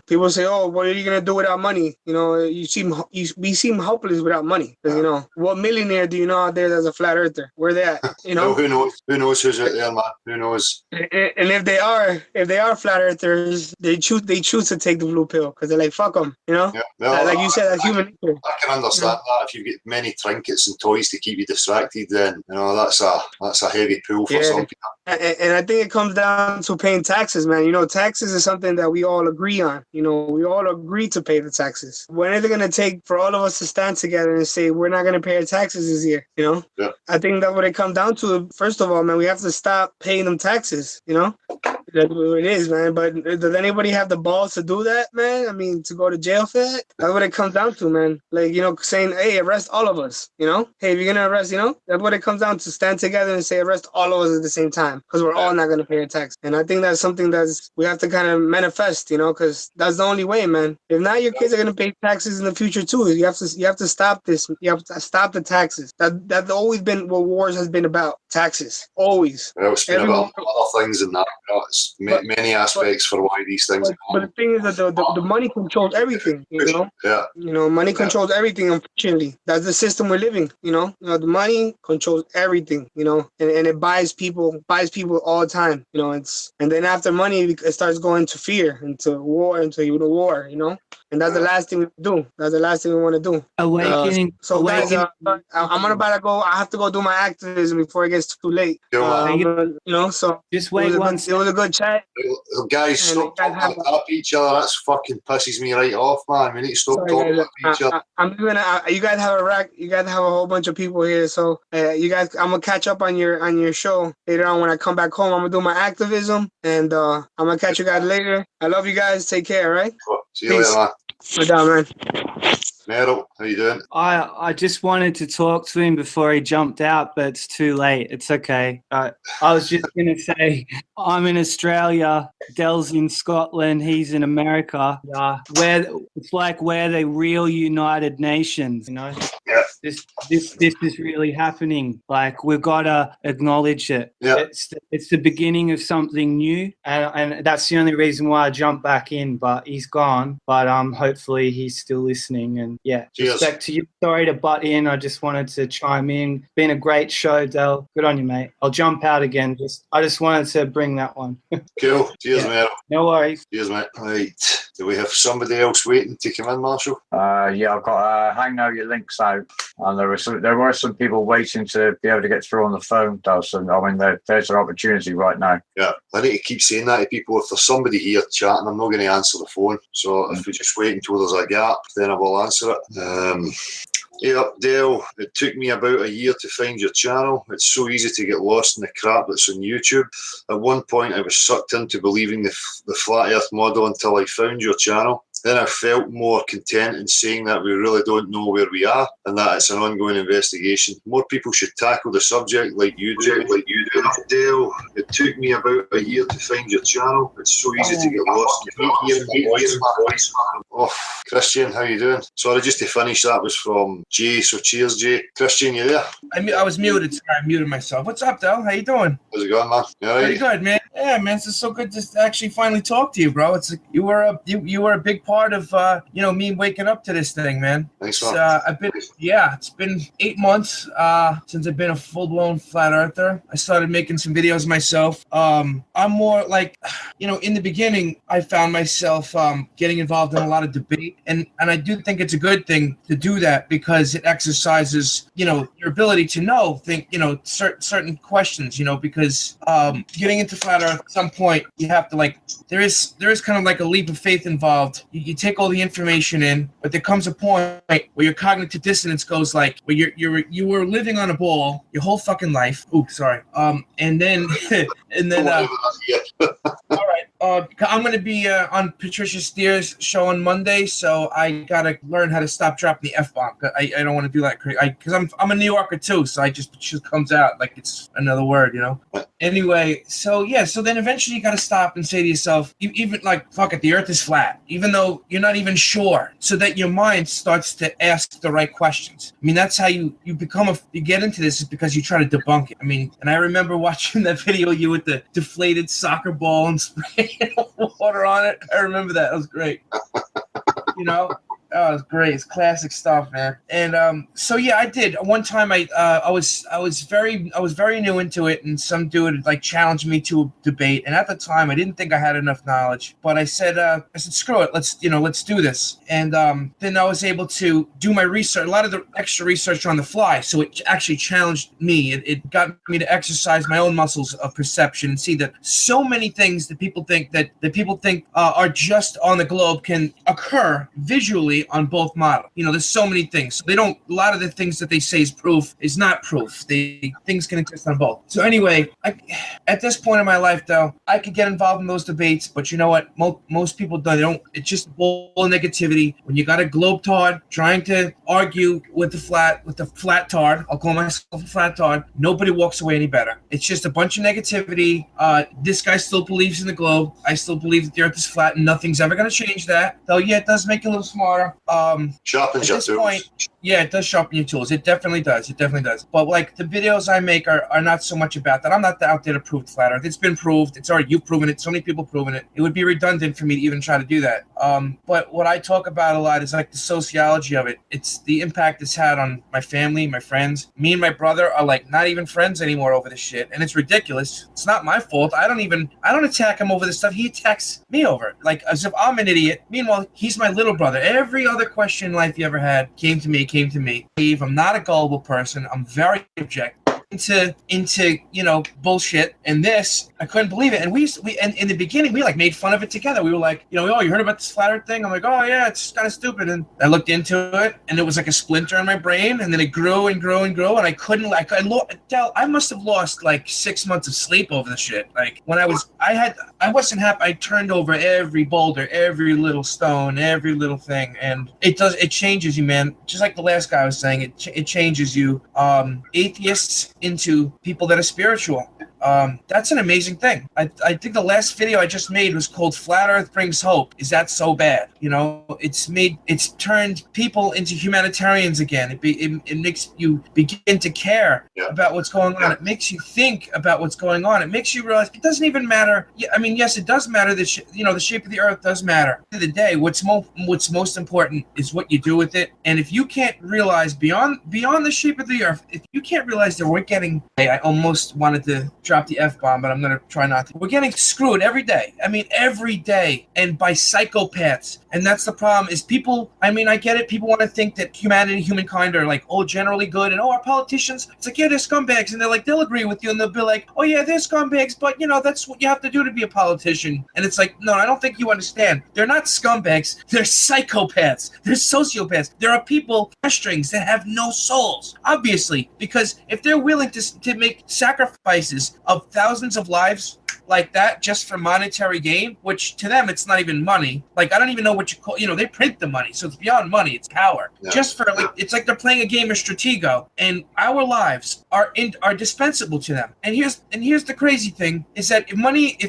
People say, "Oh, what are you gonna do without money?" We seem helpless without money. Because what millionaire do you know out there that's a flat earther? Where they at? No, who knows? Who knows who's out there, man? Who knows? And if they are flat earthers, they choose to take the blue pill because they're like, fuck them. Like you said, that's human nature. I can understand that. If you get many trinkets and toys to keep you distracted, then that's a heavy pull for some people. And I think it comes down to paying taxes, man. Taxes is something that we all agree on. We all agree to pay the taxes. When is it going to take for all of us to stand together and say, we're not going to pay our taxes this year? Yeah. I think that what it comes down to, first of all, man, we have to stop paying them taxes, That's what it is, man. But does anybody have the balls to do that, man? I mean, to go to jail for that? That's what it comes down to, man. Like, saying, hey, arrest all of us, Hey, if you're going to arrest, that's what it comes down to. Stand together and say, arrest all of us at the same time. Because we're all not going to pay a tax. And I think that's something we have to kind of manifest, because that's the only way, man. If not, your kids are going to pay taxes in the future too. You have to stop this. You have to stop the taxes. That's always been what wars has been about. Taxes. Always. Well, it's been about other things than that. It's many aspects for why these things but the thing is that the money controls everything, Yeah. Money controls everything, unfortunately. That's the system we're living, the money controls everything, and it buys people all the time, and then after money, it starts going to fear, into war, and that's the last thing we do. That's the last thing we want to do. Awakening. Guys, I'm about to go. I have to go do my activism before it gets too late. So just wait it was a good chat. Guys, stop talking up each other. That's fucking pisses me right off, man. We need to stop talking up each other. You guys have a rack. You guys have a whole bunch of people here. So I'm gonna catch up on your show later on when I come back home. I'm gonna do my activism, and I'm gonna catch you guys later. I love you guys. Take care. All right. Cool. See you later, man. We're down, man. Meryl, how you doing? I just wanted to talk to him before he jumped out, but it's too late. It's okay. I was just going to say, I'm in Australia, Dell's in Scotland, he's in America. Where it's like we're the real United Nations, Yeah. this is really happening. Like, we've got to acknowledge it. Yeah. It's the beginning of something new, and that's the only reason why I jumped back in. But he's gone. But hopefully he's still listening. And yeah, Cheers. respect to you. Sorry to butt in. I just wanted to chime in. Been a great show, Del. Good on you, mate. I'll jump out again. I just wanted to bring that one. Cool. Cheers, mate. No worries. Cheers, mate. Right. Do we have somebody else waiting to come in, Marshall? Yeah, I've got hang now your links out, and there were some people waiting to be able to get through on the phone, though. So I mean, there's an opportunity right now. Yeah, I need to keep saying that to people. If there's somebody here chatting, I'm not going to answer the phone. So if we just wait until there's a gap, then I will answer it. Yeah, Dale, it took me about a year to find your channel. It's so easy to get lost in the crap that's on YouTube. At one point, I was sucked into believing the flat earth model until I found your channel. Then I felt more content in saying that we really don't know where we are and that it's an ongoing investigation. More people should tackle the subject like you do. Dale, it took me about a year to find your channel. It's so easy to get lost. Hearing my voice. Oh, Christian, how you doing? Sorry, just to finish, that was from Jay. So cheers, Jay. Christian, you there? I was muted. Sorry, I muted myself. What's up, Del? How you doing? How's it going, man? You all right? Pretty good, man. Yeah, man. It's so good to actually finally talk to you, bro. It's you were a big part of me waking up to this thing, man. Thanks, man. It's been 8 months since I've been a full-blown flat earther. I started making some videos myself. I'm more like, in the beginning, I found myself getting involved in a lot of debate, and I do think it's a good thing to do that because it exercises, your ability to think certain questions, because getting into flat earth at some point you have to there is kind of like a leap of faith involved. You take all the information in, but there comes a point where your cognitive dissonance goes where you were living on a ball your whole fucking life. Oops, sorry. And then all right. I'm going to be on Patricia Steer's show on Monday, so I got to learn how to stop dropping the F-bomb. I don't want to do that because I'm a New Yorker too, so it just comes out like it's another word, Anyway, so then eventually you got to stop and say to yourself, even fuck it, the earth is flat, even though you're not even sure, so that your mind starts to ask the right questions. I mean, that's how you get into this, is because you try to debunk it. I mean, and I remember watching that video you with the deflated soccer ball and spraying water on it. I remember that. That was great. Oh, it's great. It's classic stuff, man. And I did. One time I was very new into it, and some dude challenged me to a debate. And at the time I didn't think I had enough knowledge, but I said screw it, let's do this. And then I was able to do my research, a lot of the extra research on the fly. So it actually challenged me. It got me to exercise my own muscles of perception and see that so many things that people think are just on the globe can occur visually on both models. There's so many things. So a lot of the things that they say is proof is not proof. Things can exist on both. So anyway, at this point in my life, though, I could get involved in those debates, but you know what? Most people don't. It's just full of negativity. When you got a globetard trying to argue with the flat tard, I'll call myself a flat tard, nobody walks away any better. It's just a bunch of negativity. This guy still believes in the globe. I still believe that the earth is flat and nothing's ever going to change that. Though, yeah, it does make you a little smarter. Sharpens your tools. Yeah, it does sharpen your tools. It definitely does. But the videos I make are not so much about that. I'm not out there to prove the flat earth. It's been proved. You've proven it. So many people proven it. It would be redundant for me to even try to do that. But what I talk about a lot is the sociology of it. It's the impact it's had on my family, my friends. Me and my brother are not even friends anymore over this shit, and it's ridiculous. It's not my fault. I don't attack him over this stuff. He attacks me over it, as if I'm an idiot. Meanwhile, he's my little brother. Every other question in life you ever had came to me. I'm not a gullible person. I'm very objective into bullshit, and this I couldn't believe it. And we in the beginning we made fun of it together. We were like, oh, you heard about this flat earth thing? I'm like, oh yeah, it's kind of stupid. And I looked into it, and it was like a splinter in my brain, and then it grew and grew and grew, and I couldn't I must have lost 6 months of sleep over the shit. When I wasn't happy. I turned over every boulder, every little stone, every little thing, and it changes you, man. Just like the last guy was saying, it changes you. Atheists into people that are spiritual. That's an amazing thing. I think the last video I just made was called Flat Earth Brings Hope. Is that so bad? You know, it's turned people into humanitarians again. It makes you begin to care about what's going on. It makes you think about what's going on. It makes you realize it doesn't even matter. I mean, yes, it does matter. The shape of the earth does matter. At the end of the day, what's most important is what you do with it. And if you can't realize beyond the shape of the earth, if you can't realize that we're getting, I almost wanted to drop the F-bomb, but I'm going to try not to. We're getting screwed every day. I mean, every day, and by psychopaths. And that's the problem is people, I mean, I get it. People want to think that humankind are like, generally good. And, our politicians, it's like, they're scumbags. And they're like, they'll agree with you. And they'll be like, they're scumbags. But, that's what you have to do to be a politician. And it's like, no, I don't think you understand. They're not scumbags. They're psychopaths. They're sociopaths. There are people, strings that have no souls, obviously, because if they're willing to make sacrifices of thousands of lives like that just for monetary gain, which to them it's not even money. Like, I don't even know what you call, they print the money, so it's beyond money, it's power. Yeah. Just for it's like they're playing a game of Stratego, and our lives are dispensable to them. And here's the crazy thing is that if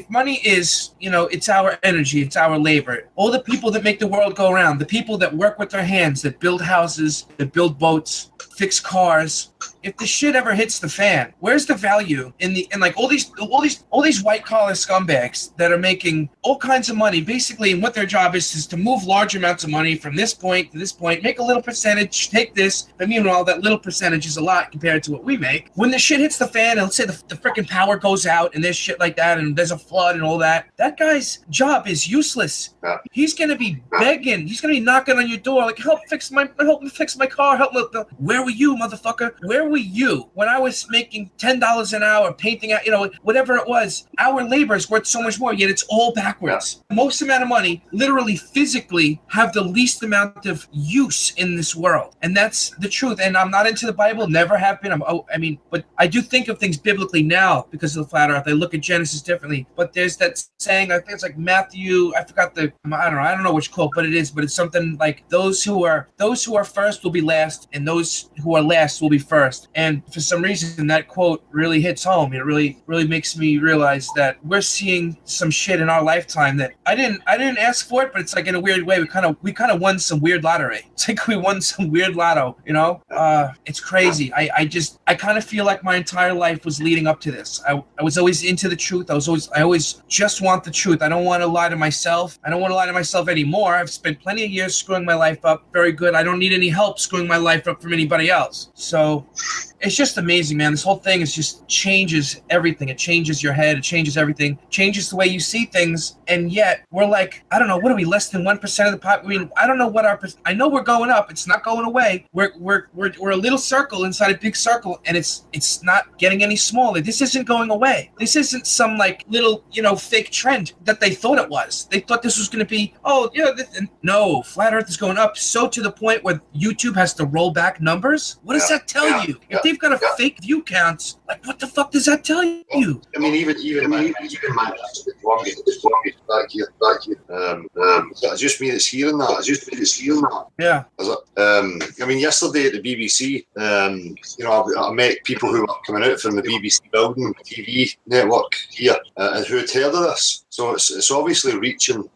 money is, it's our energy, it's our labor. All the people that make the world go around, the people that work with their hands, that build houses, that build boats, fix cars. If the shit ever hits the fan, where's the value in like all these white collar scumbags that are making all kinds of money, basically, and what their job is to move large amounts of money from this point to this point, make a little percentage, take this. But meanwhile, that little percentage is a lot compared to what we make. When the shit hits the fan, and let's say the freaking power goes out and there's shit like that, and there's a flood and all that, that guy's job is useless. He's gonna be begging. He's gonna be knocking on your door like, help me fix my car. Help me. Where were you, motherfucker? Where were you when I was making $10 an hour painting out, whatever it was? Our labor is worth so much more, yet it's all backwards. The most amount of money, literally, physically, have the least amount of use in this world. And that's the truth. And I'm not into the Bible, never have been. But I do think of things biblically now because of the flat earth. I look at Genesis differently. But there's that saying, I think it's like Matthew, I forgot I don't know which quote, but it's something like those who are first will be last, and those who are last will be first. And for some reason, that quote really hits home. It really, really makes me realize that we're seeing some shit in our lifetime that I didn't ask for it, but it's like in a weird way, we kind of won some weird lottery. It's like we won some weird lotto, It's crazy. I kind of feel like my entire life was leading up to this. I was always into the truth. I always just want the truth. I don't want to lie to myself. I don't want to lie to myself anymore. I've spent plenty of years screwing my life up. Very good. I don't need any help screwing my life up from anybody else. So it's just amazing, man. This whole thing just changes everything. It changes your head. It changes everything. Changes the way you see things. And yet we're like, I don't know, what are we, less than 1% of the pop? I mean, I don't know what I know we're going up. It's not going away. We're a little circle inside a big circle, and it's not getting any smaller. This isn't going away. This isn't some like little, fake trend that they thought it was. They thought this was going to be, no, flat earth is going up. So to the point where YouTube has to roll back numbers. What does that tell you? If they've got a fake view counts, like what the fuck does that tell you? I mean, even my back here. Is it just me that's hearing that? Yeah. I mean, yesterday at the BBC, I met people who were coming out from the BBC building, TV network here, and who had heard of this. So it's obviously reaching,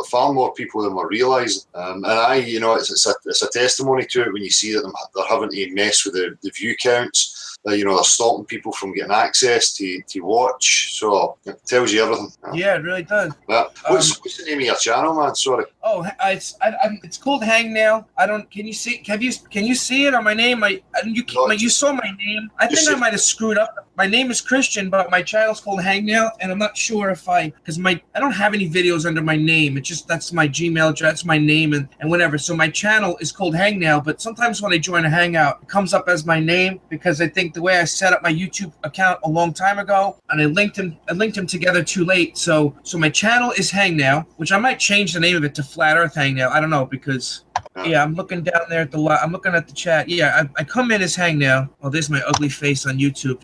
far more people than we're realising. And it's a testimony to it when you see that they're having to mess with the view counts. They're stopping people from getting access to watch. So it tells you everything. Yeah, it really does. What's the name of your channel, man? Sorry. Oh, it's called Hangnail. Can you see? Can you see it on my name? You saw my name. I think I might have screwed up. My name is Christian, but my channel's called Hangnail, and I'm not sure if I don't have any videos under my name. It's just that's my Gmail address, that's my name, and whatever. So my channel is called Hangnail, but sometimes when I join a Hangout, it comes up as my name because I think the way I set up my YouTube account a long time ago, and I linked them together too late. So my channel is Hangnail, which I might change the name of it to Flat Earth Hangnail. I don't know because. Yeah, I'm looking down there at I'm looking at the chat. Yeah, I come in as Hangnail. Oh, there's my ugly face on YouTube.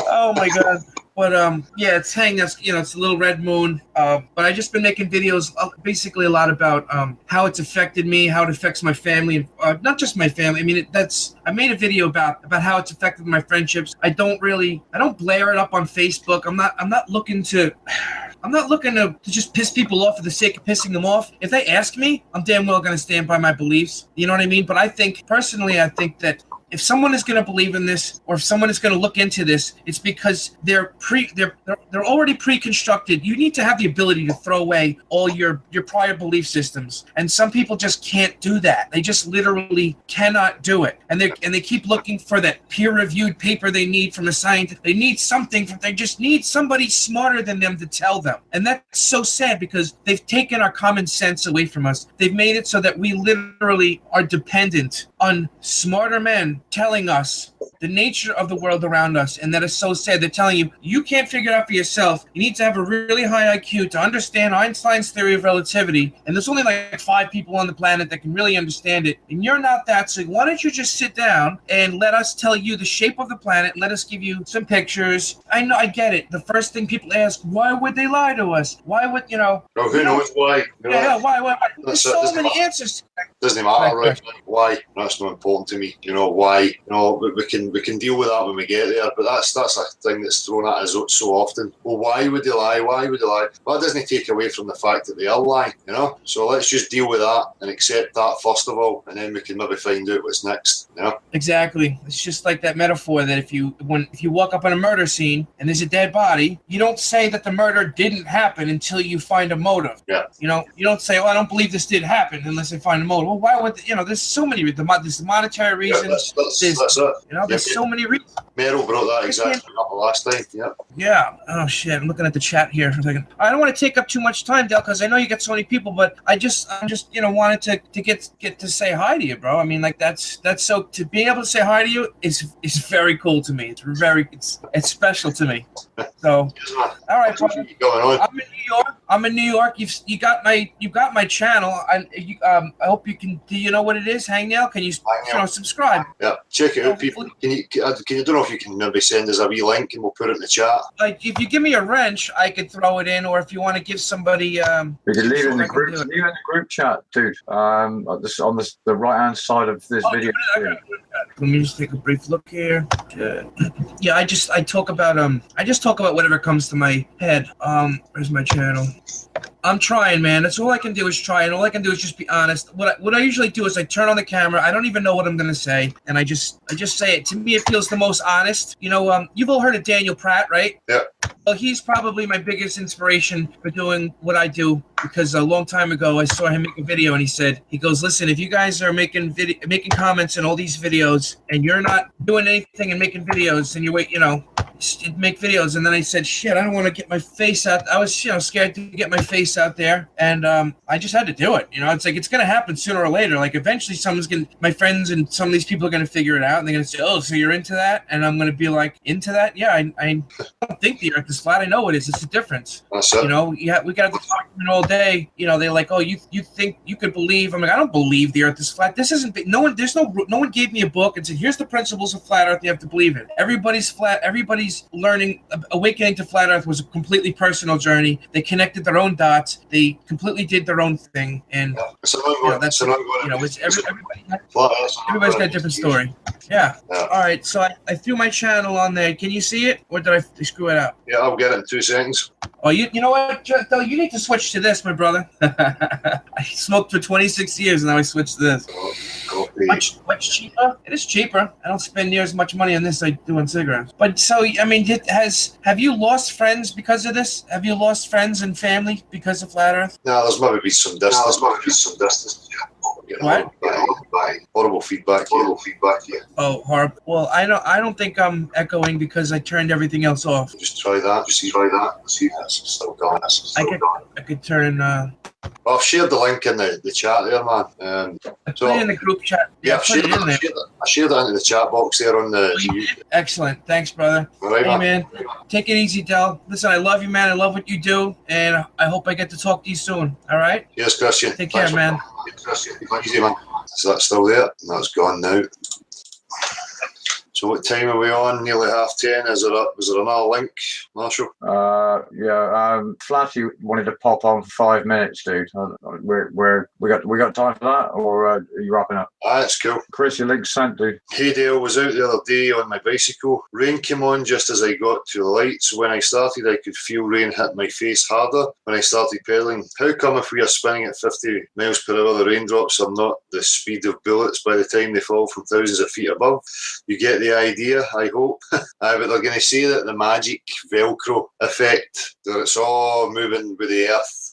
Oh my God. But yeah, it's hanging. It's a little red moon. But I just been making videos, basically a lot about how it's affected me, how it affects my family, and not just my family. I mean, I made a video about how it's affected my friendships. I don't blare it up on Facebook. I'm not looking to just piss people off for the sake of pissing them off. If they ask me, I'm damn well going to stand by my beliefs. You know what I mean? But I think that if someone is going to believe in this, or if someone is going to look into this, it's because they're already pre-constructed. You need to have the ability to throw away all your prior belief systems, and some people just can't do that. They just literally cannot do it, and they keep looking for that peer-reviewed paper they need from a scientist. They need something. They just need somebody smarter than them to tell them, and that's so sad because they've taken our common sense away from us. They've made it so that we literally are dependent on smarter men telling us the nature of the world around us, and that is so sad. They're telling you can't figure it out for yourself. You need to have a really high IQ to understand Einstein's theory of relativity, and there's only like 5 people on the planet that can really understand it, and you're not that, so why don't you just sit down and let us tell you the shape of the planet, let us give you some pictures. I know, I get it. The first thing people ask, why would they lie to us? Why would, who knows why? Why? There's so many answers. Doesn't matter, right? Why? That's not important to me. Why? We can deal with that when we get there. But that's a thing that's thrown at us so often. Well, why would they lie? Why would they lie? Well, that doesn't take away from the fact that they are lying. So let's just deal with that and accept that first of all, and then we can maybe find out what's next. Exactly. It's just like that metaphor that if you walk up on a murder scene and there's a dead body, you don't say that the murder didn't happen until you find a motive. Yeah. You don't say, I don't believe this did happen unless I find a motive. Well, why would there's so many there's the monetary reasons. Yeah, that's it. There's so many reasons. Meryl brought that exactly up last time. Yeah. Yeah. Oh shit! I'm looking at the chat here for a second. I don't want to take up too much time, Dale, because I know you got so many people. But I'm just wanted to get to say hi to you, bro. I mean, like that's so to be able to say hi to you is very cool to me. It's special to me. So, all right, bro. I'm in New York. You got my channel. I hope you can. Do you know what it is? Hangnail? Can you subscribe? Yeah, check it out, people. Can you? I don't know if you can maybe send us a wee link and we'll put it in the chat. Like, if you give me a wrench, I could throw it in, or if you want to give somebody. We can leave it in the group. Leave it in the group chat, dude. On the right hand side of this video. Let me just take a brief look here. Yeah, I talk about whatever comes to my head. Where's my channel? I'm trying, man. That's all I can do is try, and all I can do is just be honest. What I usually do is I turn on the camera. I don't even know what I'm gonna say, and I just say it. To me, it feels the most honest. You've all heard of Daniel Pratt, right? Yeah. Well, he's probably my biggest inspiration for doing what I do, because a long time ago I saw him make a video, and he goes, listen, if you guys are making comments in all these videos, and you're not doing anything and making videos, and make videos. And then I said, shit, I don't want to get my face out. I was, scared to get my face out there. And I just had to do it. It's like, it's going to happen sooner or later. Like, eventually my friends and some of these people are going to figure it out. And they're going to say, oh, so you're into that? And I'm going to be like, into that? Yeah, I don't think the earth is flat. I know it is. It's a difference. That's it. We got this argument all day. They're like, oh, you think you could believe? I'm like, I don't believe the earth is flat. This isn't, no one gave me a book and said, here's the principles of flat earth you have to believe in. Everybody's flat. Everybody's awakening to flat earth was a completely personal journey. They connected their own dots. They completely did their own thing. And everybody's got a different story. Yeah. All right. So I threw my channel on there. Can you see it, or did I screw it up? Yeah, I'll get it in 2 seconds. Oh, you know what, Joe? You need to switch to this, my brother. I smoked for 26 years, and now I switched to this. Much cheaper. It is cheaper. I don't spend near as much money on this as I do on cigarettes. But so, I mean, have you lost friends because of this? Have you lost friends and family because of flat earth? No, there's maybe been some distance. What? Horrible feedback. Yeah. Oh, horrible. Well, I don't think I'm echoing because I turned everything else off. Just try that. See if it's still going. I could turn. Well, I've shared the link in the chat there, man. I put it in the group chat. Yeah, I shared it into the chat box there on the. Excellent. Thanks, brother. All right, hey, man. Take it easy, Del. Listen, I love you, man. I love what you do, and I hope I get to talk to you soon. All right? Yes, Christian. Take care, man. Yes, Christian. Easy, man. So that's still there. That's gone now. So what time are we on? Nearly 10:30. Was there another link, Marshall? Flashy wanted to pop on for 5 minutes, dude. We got time for that, or are you wrapping up? That's cool. Chris, your link's sent, dude. Hey Dale, was out the other day on my bicycle. Rain came on just as I got to the lights. When I started, I could feel rain hit my face harder when I started pedalling. How come if we are spinning at 50 miles per hour, the raindrops are not the speed of bullets by the time they fall from thousands of feet above? You get the idea, I hope. But they're going to say that the magic Velcro effect, that it's all moving with the earth.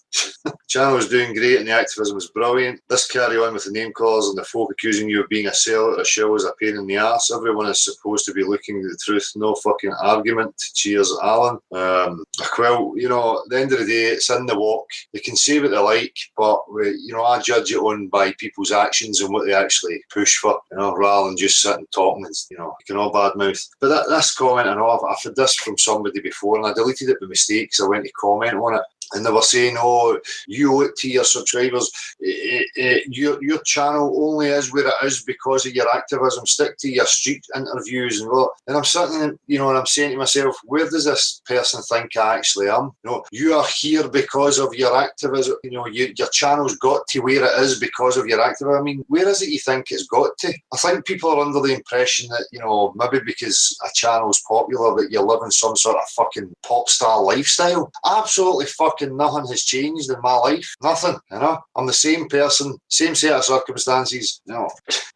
Channel is doing great and the activism is brilliant. This carry on with the name callers and the folk accusing you of being a seller or a shill is a pain in the arse. Everyone is supposed to be looking at the truth, no fucking argument. Cheers, Alan. Well, you know, at the end of the day, it's in the walk. They can say what they like, but I judge it on by people's actions and what they actually push for, rather than just sitting talking and you can all badmouth. But that's comment, and I've had this from somebody before, and I deleted it by mistake because I went to comment on it. And they were saying, oh, you owe it to your subscribers. Your channel only is where it is because of your activism. Stick to your street interviews and all. And I'm sitting, and I'm saying to myself, where does this person think I actually am? You are here because of your activism. Your channel's got to where it is because of your activism. I mean, where is it you think it's got to? I think people are under the impression that, maybe because a channel's popular that you're living some sort of fucking pop star lifestyle. Absolutely fucking nothing has changed in my life. Nothing. I'm the same person, same set of circumstances.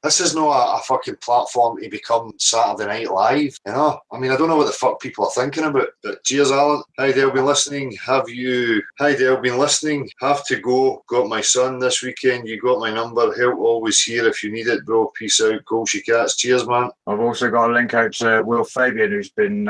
This is not a fucking platform to become Saturday Night Live. I mean, I don't know what the fuck people are thinking about. But cheers, Alan. Hi, Dale. Been listening. Have to go. Got my son this weekend. You got my number. Help always here if you need it, bro. Peace out. Colshy Cats. Cheers, man. I've also got a link out to Will Fabian, who's been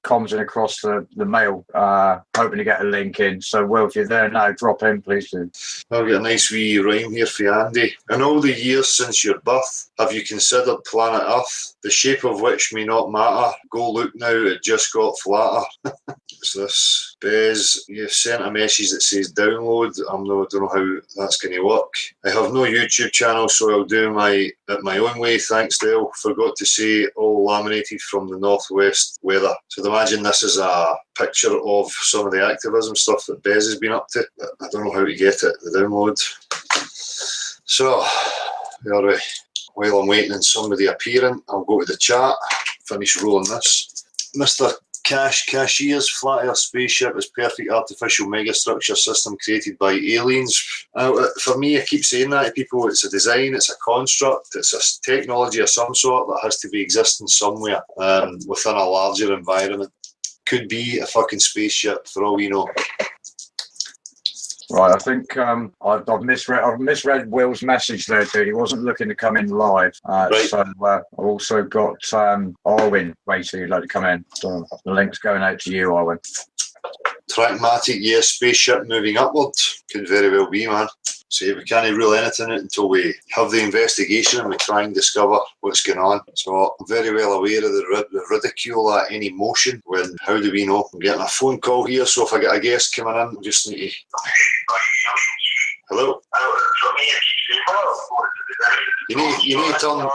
commenting across the mail, hoping to get a link in. So, Will, if you're there now, drop in, please do. I'll get a nice wee rhyme here for you, Andy. In all the years since your birth, have you considered planet Earth, the shape of which may not matter? Go look now, it just got flatter. What's this? Bez, you've sent a message that says download. I don't know how that's going to work. I have no YouTube channel, so I'll do it my own way. Thanks, Dale. Forgot to say all laminated from the northwest weather. So I'd imagine this is a picture of some of the activism stuff that Bez has been up to. I don't know how to get it, the download. So, while I'm waiting on somebody appearing, I'll go to the chat, finish rolling this. Mr. Cashier's flat earth spaceship is perfect artificial megastructure system created by aliens. For me, I keep saying that to people, it's a design, it's a construct, it's a technology of some sort that has to be existing somewhere within a larger environment. Could be a fucking spaceship for all we know. Right, I think I've misread Will's message there, dude. He wasn't looking to come in live. Right. So I've also got Arwin waiting, who'd like to come in. So the link's going out to you, Arwin. Trackmatic, yes, spaceship moving upward. Could very well be, man. See, we can't rule anything until we have the investigation and we try and discover what's going on. So I'm very well aware of the ridicule at any motion. How do we know? I'm getting a phone call here, so if I get a guest coming in, I just need to... Hello? You need to turn...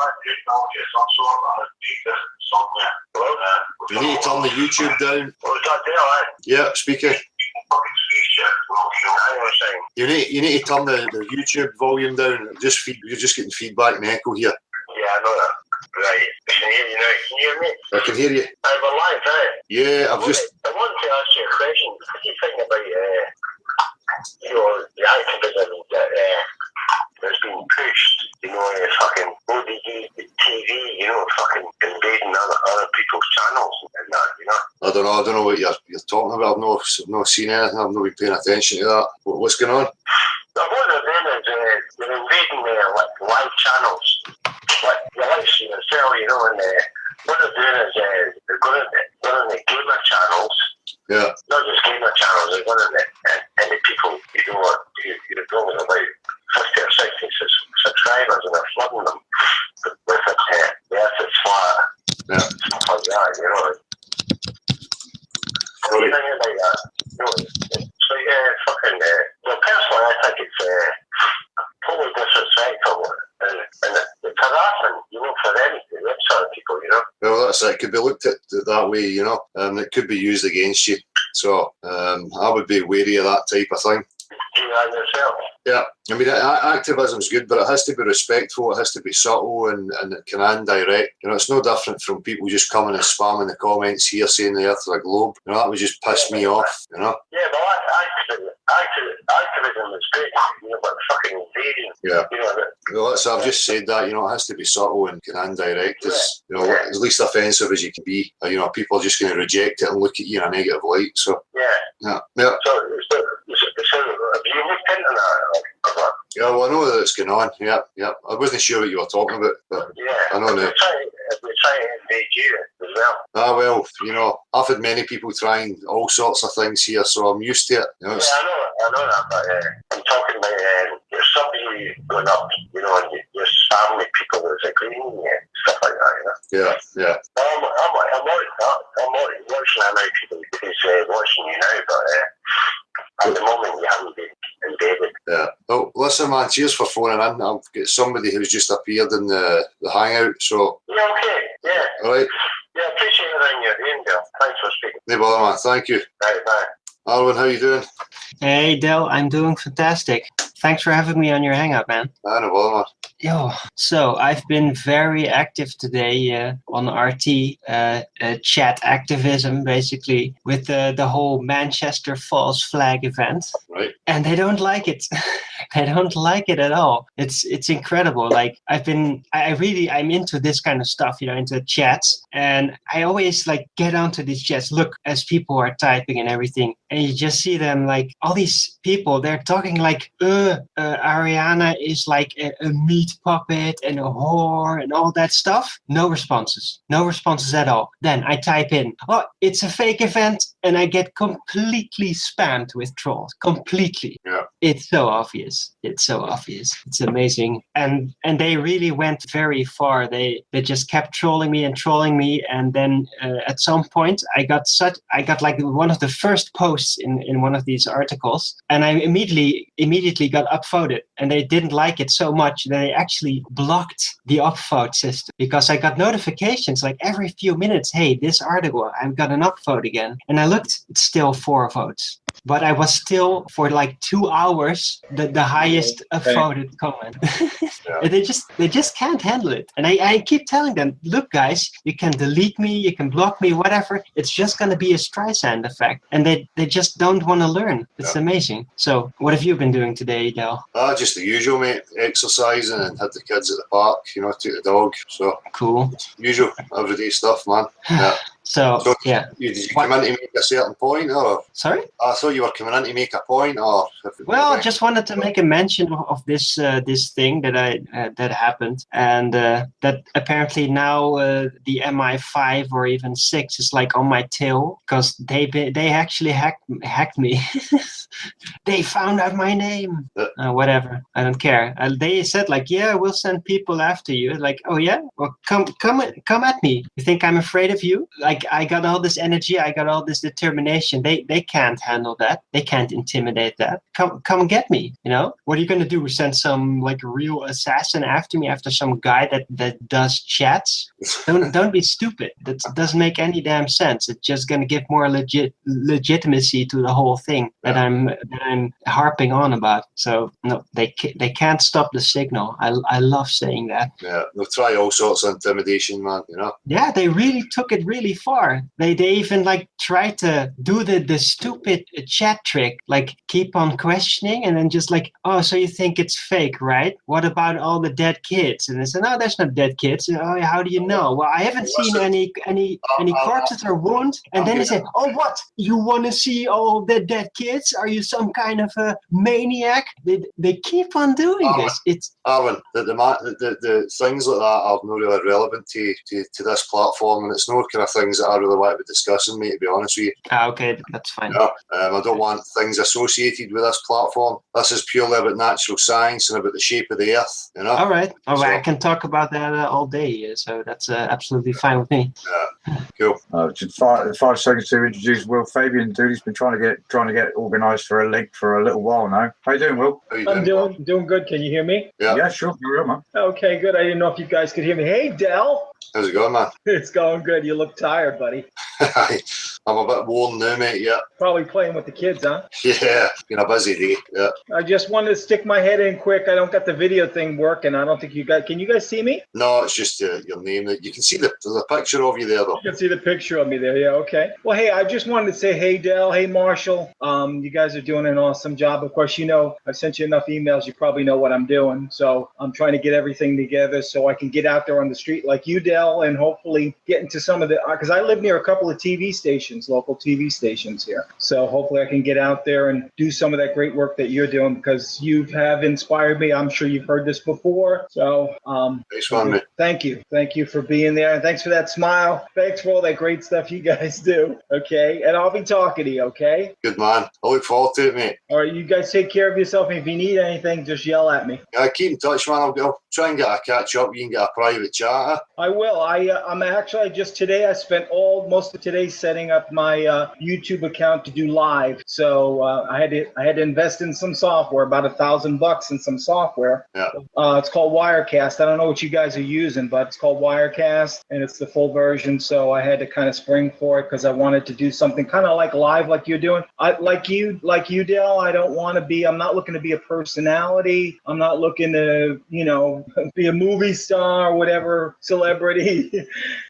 You need to turn the YouTube down. Yeah, speaker. You need to turn the YouTube volume down. You're just getting feedback and echo here. Yeah, I know that. Right. Can you hear you now? Can you hear me? I can hear you. I'm alive, eh? Yeah, I want to ask you a question. What do you think about the activism that has been pushed? Fucking ODD TV, fucking invading other people's channels and that, I don't know what you're talking about. I've not seen anything. I've not been paying attention to that. What's going on? What they're doing is they're invading live channels, like your live stream itself, and what they're doing is they're going on the gamer channels. Yeah. Not just gamer channels, they're going on and the people, you're going about 50 or 60 subscribers and they're flooding them with it. The earth is flat. Yeah. Stuff like that, What do you think about that? So fucking, personally I think it's totally disrespectful and it's harassment, for them sort of people, Well, that's it. It could be looked at that way, you know. It could be used against you. So I would be wary of that type of thing. Do that yourself? Yeah, I mean, activism's good, but it has to be respectful, it has to be subtle and it can indirect. You know, it's no different from people just coming and spamming the comments here saying the earth is a globe. You know, that would just piss me off, you know? Yeah, but activism is great, you know, but fucking invasion. Yeah. You know, Well, I've just said that, you know, it has to be subtle and can indirect. It's, you know, as least offensive as you can be. You know, people are just going to reject it and look at you in a negative light. So, yeah. So have you looked into that? Yeah, well, I know that it's going on. Yeah. I wasn't sure what you were talking about, but I know now. They're trying to invade you as well. Well, you know, I've had many people trying all sorts of things here, so I'm used to it. You know, I know that, but I'm talking about there's somebody going up, you know, and there's family people that's agreeing with you, stuff like that, you know. Yeah. I'm watching how many people is watching you now, but at the moment you haven't been invaded. Yeah. Oh, listen, man, cheers for phoning in. I've got somebody who's just appeared in the hangout, so... Yeah, okay, yeah. All right. Yeah, appreciate everything you're doing, Bill. Thanks for speaking. No bother, man. Thank you. Right, bye. Arwen, how you doing? Hey, Del, I'm doing fantastic. Thanks for having me on your hangout, man. No bother, man. Yo, so I've been very active today on RT, chat activism, basically, with the whole Manchester false flag event. Right. And they don't like it. They don't like it at all. It's incredible. Like I'm into this kind of stuff, you know, into chats. And I always like get onto these chats, look as people are typing and everything. And you just see them like all these people, they're talking like, Ariana is like a meat puppet and a whore and all that stuff. No responses at all. Then I type in, oh, it's a fake event, and I get completely spammed with trolls. Completely. Yeah. It's so obvious. It's amazing. And they really went very far. They just kept trolling me, and then at some point I got like one of the first posts in one of these articles, and I immediately got upvoted, and they didn't like it so much that they actually blocked the upvote system, because I got notifications like every few minutes, hey, this article, I've got an upvote again. And I looked, it's still 4 votes. But I was still for like 2 hours the highest upvoted comment. They just can't handle it. And I keep telling them, look guys, you can delete me, you can block me, whatever. It's just gonna be a Streisand effect. And they just don't want to learn. It's amazing. So what have you been doing today, Del? Just the usual, mate. Exercising and had the kids at the park, you know, took the dog. So cool. Usual everyday stuff, man. Yeah. So yeah. Did you come in to make a certain point, or? Sorry? I thought you were coming in to make a point, or? Well, I just wanted to make a mention of this thing that happened, and that apparently now the MI5 or even 6 is like on my tail, because they actually hacked me. They found out my name. Whatever, I don't care. They said like, yeah, we'll send people after you. Like, oh yeah, well come at me. You think I'm afraid of you? Like, I got all this energy, I got all this determination. They can't handle that. They can't intimidate that. Come get me. You know, what are you gonna do? Send some like real assassin after me, after some guy that does chats? Don't be stupid. That doesn't make any damn sense. It's just gonna give more legitimacy to the whole thing that I'm harping on about. So no, they can't stop the signal. I love saying that. Yeah, they'll try all sorts of intimidation, man. You know. Yeah, they really took it really far. They even like tried to do the stupid chat trick, like keep on questioning and then just like, oh, so you think it's fake, right? What about all the dead kids? And they said, no, there's not dead kids. Oh, how do you know? Well, I haven't seen any corpses or wounds. And then they say, oh, what? You want to see all the dead kids? Are you some kind of a maniac? They keep on doing this. It's Arwen, the things like that are not really relevant to this platform, and it's no kind of things that I really want to be discussing, mate, to be honest with you. Okay, that's fine. No, I don't want things associated with this platform. This is purely about natural science and about the shape of the earth, you know? All right. I can talk about that all day, so that's that's absolutely fine with me. Yeah, cool. Just 5 seconds to introduce Will Fabian, dude. He's been trying to get organised for a link for a little while now. How you doing, Will? I'm doing good. Can you hear me? Yeah, sure. You're man. Okay, good. I didn't know if you guys could hear me. Hey, Del. How's it going, man? It's going good. You look tired, buddy. I'm a bit worn now, mate. Yeah. Probably playing with the kids, huh? Yeah, been a busy day. Yeah. I just wanted to stick my head in quick. I don't got the video thing working. I don't think you guys. Can you guys see me? No, it's just your name. You can see there's a picture of you there, though. You can see the picture of me there. Yeah. Okay. Well, hey, I just wanted to say, hey, Del. Hey, Marshall. You guys are doing an awesome job. Of course, I've sent you enough emails. You probably know what I'm doing. So I'm trying to get everything together so I can get out there on the street like you, Del, and hopefully get into some of the. Because I live near a couple of TV stations, local TV stations here. So hopefully I can get out there and do some of that great work that you're doing because you have inspired me. I'm sure you've heard this before. So thanks, man. Thank you. Thank you for being there. And thanks for that smile. Thanks for all that great stuff you guys do. Okay. And I'll be talking to you. Okay. Good, man. I look forward to it, mate. All right. You guys take care of yourself. And if you need anything, just yell at me. Yeah, keep in touch, man. I'll try and get a catch up. You can get a private chat. Huh? I will. I'm actually just today. I spent most of today setting up my YouTube account to do live. So I had to invest in some software, about $1,000 in some software. Yeah. It's called Wirecast. I don't know what you guys are using, but it's called Wirecast, and it's the full version. So I had to kind of spring for it because I wanted to do something kind of like live, like you're doing. Like you, Del. I'm not looking to be a personality. I'm not looking to, be a movie star or whatever celebrity.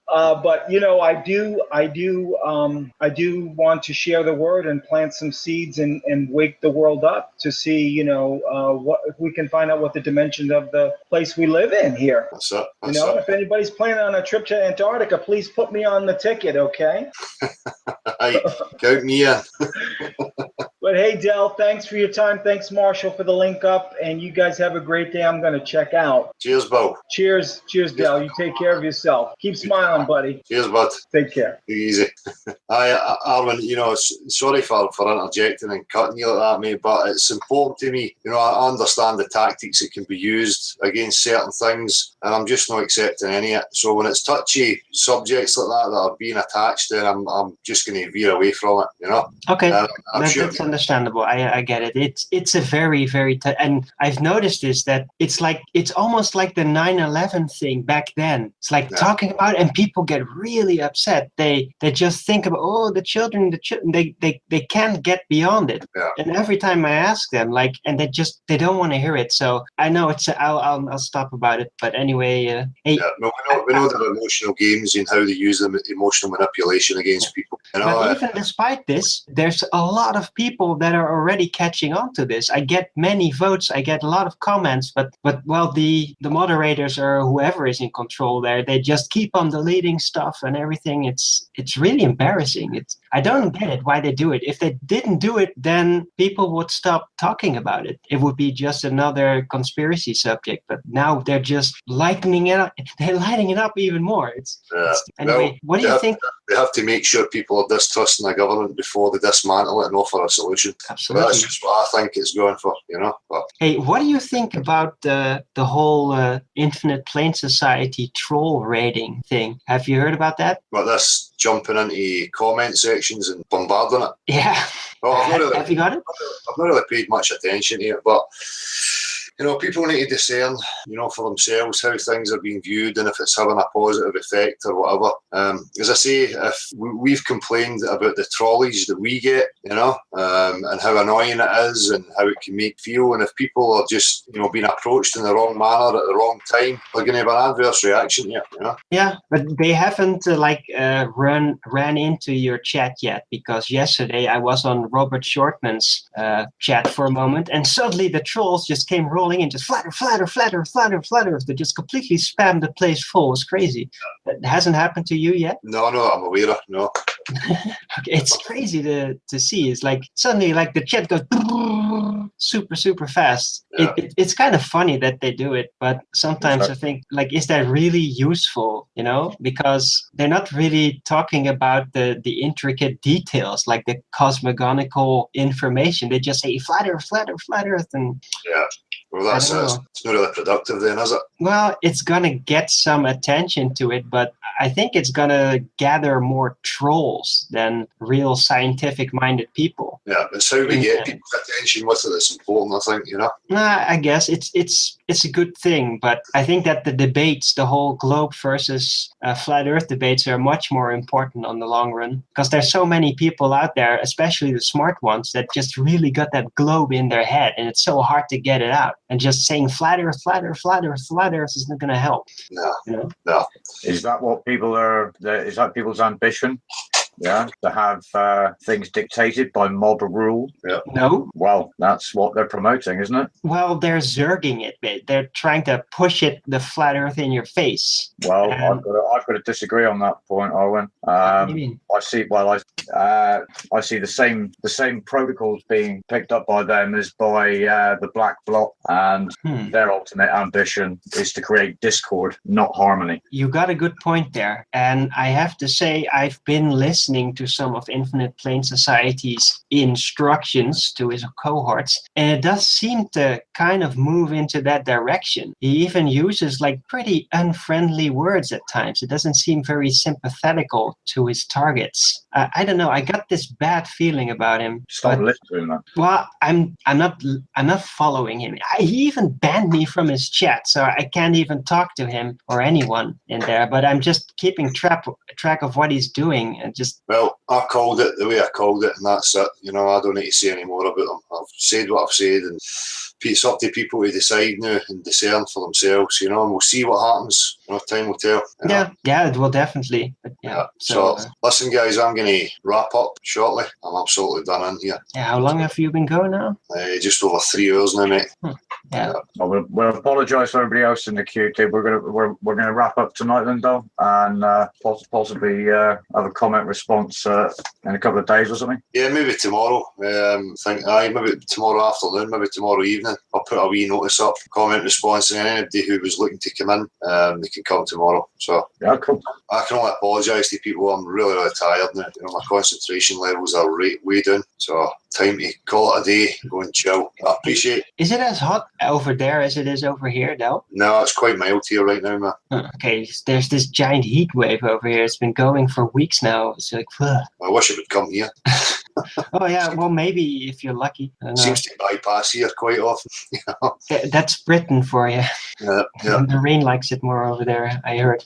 But I do want to share the word and plant some seeds and wake the world up to see, what if we can find out what the dimensions of the place we live in here. That's it. If anybody's planning on a trip to Antarctica, please put me on the ticket, okay? Count me in. But hey, Del, thanks for your time. Thanks, Marshall, for the link up. And you guys have a great day. I'm going to check out. Cheers, Bo. Cheers, Del. You take care of yourself. Keep smiling, buddy. Cheers, bud. Take care. Easy. Hi, Arvin, sorry for interjecting and cutting you like that, mate, but it's important to me. I understand the tactics that can be used against certain things, and I'm just not accepting any of it. So when it's touchy subjects like that are being attached, then I'm just going to veer away from it, Okay. Sure. That's understandable. I get it. It's a very, very and I've noticed this, that it's almost like the 9/11 thing back then. It's like talking about it and people get really upset. They just think about the children. They can't get beyond it. Yeah. And every time I ask them, and they don't want to hear it. So I know I'll stop about it. But anyway, hey. Yeah, we know the emotional games and how they use them, emotional manipulation against people. But even despite this, there's a lot of people that are already catching on to this. I get many votes. I get a lot of comments, but the moderators or whoever is in control there, they just keep on deleting stuff and everything. It's really embarrassing. I don't get it why they do it. If they didn't do it, then people would stop talking about it. It would be just another conspiracy subject. But now they're just lightening it up. They're lighting it up even more. Anyway, what do you think? They have to make sure people are distrusting the government before they dismantle it and offer a solution. Absolutely. That's just what I think it's going for, But, hey, what do you think about the whole Infinite Plane Society troll raiding thing? Have you heard about that? Well, this jumping into comment sections and bombarding it. Yeah. Well, have you got it? I've not really paid much attention to it, but people need to discern, for themselves how things are being viewed and if it's having a positive effect or whatever. As I say, if we've complained about the trolleys that we get, and how annoying it is and how it can make feel, and if people are just, being approached in the wrong manner at the wrong time, they're going to have an adverse reaction here, Yeah, but they haven't ran into your chat yet, because yesterday I was on Robert Shortman's chat for a moment, and suddenly the trolls just came rolling in, just flatter. They just completely spammed the place full. It was crazy. That hasn't happened to you yet? No, I'm aware of, no. Okay, it's crazy to see. It's like suddenly the chat goes super fast. Yeah. It's kind of funny that they do it, but sometimes I think, is that really useful, because they're not really talking about the intricate details, like the cosmogonical information. They just say flat earth and yeah. Well, that's it's not really productive then, is it? Well, it's going to get some attention to it, but I think it's going to gather more trolls than real scientific-minded people. Yeah, it's how we get people's attention with it that's important, I think, I guess it's a good thing, but I think that the debates, the whole globe versus flat Earth debates, are much more important on the long run, because there's so many people out there, especially the smart ones, that just really got that globe in their head, and it's so hard to get it out. And just saying flat Earth, flat Earth, flat Earth, flat Earth is not going to help. No. Is that what people are? Is that people's ambition? Yeah, to have things dictated by mob rule. Yeah. No. Well, that's what they're promoting, isn't it? Well, they're zerging it. They're trying to push the flat Earth in your face. Well, I've got to disagree on that point, Owen. What do you mean? I see. Well, I see the same protocols being picked up by them as by the Black Bloc, and their ultimate ambition is to create discord, not harmony. You got a good point there, and I have to say I've been listening to some of Infinite Plane Society's instructions to his cohorts, and it does seem to kind of move into that direction. He even uses like pretty unfriendly words at times. It doesn't seem very sympathetical to his targets. I don't know. I got this bad feeling about him. Stop listening, man. Well, I'm not following him. He even banned me from his chat, so I can't even talk to him or anyone in there. But I'm just keeping track of what he's doing, and just. Well, I called it the way I called it, and that's it. I don't need to say any more about them. I've said what I've said, and it's up to people to decide now and discern for themselves, and we'll see what happens. Time will tell. Yeah, it will definitely. But so listen, guys, I'm going to wrap up shortly. I'm absolutely done in here. Yeah, how long have you been going now? Just over 3 hours now, mate. Yeah. Well, we'll apologise for everybody else in the queue too. We're gonna wrap up tonight then, though, and possibly have a comment response in a couple of days or something. Yeah, maybe tomorrow. Maybe tomorrow afternoon, maybe tomorrow evening. I'll put a wee notice up, comment response, and anybody who was looking to come in, they can come tomorrow. So yeah, cool. I can only apologise to people. I'm really, really tired now. My concentration levels are way down. So time to call it a day, go and chill. I appreciate it. Is it as hot over there as it is over here, though? No, it's quite mild here right now, man. Okay, there's this giant heat wave over here. It's been going for weeks now. It's like, ugh. I wish it would come here. Oh, yeah, well, maybe if you're lucky. Seems to bypass here quite often. That's Britain for you. Yeah. The rain likes it more over there, I heard.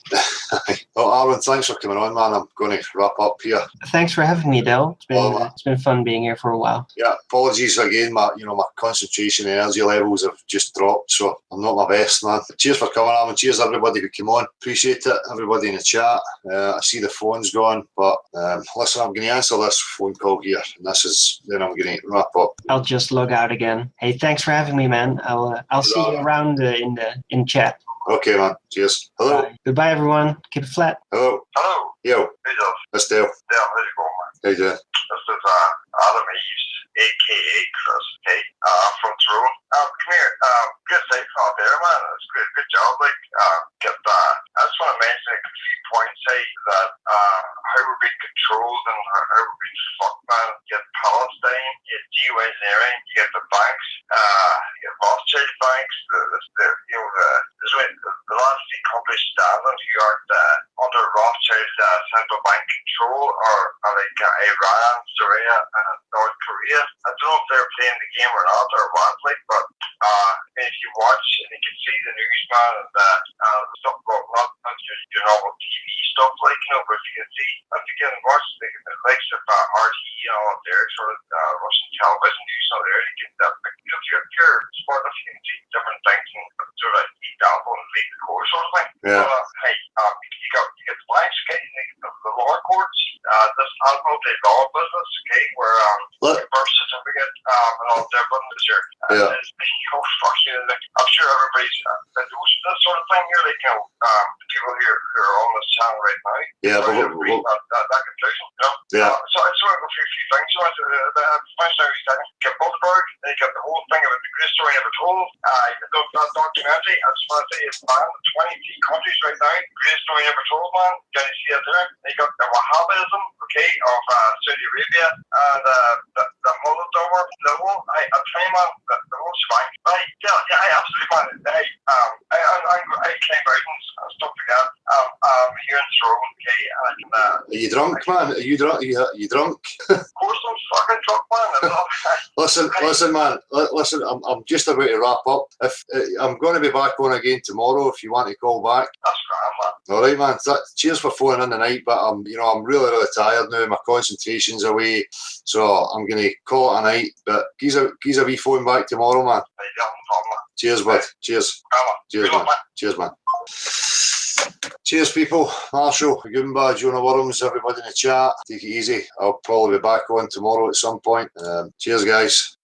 Well, Aaron, thanks for coming on, man. I'm going to wrap up here. Thanks for having me, Del. It's been fun being here for a while. Yeah, apologies again. My concentration and energy levels have just dropped, so I'm not my best, man. Cheers for coming, Aaron. Cheers everybody who came on. Appreciate it. Everybody in the chat. I see the phone's gone, but listen, I'm going to answer this phone call here, and then I'm going to wrap up. I'll just log out again. Hey, thanks for having me, man. I'll see you around in chat. Okay, man. Cheers. Hello. Bye. Goodbye, everyone. Keep it flat. Hello. Hello. Yo. Hey, Dale. That's Dale. Dale, how's it going, man? How you doing? This is Adam Eves, a.k.a. Chris, okay, from Tyrone. Come here. Good site out there, man. It's great. Good job. I just want to mention a few points, that how we're being controlled and how we're being fucked, man. You get Palestine, you get geoengineering, you get the banks, you get Rothschild banks, the last three countries standing who aren't under Rothschild central bank control are like Iran, Syria, and North Korea. I don't know if they're playing the game or not, or what, but if you watch and you can see the news, man, and stuff going on, your normal TV stuff, but if you can watch the likes of RTE and all of their sort of Russian television news out there, you can, if you're smart enough, you can see different things and sort of eat the apple and leave the core sort of thing. Yeah. You get the banks, okay, the lower courts, this admiralty law business, okay, where birth certificate and all different is your I'm sure everybody's been through this sort of thing here, the people here who are on this channel right now. Yeah, but that conclusion, Yeah. So I just want to go through a few things. So you get Bilderberg, then you got the whole thing about the greatest story ever told. That documentary, I just want to say it's banned in 23 countries right now. Greatest story ever told, man. Can you see it there? Then you got the Wahhabism, okay, of Saudi Arabia, and the Holodomor level. I tell you, man, the most That's fine. Right, yeah, absolutely fine. Hey, I came out and stuff like that. Here in Tyrone, okay, and Are you drunk, man? Are you drunk? Are you drunk? of course I'm fucking drunk, man. Listen, man. Listen, I'm just about to wrap up. If I'm going to be back on again tomorrow, if you want to call back. That's grand, man. All right, man. Cheers for phoning in tonight, but I'm really, really tired now. My concentration's away, so I'm going to call it a night. But give a wee phone back tomorrow, man. Right, yeah, no problem, man. Cheers, bud. Cheers. Cheers, man. Cheers, man. Cheers, people. Marshall, Goomba, Jonah Worms, everybody in the chat. Take it easy. I'll probably be back on tomorrow at some point. Cheers, guys.